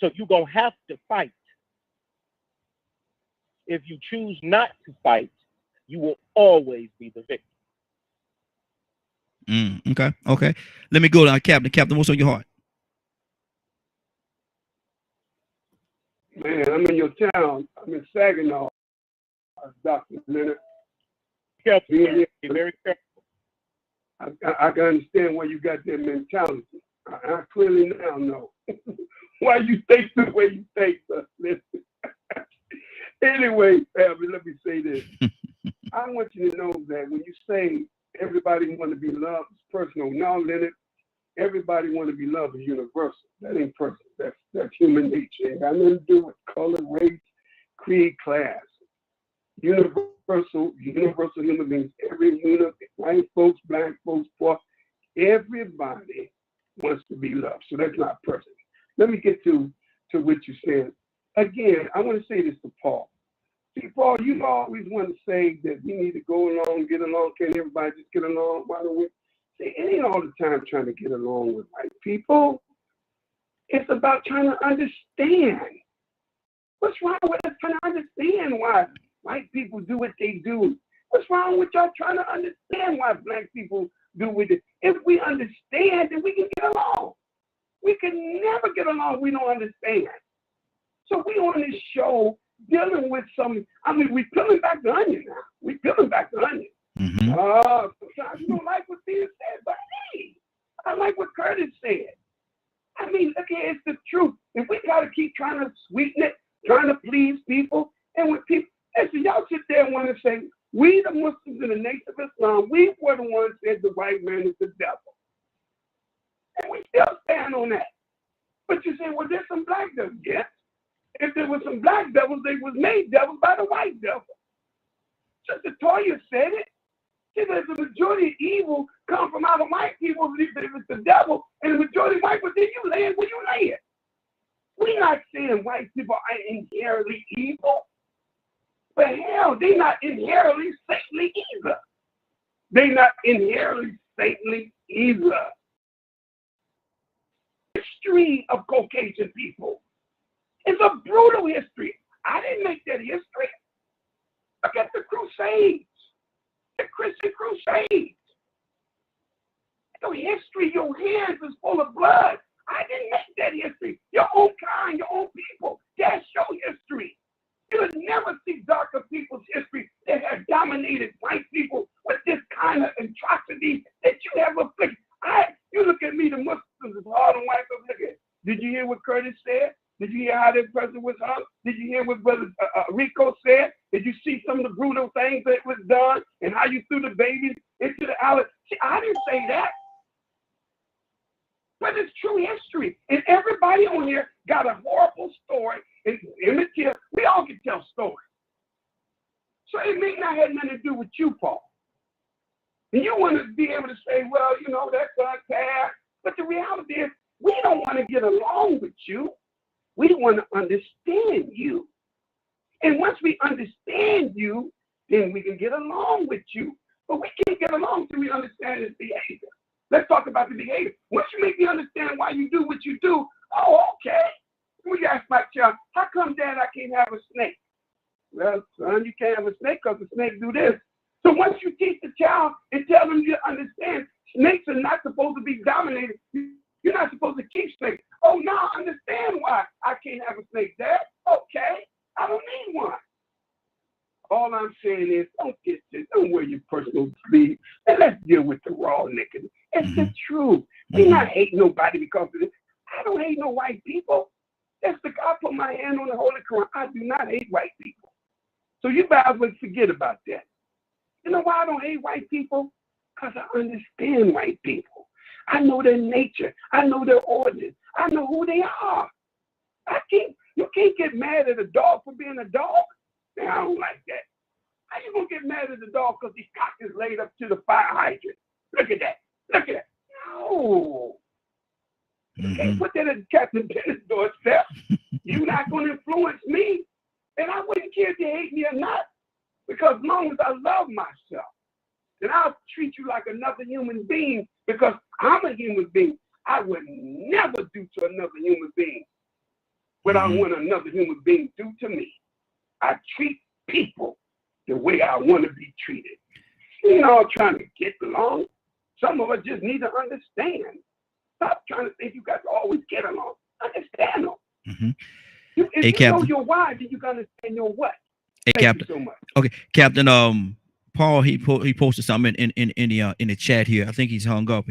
M: So you're going to have to fight. If you choose not to fight, you will always be the victim.
A: Okay. Let me go down, Captain. Captain, what's on your heart?
C: Man, I'm in your town. I'm in Saginaw, Dr. Leonard.
M: Careful, be very careful.
C: I can understand why you got that mentality. I clearly now know why you think the way you think. Listen. Anyway, family, let me say this. I want you to know that when you say everybody want to be loved, it's personal. Now, Leonard, everybody want to be loved is universal. That ain't personal. That's human nature. It got nothing to do with color, race, creed, class. Universal human beings. Every human, white folks, black folks, poor, everybody wants to be loved. So that's not personal. Let me get to what you said. Again, I want to say this to Paul. See, Paul, you always want to say that we need to go along, get along. Can everybody just get along? Why don't we? See, it ain't all the time trying to get along with white people. It's about trying to understand. What's wrong with us trying to understand why white people do what they do? What's wrong with y'all trying to understand why black people do what they do? If we understand, then we can get along. We can never get along if we don't understand. So we on this show dealing with we're peeling back the onion now. We're peeling back the onion.
A: Mm-hmm.
C: Sometimes you don't like what's being said, but hey, I like what Curtis said. I mean, look here, it's the truth. If we got to keep trying to sweeten it, trying to please people, and when people, listen, y'all sit there and want to say, we the Muslims in the Nation of Islam, we were the ones that said the white man is the devil. And we still stand on that. But you say, well, there's some black devils. Yes. If there was some black devils, they was made devils by the white devil.
J: Sister Toya said it. She said the majority of evil come from out of white people. If it's the devil, and the majority of white people, then you land where you land. We're not saying white people are inherently evil. But hell, they're not inherently saintly either. They're not inherently saintly either. History of Caucasian people is a brutal history. I didn't make that history. Look at the Crusades, the Christian Crusades. Your history, your hands is full of blood. I didn't make that history. Your own kind, your own people. That's your history. You would never see darker people's history that have dominated white people with this kind of atrocity that you have afflicted. You look at me, the Muslims, it's hard on white folks. Look at. Did you hear what Curtis said? Did you hear how that person was hung? Did you hear what Brother Rico said? Did you see some of the brutal things that was done and how you threw the babies into the alley? See, I didn't say that. But it's true history. And everybody on here got a horrible story. And we all can tell stories. So it may not have nothing to do with you, Paul. And you want to be able to say, well, you know, that's unfair. But the reality is, we don't want to get along with you. We want to understand you. And once we understand you, then we can get along with you. But we can't get along until we understand his behavior. Let's talk about the behavior. Once you make me understand why you do what you do, oh, okay. We ask my child, how come, Dad, I can't have a snake? Well, son, you can't have a snake because the snake do this. So once you teach the child and tell them you understand, snakes are not supposed to be dominated. You're not supposed to keep snakes. Oh, now I understand why I can't have a snake, Dad. Okay, I don't need one. All I'm saying is, don't wear your personal sleeve, and let's deal with the raw naked. It's the truth. We not hate nobody because of this. I don't hate no white people. I put my hand on the Holy Quran. I do not hate white people. So you guys would forget about that. You know why I don't hate white people? Because I understand white people. I know their nature. I know their origin. I know who they are. You can't get mad at a dog for being a dog. Man, I don't like that. How you gonna get mad at the dog because his cock is laid up to the fire hydrant? Look at that. Look at that. No. You can't put that at Captain Bennett's doorstep. You're not going to influence me. And I wouldn't care if you hate me or not. Because as long as I love myself, then I'll treat you like another human being because I'm a human being. I would never do to another human being what I want another human being to do to me. I treat people the way I want to be treated. You're not trying to get along. Some of us just need to understand. Stop trying to think you got to always get along. Understand them. If you know your why, then you got to understand your what.
A: Hey,
J: Thank
A: Captain.
J: you so much.
A: Okay, Captain. Paul, he posted something in the chat here. I think he's hung up.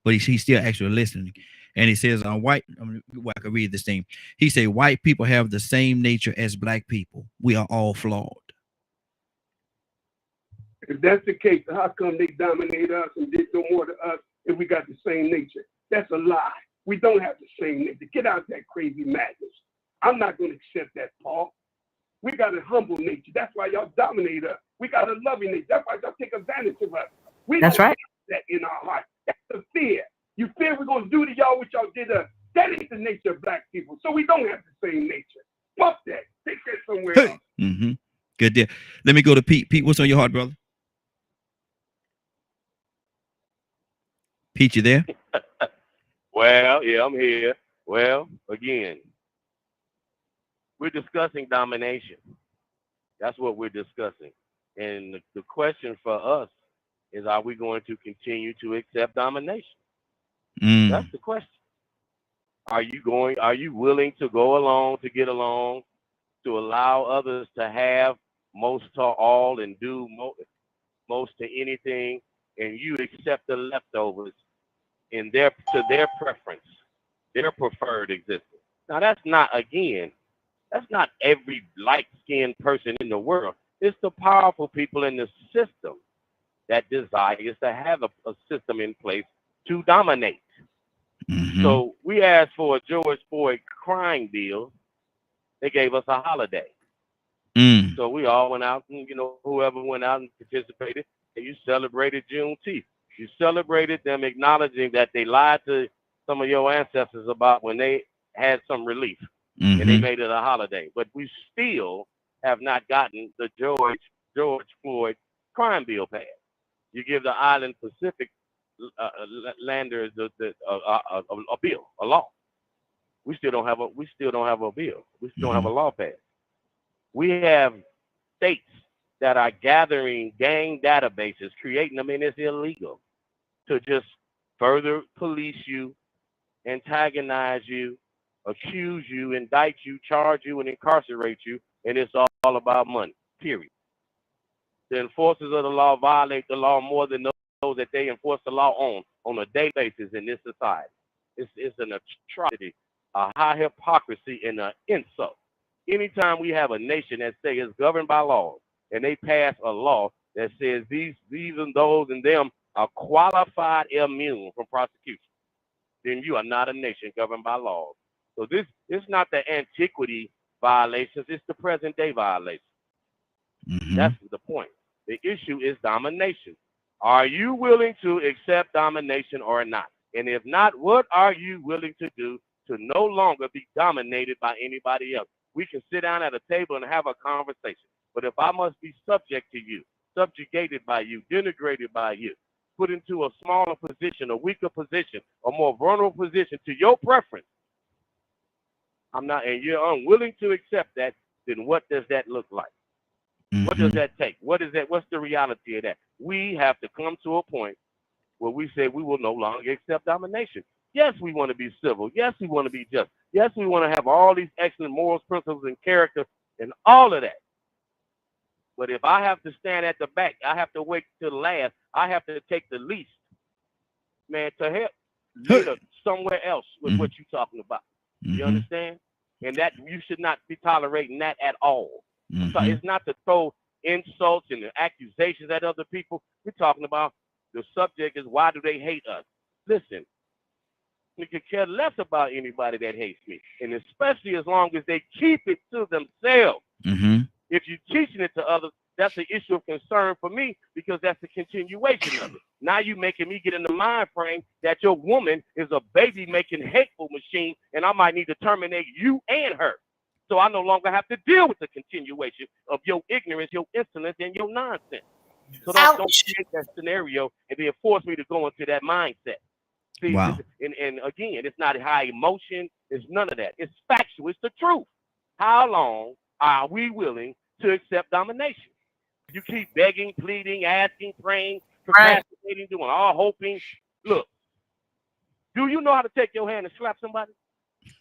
A: But he's still actually listening. And he says, I can read this thing. He said, white people have the same nature as black people. We are all flawed.
J: If that's the case, how come they dominate us and did no more to us if we got the same nature? That's a lie. We don't have the same nature. Get out that crazy madness. I'm not going to accept that, Paul. We got a humble nature. That's why y'all dominate us. We got a loving nature. That's why y'all take advantage of us. That's right. That in our heart. That's the fear. You fear we're going to do to y'all what y'all did to us. That ain't the nature of black people. So we don't have the same nature. Fuck that. Take that somewhere else.
A: Good deal. Let me go to Pete. Pete, what's on your heart, brother? Pete, you there?
E: Well, yeah, I'm here. Well, again, we're discussing domination. That's what we're discussing. And the question for us is, are we going to continue to accept domination? That's the question. Are you willing to go along, to get along, to allow others to have most to all and do most to anything, and you accept the leftovers to their preference, their preferred existence? Now, that's not every light-skinned person in the world. It's the powerful people in the system that desires to have a system in place to dominate. So we asked for a George Floyd crime bill. They gave us a holiday. So we all went out, and whoever went out and participated, and you celebrated Juneteenth. You celebrated them acknowledging that they lied to some of your ancestors about when they had some relief, and they made it a holiday. But we still have not gotten the George Floyd crime bill passed. You give the Island Pacific landers a bill, a law. We still don't have a bill. We still don't have a law passed. We have states that are gathering gang databases, creating them, and it's illegal to just further police you, antagonize you, accuse you, indict you, charge you, and incarcerate you, and it's all about money, period. The enforcers of the law violate the law more than those that they enforce the law on a daily basis in this society. It's an atrocity, a high hypocrisy, and an insult. Anytime we have a nation that say is governed by laws, and they pass a law that says these and those and them are qualified immune from prosecution, then you are not a nation governed by laws. So this is not the antiquity violations, it's the present day violations. That's the point. The issue is domination. Are you willing to accept domination or not? And if not, what are you willing to do to no longer be dominated by anybody else? We can sit down at a table and have a conversation. But if I must be subject to you, subjugated by you, denigrated by you, put into a smaller position, a weaker position, a more vulnerable position to your preference, I'm not, and you're unwilling to accept that, then what does that look like? What does that take? What is that? What's the reality of that? We have to come to a point where we say we will no longer accept domination. Yes, we want to be civil. Yes, we want to be just. Yes, we want to have all these excellent morals, principles, and character, and all of that. But if I have to stand at the back, I have to wait till the last. I have to take the least, man, to help later somewhere else with what you're talking about. You understand? And that you should not be tolerating that at all. So it's not to throw insults and accusations at other people. We're talking about the subject is why do they hate us? Listen, we could care less about anybody that hates me, and especially as long as they keep it to themselves. If you're teaching it to others, that's an issue of concern for me because that's a continuation of it. Now you're making me get in the mind frame that your woman is a baby-making hateful machine, and I might need to terminate you and her. So I no longer have to deal with the continuation of your ignorance, your insolence, and your nonsense. So don't create that scenario and then force me to go into that mindset. See,
A: wow.
E: And again, it's not high emotion. It's none of that. It's factual. It's the truth. How long are we willing to accept domination? You keep begging, pleading, asking, praying, procrastinating, doing all hoping. Look, do you know how to take your hand and slap somebody?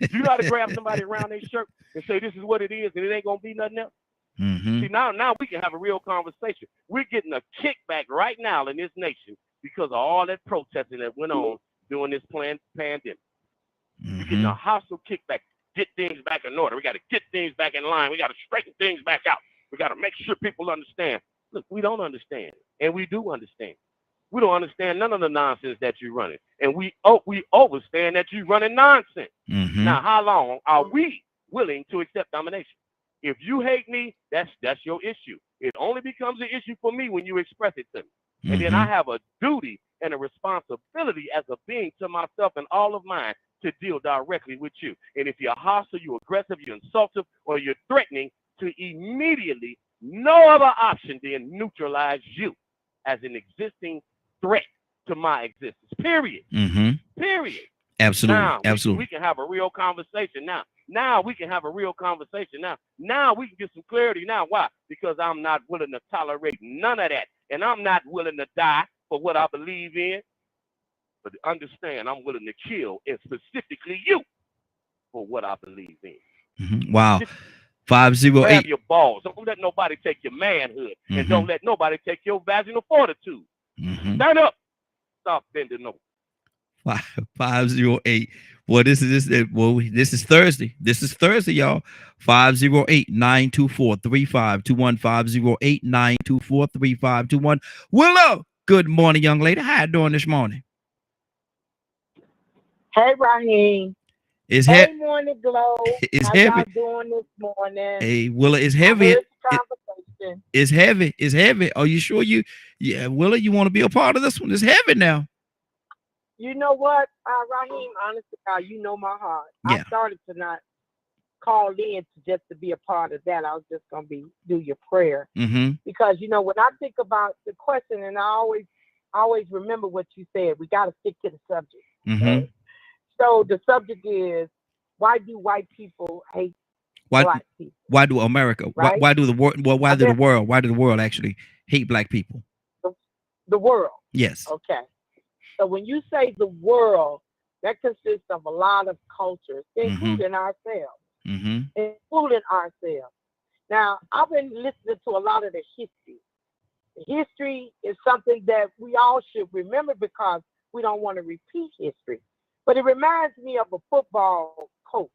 E: Do you know how to grab somebody around their shirt and say this is what it is and it ain't gonna be nothing else? See, now we can have a real conversation. We're getting a kickback right now in this nation because of all that protesting that went on during this pandemic. We're getting a hostile kickback. Get things back in order. We got to get things back in line. We got to straighten things back out. We got to make sure people understand. Look, we don't understand, and we do understand. We don't understand none of the nonsense that you're running, and we understand that you're running nonsense. Now, how long are we willing to accept domination? If you hate me, that's your issue. It only becomes an issue for me when you express it to me, and then I have a duty and a responsibility as a being to myself and all of mine to deal directly with you. And if you're hostile, you're aggressive, you're insultive, or you're threatening, to immediately, no other option than neutralize you as an existing threat to my existence. Period. Period.
A: Absolutely.
E: Now,
A: Absolutely.
E: We can have a real conversation now. Now we can have a real conversation now. Now we can get some clarity now. Why? Because I'm not willing to tolerate none of that. And I'm not willing to die for what I believe in. But understand, I'm willing to kill, and specifically you, for what I believe in.
A: Wow. 508.
E: Grab your balls. Don't let nobody take your manhood, and don't let nobody take your vaginal fortitude. Stand up. Stop bending over.
A: 508. Well, this is Thursday. This is Thursday, y'all. 508-924-3521. 508-924-3521. Willow, good morning, young lady. How you doing this morning?
F: Hey, Raheem.
A: It's
F: hey, Morning Glow.
A: It's
F: How
A: heavy.
F: y'all doing this morning?
A: Hey, Willa, it's heavy.
F: conversation.
A: It's heavy. It's heavy. Are you sure yeah, Willie, you want to be a part of this one? It's heavy now.
F: You know what, Raheem, honestly, you know my heart.
A: Yeah.
F: I started to not call in just to be a part of that. I was just going to do your prayer.
A: Mm-hmm.
F: Because, when I think about the question, and I always remember what you said, we got to stick to the subject.
A: Mm-hmm.
F: Okay? So the subject is, why do white people hate black people?
A: Why do America?
F: Right?
A: Why do the world? Well, why do the world? Why do the world actually hate black people?
F: The world.
A: Yes.
F: Okay. So when you say the world, that consists of a lot of cultures, including ourselves.
A: Mm-hmm.
F: Including ourselves. Now, I've been listening to a lot of the history. The history is something that we all should remember because we don't want to repeat history. But it reminds me of a football coach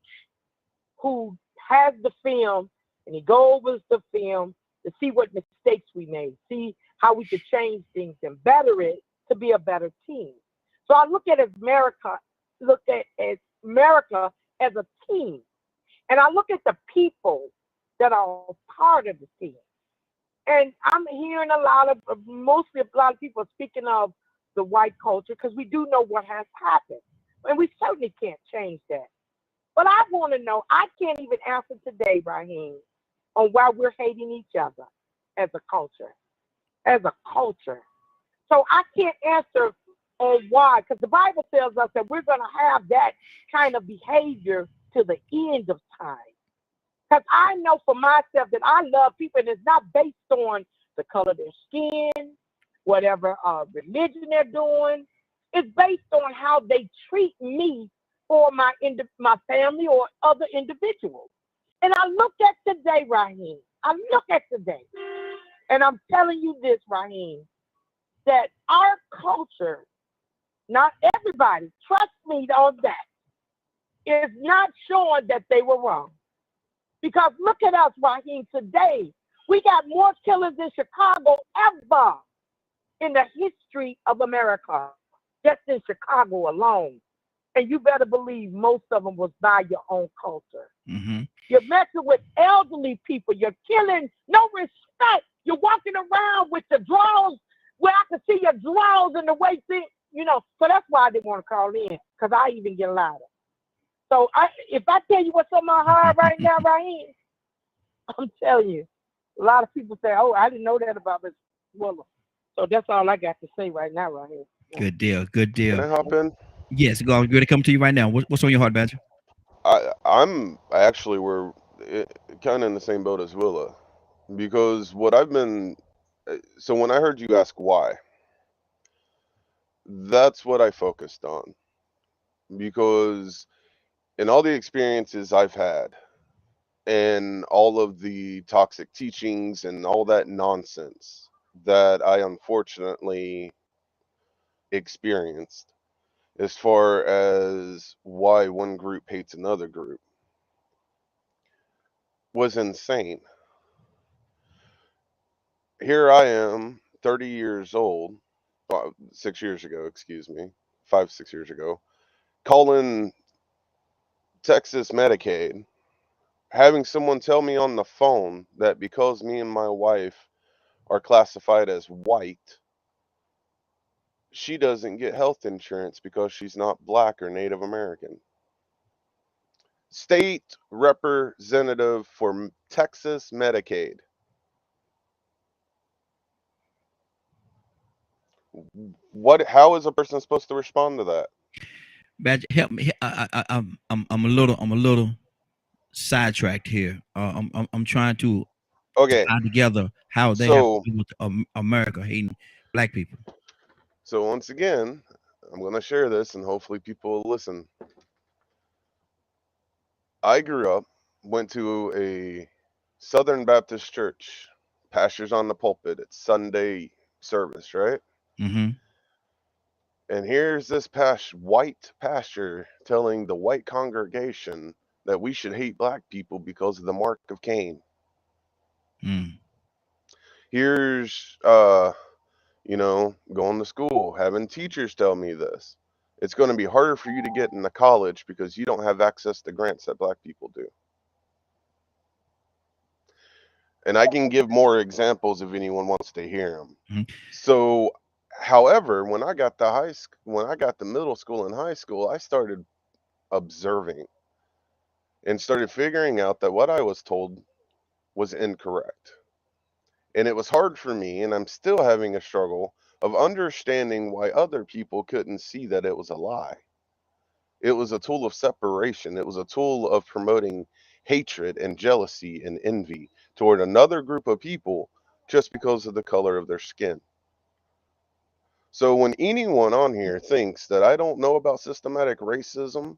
F: who has the film and he goes over the film to see what mistakes we made, see how we could change things and better it to be a better team. So I look at America as a team. And I look at the people that are part of the team. And I'm hearing mostly a lot of people speaking of the white culture because we do know what has happened. And we certainly can't change that. But I want to know, I can't even answer today, Raheem, on why we're hating each other as a culture. So I can't answer on why, because the Bible tells us that we're going to have that kind of behavior to the end of time. Because I know for myself that I love people, and it's not based on the color of their skin, whatever religion they're doing. It's based on how they treat me or my family or other individuals. And I look at today, Raheem. And I'm telling you this, Raheem, that our culture, not everybody, trust me on that, is not showing that they were wrong. Because look at us, Raheem, today. We got more killers in Chicago ever in the history of America, just in Chicago alone. And you better believe most of them was by your own culture.
A: Mm-hmm.
F: You're messing with elderly people. You're killing, no respect. You're walking around with your drawers where I can see your drawers and the way things, So that's why I didn't want to call in, because I even get louder. So if I tell you what's on my heart right now, Raheem, I'm telling you, a lot of people say, "Oh, I didn't know that about Miss Willer." So that's all I got to say right now, Raheem.
A: Good deal. Good deal.
H: Can I hop in?
A: Yes, go. I'm going to come to you right now. What's on your heart, Badger?
H: I'm actually kind of in the same boat as Willa, because what I've been. So when I heard you ask why, that's what I focused on, because in all the experiences I've had and all of the toxic teachings and all that nonsense that I unfortunately experienced as far as why one group hates another group was insane. Here I am, 30 years old, 6 years ago, 6 years ago, calling Texas Medicaid, having someone tell me on the phone that because me and my wife are classified as white, she doesn't get health insurance because she's not black or Native American. State representative for Texas Medicaid. How is a person supposed to respond to that?
A: Badger, help me. I'm a little sidetracked here. I'm trying to tie together how they have to do with America hating black people.
H: So once again, I'm going to share this and hopefully people will listen. I grew up, went to a Southern Baptist church, pastors on the pulpit. It's Sunday service, right?
A: Mm-hmm.
H: And here's this white pastor telling the white congregation that we should hate black people because of the mark of Cain.
A: Mm.
H: Here's, going to school, having teachers tell me this. It's going to be harder for you to get into college because you don't have access to grants that black people do. And I can give more examples if anyone wants to hear them.
A: Mm-hmm.
H: So, however, when I got to middle school and high school, I started observing and started figuring out that what I was told was incorrect. And it was hard for me, and I'm still having a struggle of understanding why other people couldn't see that it was a lie. It was a tool of separation. It was a tool of promoting hatred and jealousy and envy toward another group of people just because of the color of their skin. So when anyone on here thinks that I don't know about systematic racism,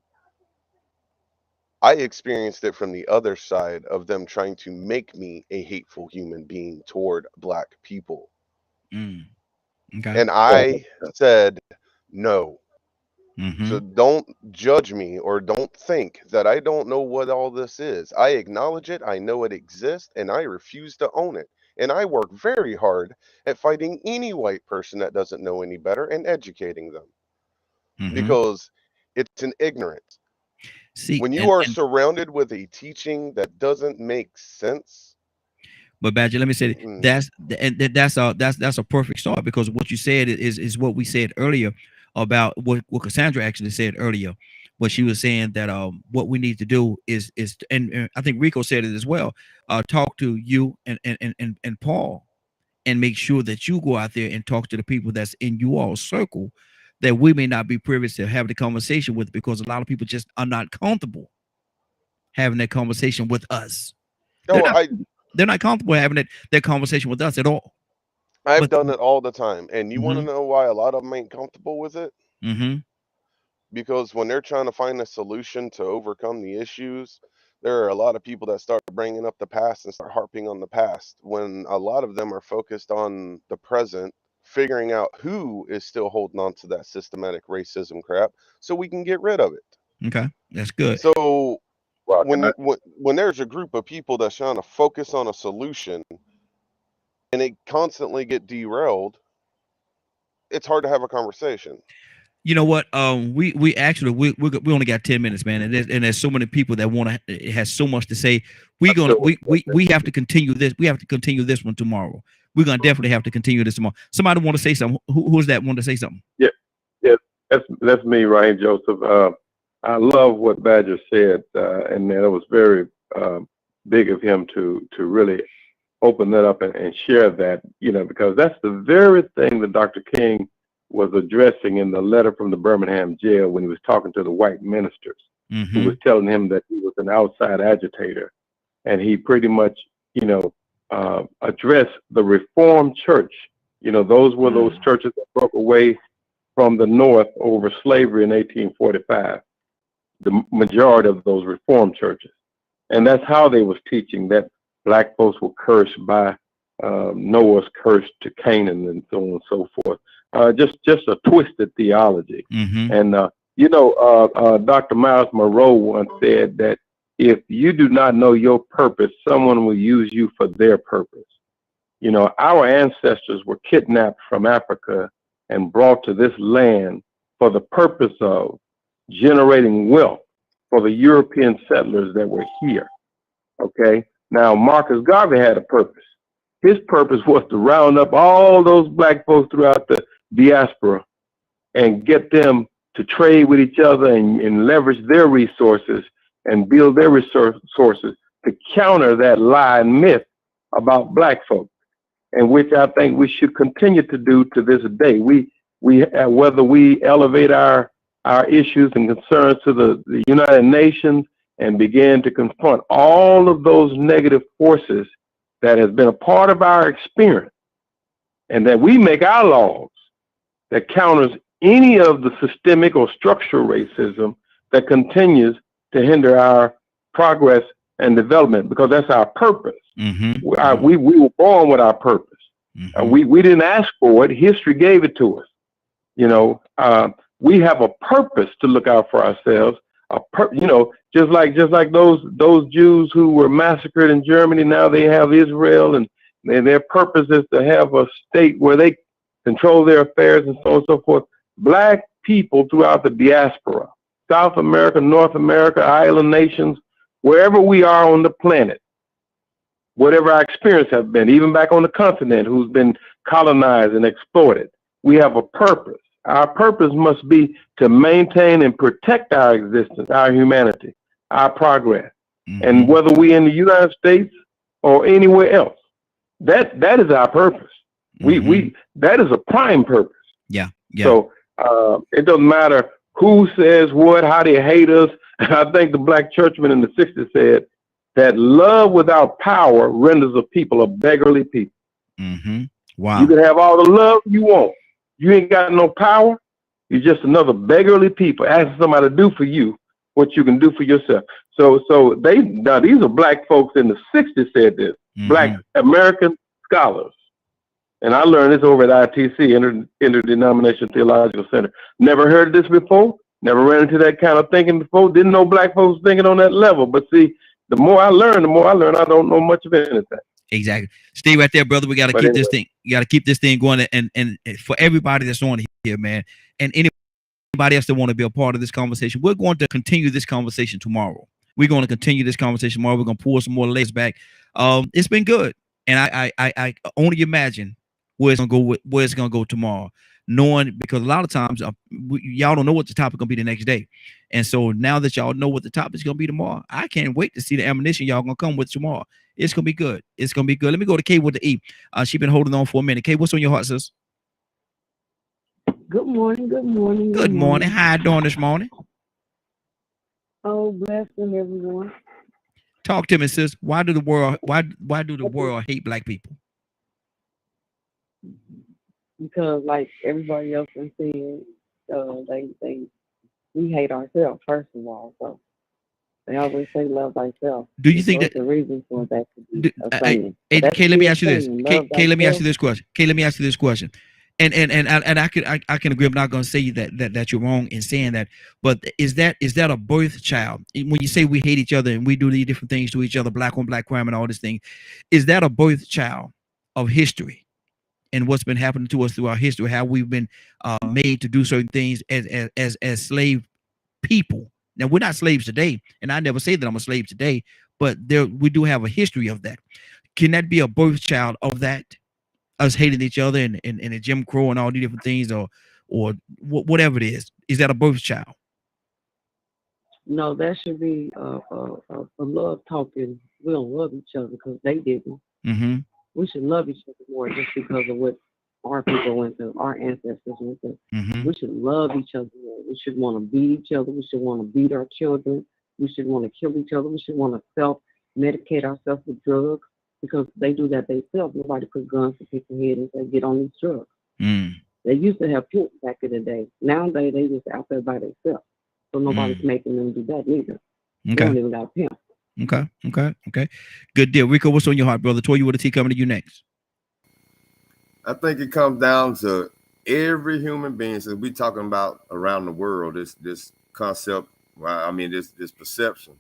H: I experienced it from the other side of them trying to make me a hateful human being toward Black people.
A: Okay.
H: And I said no.
A: Mm-hmm.
H: So don't judge me or don't think that I don't know what all this is. I acknowledge it, I know it exists, and I refuse to own it. And I work very hard at fighting any white person that doesn't know any better and educating them.
A: Mm-hmm.
H: Because it's an ignorance.
A: See,
H: when you are surrounded with a teaching that doesn't make sense.
A: But Badger, let me say that's a perfect start, because what you said is what we said earlier about what Cassandra actually said earlier, what she was saying that what we need to do is and I think Rico said it as well, talk to you and Paul, and make sure that you go out there and talk to the people that's in you all circle that we may not be privy to have the conversation with, because a lot of people just are not comfortable having that conversation with us. They're not comfortable having that conversation with us at all.
H: I've done it all the time. And you want to know why a lot of them ain't comfortable with it?
A: Mm-hmm.
H: Because when they're trying to find a solution to overcome the issues, there are a lot of people that start bringing up the past and start harping on the past, when a lot of them are focused on the present, figuring out who is still holding on to that systematic racism crap so we can get rid of it.
A: Okay, that's good.
H: So when there's a group of people that's trying to focus on a solution and they constantly get derailed, it's hard to have a conversation.
A: You know what? We actually we only got 10 minutes, man, and there's so many people that want to has so much to say. We have to continue this. We have to continue this one tomorrow. We're gonna definitely have to continue this tomorrow. Somebody want to say something? Who's that want to say something?
C: Yeah, that's me, Ryan Joseph. I love what Badger said, and it was very big of him to really open that up and share that, because that's the very thing that Dr. King was addressing in the letter from the Birmingham jail when he was talking to the white ministers, who was telling him that he was an outside agitator. And he pretty much, addressed the Reformed Church. Those were those churches that broke away from the North over slavery in 1845. The majority of those Reformed churches. And that's how they was teaching that Black folks were cursed by Noah's curse to Canaan and so on and so forth. Just a twisted theology. And, Dr. Miles Monroe once said that if you do not know your purpose, someone will use you for their purpose. Our ancestors were kidnapped from Africa and brought to this land for the purpose of generating wealth for the European settlers that were here. Okay. Now, Marcus Garvey had a purpose. His purpose was to round up all those Black folks throughout the diaspora and get them to trade with each other and leverage their resources and build their resources to counter that lie and myth about Black folks, and which I think we should continue to do to this day. We whether we elevate our issues and concerns to the United Nations and begin to confront all of those negative forces that has been a part of our experience, and that we make our laws that counters any of the systemic or structural racism that continues to hinder our progress and development, because that's our purpose. We were born with our purpose. We didn't ask for it. History gave it to us. We have a purpose to look out for ourselves. Just like those Jews who were massacred in Germany. Now they have Israel, and their purpose is to have a state where they control their affairs and so on and so forth. Black people throughout the diaspora, South America, North America, island nations, wherever we are on the planet,
N: whatever our experience has been, even back on the continent, who's been colonized and exploited. We have a purpose. Our purpose must be to maintain and protect our existence, our humanity, our progress. And whether we in the United States or anywhere else, that is our purpose. We that is a prime purpose.
A: Yeah.
N: So it doesn't matter who says what, how they hate us. I think the black churchman in the 60s said that love without power renders a people a beggarly people.
A: Wow.
N: You can have all the love you want. You ain't got no power. You're just another beggarly people asking somebody to do for you what you can do for yourself. So these are black folks in the 60s said this, black American scholars. And I learned this over at ITC, Interdenominational Theological Center. Never heard this before. Never ran into that kind of thinking before. Didn't know black folks thinking on that level. But see, the more I learn, I don't know much of anything.
A: Exactly. Stay right there, brother. We got to keep this thing. You got to keep this thing going. And for everybody that's on here, man, and anybody else that want to be a part of this conversation, we're going to continue this conversation tomorrow. We're going to continue this conversation tomorrow. We're going to pull some more layers back. It's been good, and I only imagine where it's gonna go tomorrow, knowing, because a lot of times y'all don't know what the topic gonna be the next day, and so now that y'all know what the topic is gonna be tomorrow, I can't wait to see the ammunition y'all gonna come with tomorrow. It's gonna be good. It's gonna be good. Let me go to Kay with the E. She been holding on for a minute. Kay, what's on your heart, sis?
O: Good morning. Good morning.
A: Good morning. How you doing this morning?
O: Oh, blessing everyone.
A: Talk to me, sis. Why do the world hate black people?
O: Because like everybody else has said, we hate ourselves first of all. So they always say love thyself.
A: Do you think that
O: the reason for that to be a saying?
A: Kay, let me ask you this. Kay, let me ask you this question. Kay, let me ask you this question. And I can agree. I'm not going to say that you're wrong in saying that. But is that a birth child? When you say we hate each other and we do these different things to each other, black on black crime and all this thing, is that a birth child of history and what's been happening to us through our history? How we've been made to do certain things as slave people. Now, we're not slaves today, and I never say that I'm a slave today, but we do have a history of that. Can that be a birth child of that? Us hating each other and the Jim Crow and all these different things, or whatever it is that a birth child?
O: No, that should be a love talking. We don't love each other because they didn't. We should love each other more just because of what our people went through, our ancestors went through. We should love each other more. We should want to beat each other. We should want to beat our children. We should want to kill each other. We should want to self-medicate ourselves with drugs. Because they do that themselves. Nobody put guns to people's head and say, get on these drugs. They used to have pimps back in the day. Nowadays, they just out there by themselves. So nobody's making them do that neither. They don't even got pimps.
A: Okay. Good deal. Rico, what's on your heart, brother? Toy, you with a T coming to you next.
P: I think it comes down to every human being, since we're talking about around the world, this concept, this perception.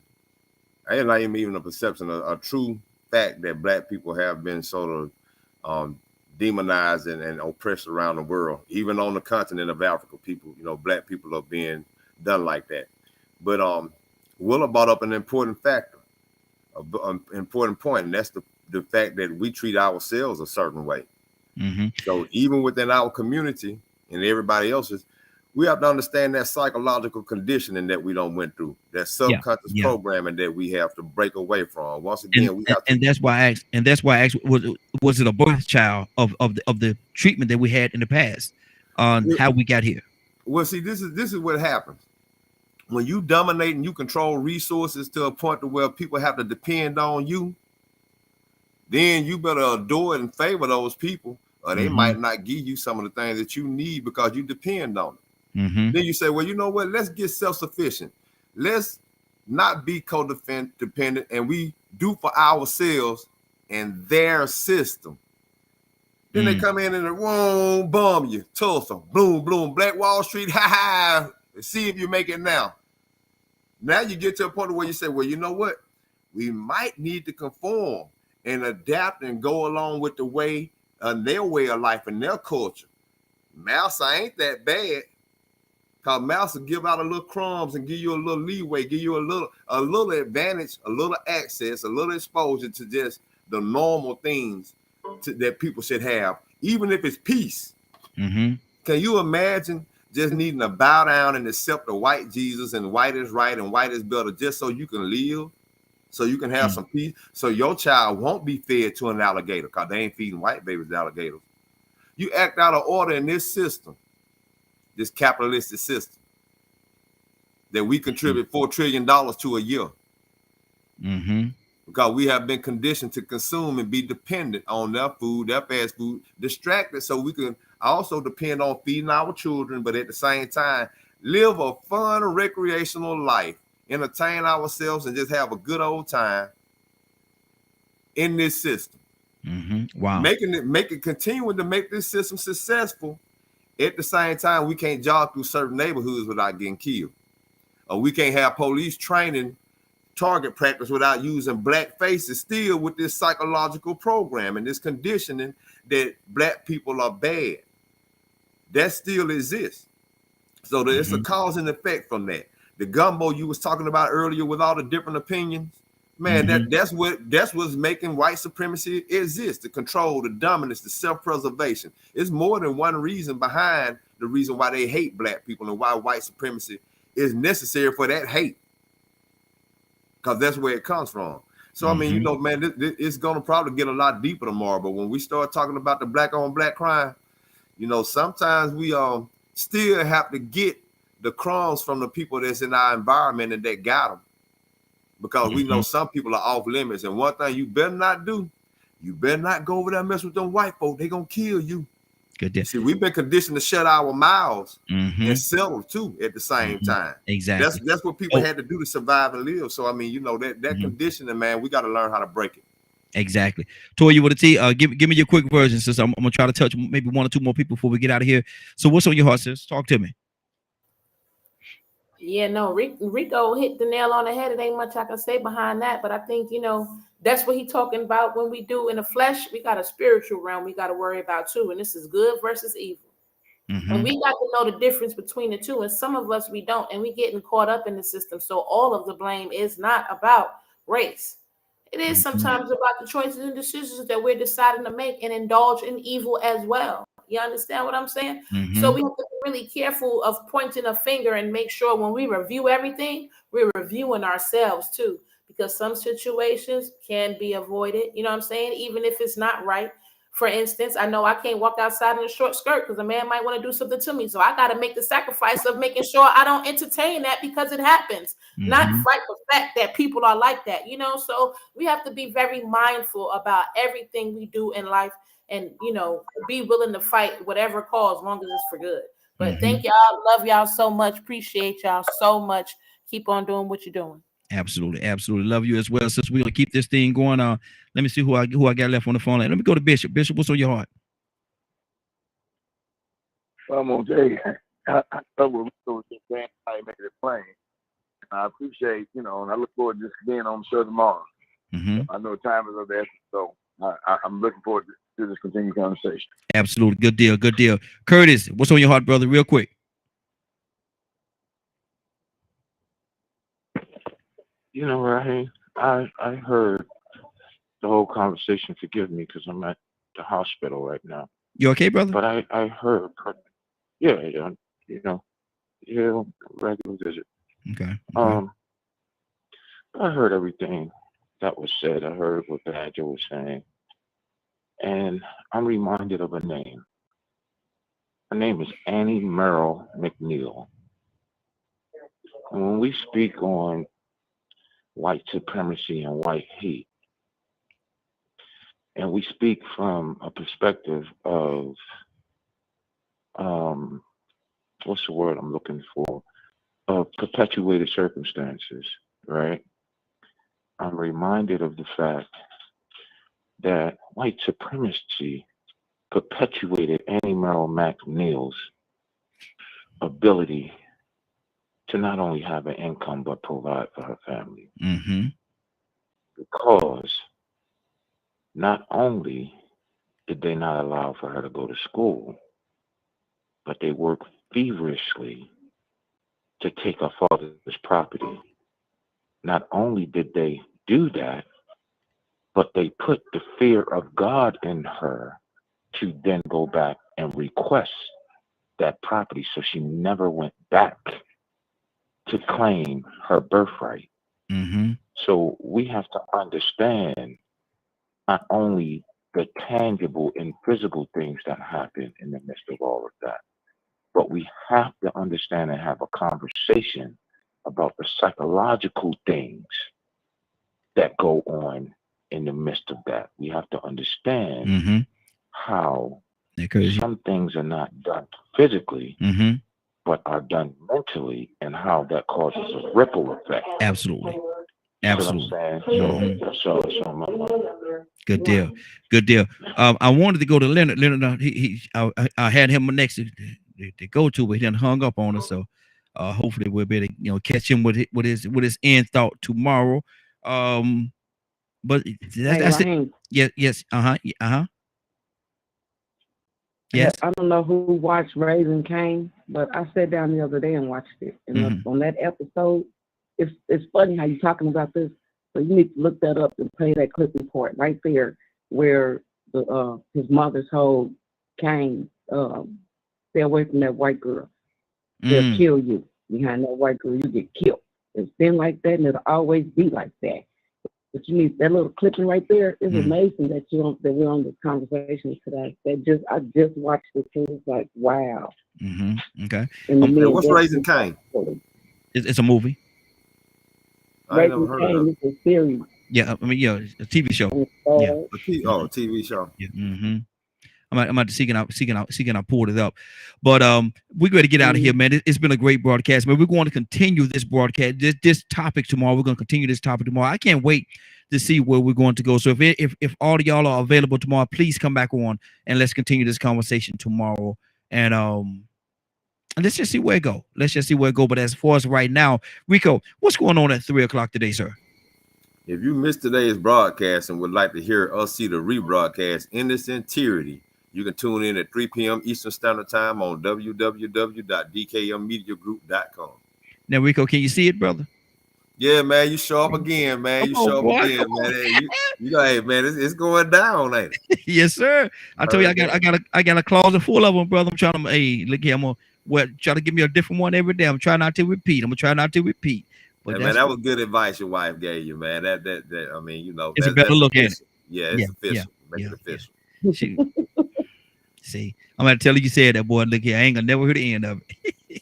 P: It's not even a perception, a true fact that black people have been sort of demonized and oppressed around the world. Even on the continent of Africa, people, black people are being done like that. But Willa brought up an important factor, an important point, and that's the fact that we treat ourselves a certain way. So even within our community and everybody else's, we have to understand that psychological conditioning that we don't went through, that subconscious programming that we have to break away from. Once again,
A: that's why I asked, was it a birth child of the treatment that we had in the past on how we got here?
P: Well, see, this is what happens when you dominate and you control resources to a point to where people have to depend on you. Then you better adore and favor those people, or they might not give you some of the things that you need because you depend on it. Then you say, well, you know what? Let's get self-sufficient. Let's not be codependent, and we do for ourselves and their system. Then they come in and whoa, bomb you. Tulsa, boom, boom, Black Wall Street, ha. See if you make it now. Now you get to a point where you say, well, you know what? We might need to conform and adapt and go along with the way, their way of life and their culture. Mouse ain't that bad. Cause mouse will give out a little crumbs and give you a little leeway, give you a little advantage, a little access, a little exposure to just the normal things that people should have, even if it's peace. Can you imagine just needing to bow down and accept the white Jesus and white is right and white is better just so you can live, so you can have some peace, so your child won't be fed to an alligator because they ain't feeding white babies to alligators. You act out of order in this system, this capitalistic system that we contribute $4 trillion to a year. Because we have been conditioned to consume and be dependent on their food, their fast food, distracted so we can also depend on feeding our children, but at the same time, live a fun, recreational life, entertain ourselves, and just have a good old time in this system.
A: Wow.
P: Continuing to make this system successful. At the same time, we can't jog through certain neighborhoods without getting killed. Or we can't have police training target practice without using black faces, still with this psychological program and this conditioning that black people are bad. That still exists. So there's a cause and effect from that. The gumbo you was talking about earlier with all the different opinions, man, that's what's making white supremacy exist, the control, the dominance, the self-preservation. It's more than one reason behind the reason why they hate black people and why white supremacy is necessary for that hate. Because that's where it comes from. So, I mean, you know, man, it's going to probably get a lot deeper tomorrow. But when we start talking about the black on black crime, you know, sometimes we still have to get the crumbs from the people that's in our environment and that got them. Because we know some people are off limits. And one thing you better not do, you better not go over there and mess with them white folk. They're going to kill you.
A: Good deal.
P: See, we've been conditioned to shut our mouths and settle too at the same time.
A: Exactly.
P: That's what people had to do to survive and live. So I mean, you know, that conditioning, man, we got to learn how to break it.
A: Exactly. Toya with a T, give me your quick version, sis. I'm gonna try to touch maybe one or two more people before we get out of here. So what's on your heart, sis? Talk to me.
K: Yeah, no, Rico hit the nail on the head. It ain't much I can say behind that, but I think, you know, that's what he's talking about. When we do in the flesh, we got a spiritual realm we got to worry about too. And this is good versus evil. And we got to know the difference between the two. And some of us, we don't, and we getting caught up in the system. So all of the blame is not about race. It is sometimes about the choices and decisions that we're deciding to make and indulge in evil as well. You understand what I'm saying? So we have to be really careful of pointing a finger and make sure when we review everything, we're reviewing ourselves too, because some situations can be avoided. You know what I'm saying? Even if it's not right. For instance, I know I can't walk outside in a short skirt because a man might want to do something to me. So I got to make the sacrifice of making sure I don't entertain that because it happens. Not fight the fact that people are like that, you know? So we have to be very mindful about everything we do in life and, you know, be willing to fight whatever cause, as long as it's for good. But thank y'all. Love y'all so much. Appreciate y'all so much. Keep on doing what you're doing.
A: Absolutely, absolutely. Love you as well. Since we're gonna keep this thing going, let me see who I got left on the phone. Let me go to Bishop. Bishop, what's on your heart?
L: Well, I'm gonna tell you, I thought we were just saying how you make it plain. I appreciate, you know, and I look forward to just being on the show tomorrow. I know time is of the essence, so I'm looking forward to this continued conversation.
A: Absolutely, good deal, good deal. Curtis, what's on your heart, brother? Real quick.
M: You know, Raheem, I heard the whole conversation. Forgive me because I'm at the hospital right now.
A: You okay, brother?
M: But I heard, yeah, you know, regular visit.
A: Okay.
M: I heard everything that was said. I heard what Badger was saying. And I'm reminded of a name. Her name is Annie Merrill McNeil. And when we speak on white supremacy and white hate, and we speak from a perspective of, what's the word I'm looking for? Of perpetuated circumstances, right? I'm reminded of the fact that white supremacy perpetuated Annie Merrill McNeil's ability to not only have an income, but provide for her family. Because not only did they not allow for her to go to school, but they worked feverishly to take her father's property. Not only did they do that,
Q: but they put the fear of God in her to then go back and request that property. So she never went back to claim her birthright.
A: Mm-hmm.
Q: So we have to understand not only the tangible and physical things that happen in the midst of all of that, but we have to understand and have a conversation about the psychological things that go on in the midst of that. We have to understand how some things are not done physically, but are done mentally, and how that causes a ripple effect.
A: Absolutely. Good deal. I wanted to go to Leonard. Leonard, I had him next to go to, but he done hung up on us. So hopefully we'll be able to catch him with his end thought tomorrow. But that's it. Yes. Yes.
O: I don't know who watched Raising Cain, but I sat down the other day and watched it. And on that episode, it's funny how you're talking about this. So you need to look that up and play that clip report right there, where his mother told Cain, stay away from that white girl. They'll kill you. Behind that white girl, you get killed. It's been like that, and it'll always be like that. But you need that little clipping right there. It's amazing that we're on this conversation today. I just watched it too. It's like, wow.
A: Okay.
P: What's Raising Cain?
A: It's a movie.
P: I ain't never heard of it.
O: It's a series.
A: Yeah, I mean, yeah, a TV show.
P: A TV show.
A: Yeah. I'm about to see and I pulled it up, but we're going to get out of here, man. It's been a great broadcast, man. We're going to continue this broadcast, this topic tomorrow. We're going to continue this topic tomorrow. I can't wait to see where we're going to go. So if all of y'all are available tomorrow, please come back on and let's continue this conversation tomorrow. And let's just see where it go. But as far as right now, Rico, what's going on at 3:00 today, sir?
P: If you missed today's broadcast and would like to hear us see the rebroadcast in its entirety, you can tune in at 3 p.m. Eastern Standard Time on www.dkmmediagroup.com.
A: Now, Rico, can you see it, brother?
P: Yeah, man, you show up again, man. Hey, hey, man, it's going down, ain't it?
A: Yes, sir. I told you, I got a closet full of them, brother. I'm trying to, hey, look here, try to give me a different one every day. I'm trying not to repeat. But
P: hey, man, that was good advice your wife gave you, man. That I mean, you know,
A: it's a better look at it.
P: Yeah, it's official. Make it official.
A: See, I'm gonna tell you said that, boy. Look here, I ain't gonna never hear the end of it.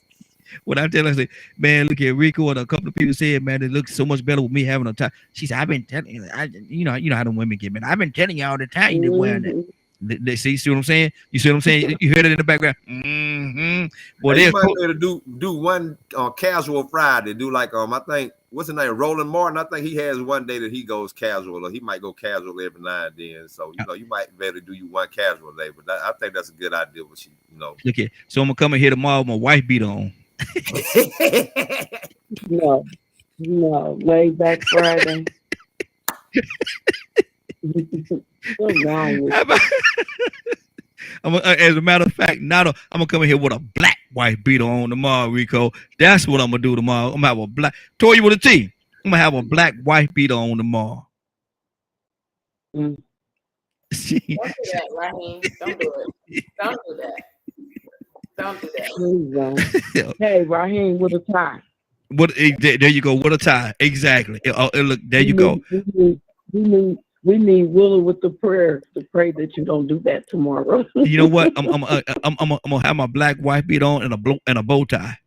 A: When I tell her, I say, man, look here, Rico, and a couple of people said, man, it looks so much better with me having a tie. She said, I've been telling you, you know how the women get, man. I've been telling you all the time you're wearing that. They see what I'm saying? You see what I'm saying? You heard it in the background.
P: Well, you might be able to do one casual Friday. Do like I think what's his name, Roland Martin. I think he has one day that he goes casual, or he might go casual every now and then. So you might be able to do you one casual day. But I think that's a good idea. But
A: look here. So I'm gonna come in here tomorrow with my wife beat on.
O: No, laid back Friday. What's wrong with
A: as a matter of fact, I'm gonna come in here with a black wife beater on tomorrow, Rico. That's what I'm gonna do tomorrow. I'm gonna have a black Toy with a T. I'm gonna have a black wife beater on tomorrow.
K: Don't do that, Raheem. Don't do it. Don't do that. Don't do that.
O: Hey, Raheem with a tie.
A: There you go. What a tie. Exactly. Look, there you go.
O: We need Willie with the prayer to pray that you don't do that tomorrow.
A: You know what? I'm gonna have my black wife beat on and a bow tie.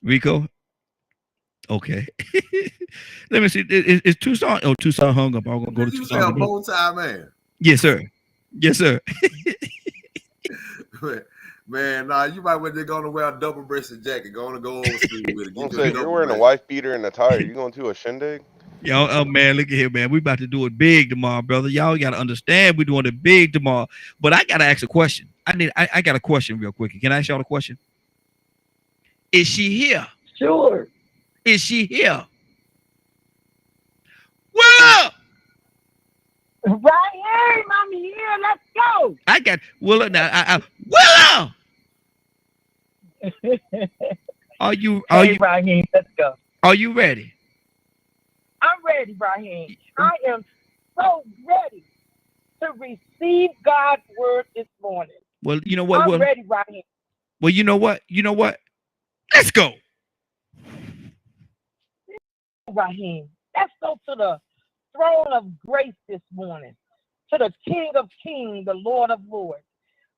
A: Rico. Okay. Let me see. It's Tucson. Oh, Tucson hung up. I'm gonna go to Tucson.
P: You a bow tie, man.
A: Yes, sir. Yes, sir.
P: Man, you might want to go to wear a double-breasted jacket. Go old school with it.
H: You're wearing a wife beater and a tie. Are you going to a shindig?
A: Yo, man, look at here, man. We about to do it big tomorrow, brother. Y'all got to understand we're doing it big tomorrow. But I got to ask a question. I got a question real quick. Can I ask y'all a question? Is she here?
O: Sure.
A: Is she here? Willow!
F: Right here, mommy here. Let's go.
A: I got Willow now. Willow! Are you
F: Raheem, let's go.
A: Are you ready?
F: I'm ready, Raheem. I am so ready to receive God's word this morning.
A: Well, you know what?
F: I'm ready, Raheem.
A: Well, you know what? You know what? Let's go.
F: Raheem, let's go to the throne of grace this morning, to the King of Kings, the Lord of Lords.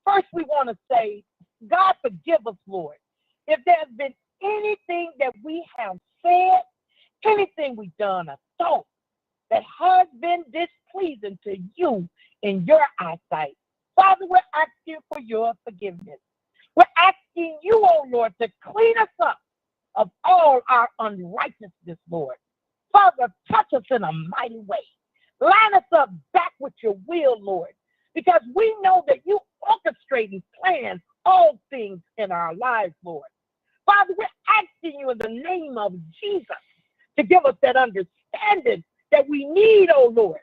F: First, we want to say, God, forgive us, Lord, if there's been anything that we have said, anything we've done or thought that has been displeasing to you in your eyesight. Father, we're asking for your forgiveness. We're asking you, oh Lord, to clean us up of all our unrighteousness, Lord. Father, touch us in a mighty way. Line us up back with your will, Lord, because we know that you orchestrate and plan all things in our lives, Lord. Father, we're asking you in the name of Jesus to give us that understanding that we need, oh Lord,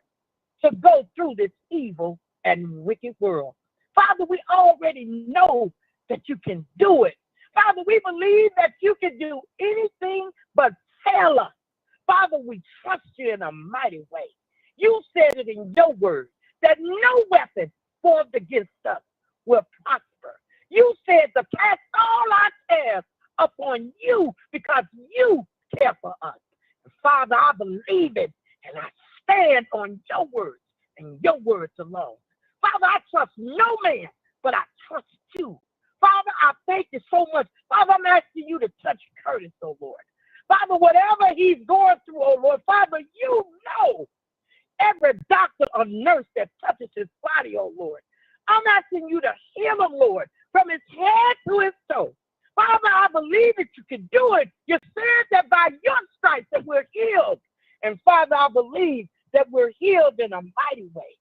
F: to go through this evil and wicked world. Father, we already know that you can do it. Father, we believe that you can do anything but fail us. Father, we trust you in a mighty way. You said it in your word that no weapon formed against us will prosper. You said to cast all our cares upon you because you care for us. Father, I believe it and I stand on your words and your words alone. Father, I trust no man, but I trust you. Father, I thank you so much. Father, I'm asking you to touch Curtis, oh Lord. Father, whatever he's going through, oh Lord, Father, you know every doctor or nurse that touches his body, oh Lord. I'm asking you to heal him, Lord, from his head to his toe. Father, I believe that you can do it. You said that by your stripes that we're healed. And Father, I believe that we're healed in a mighty way.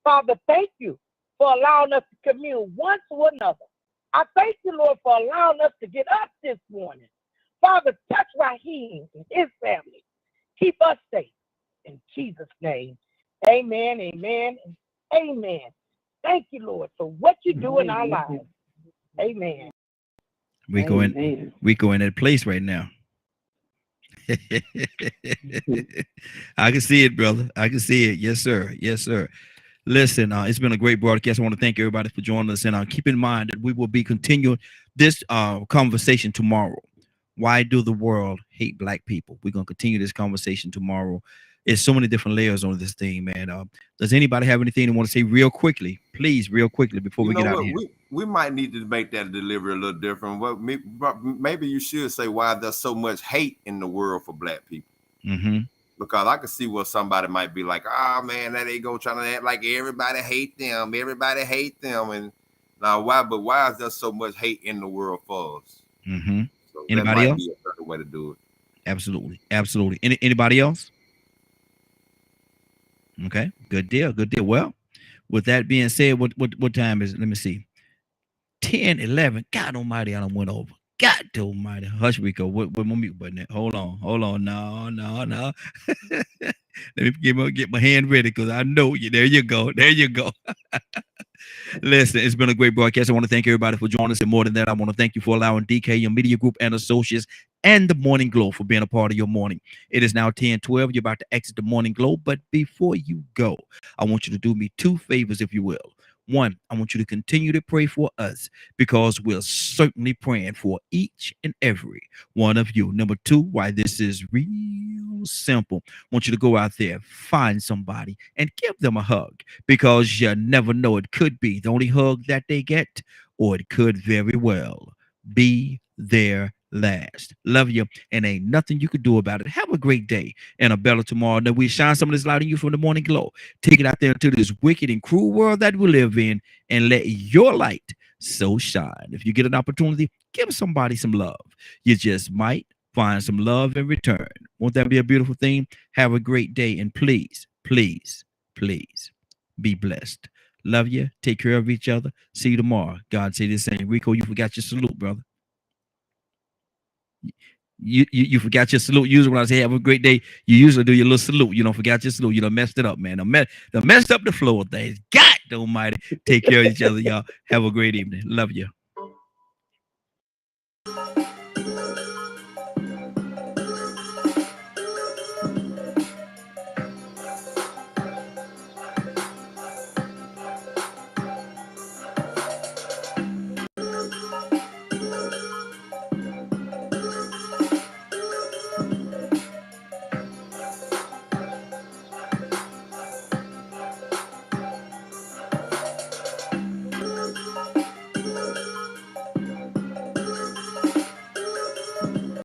F: Father, thank you for allowing us to commune one to another. I thank you, Lord, for allowing us to get up this morning. Father, touch Raheem and his family. Keep us safe. In Jesus' name, amen, amen, and amen. Thank you, Lord, for what you do in our lives. Amen.
A: We go in that place right now. I can see it, brother. I can see it. Yes, sir. Yes, sir. Listen, it's been a great broadcast. I want to thank everybody for joining us. And keep in mind that we will be continuing this conversation tomorrow. Why do the world hate black people? We're going to continue this conversation tomorrow. There's so many different layers on this thing, man. Does anybody have anything they want to say real quickly? Please, real quickly before we get out of here.
P: We might need to make that delivery a little different. Well, maybe you should say why there's so much hate in the world for black people.
A: Mm-hmm.
P: Because I can see where somebody might be like, oh man, that they go trying to act like everybody hate them. Everybody hate them. And now why is there so much hate in the world for us?
A: Mm-hmm.
P: So
A: anybody else?
P: Be a better way to do it.
A: Absolutely. Absolutely. Anybody else? Okay. Good deal. Good deal. Well, with that being said, what time is it? Let me see. 10, 11. God almighty, I done went over. God almighty. Hush, Rico. What my mute button at? Hold on. No. Let me get my hand ready because I know you. There you go. Listen, it's been a great broadcast. I want to thank everybody for joining us. And more than that, I want to thank you for allowing DK, your media group and associates, and the Morning Glow for being a part of your morning. It is now 10:12. You're about to exit the Morning Glow. But before you go, I want you to do me two favors, if you will. One, I want you to continue to pray for us because we're certainly praying for each and every one of you. Number two, why this is real simple. I want you to go out there, find somebody and give them a hug because you never know. It could be the only hug that they get, or it could very well be their last. Love you, and ain't nothing you could do about it. Have a great day and a better tomorrow. That we shine some of this light on you from the Morning Glow. Take it out there into this wicked and cruel world that we live in and let your light so shine. If you get an opportunity, give somebody some love. You just might find some love in return. Won't that be a beautiful thing? Have a great day, and please, please, please be blessed. Love you. Take care of each other. See you tomorrow. God say the same. Rico, you forgot your salute, brother. You forgot your salute. Usually when I say have a great day, you usually do your little salute. You don't forget your salute. You done messed it up, man. Done messed up the flow of things. God almighty. Take care of each other, y'all. Have a great evening. Love you.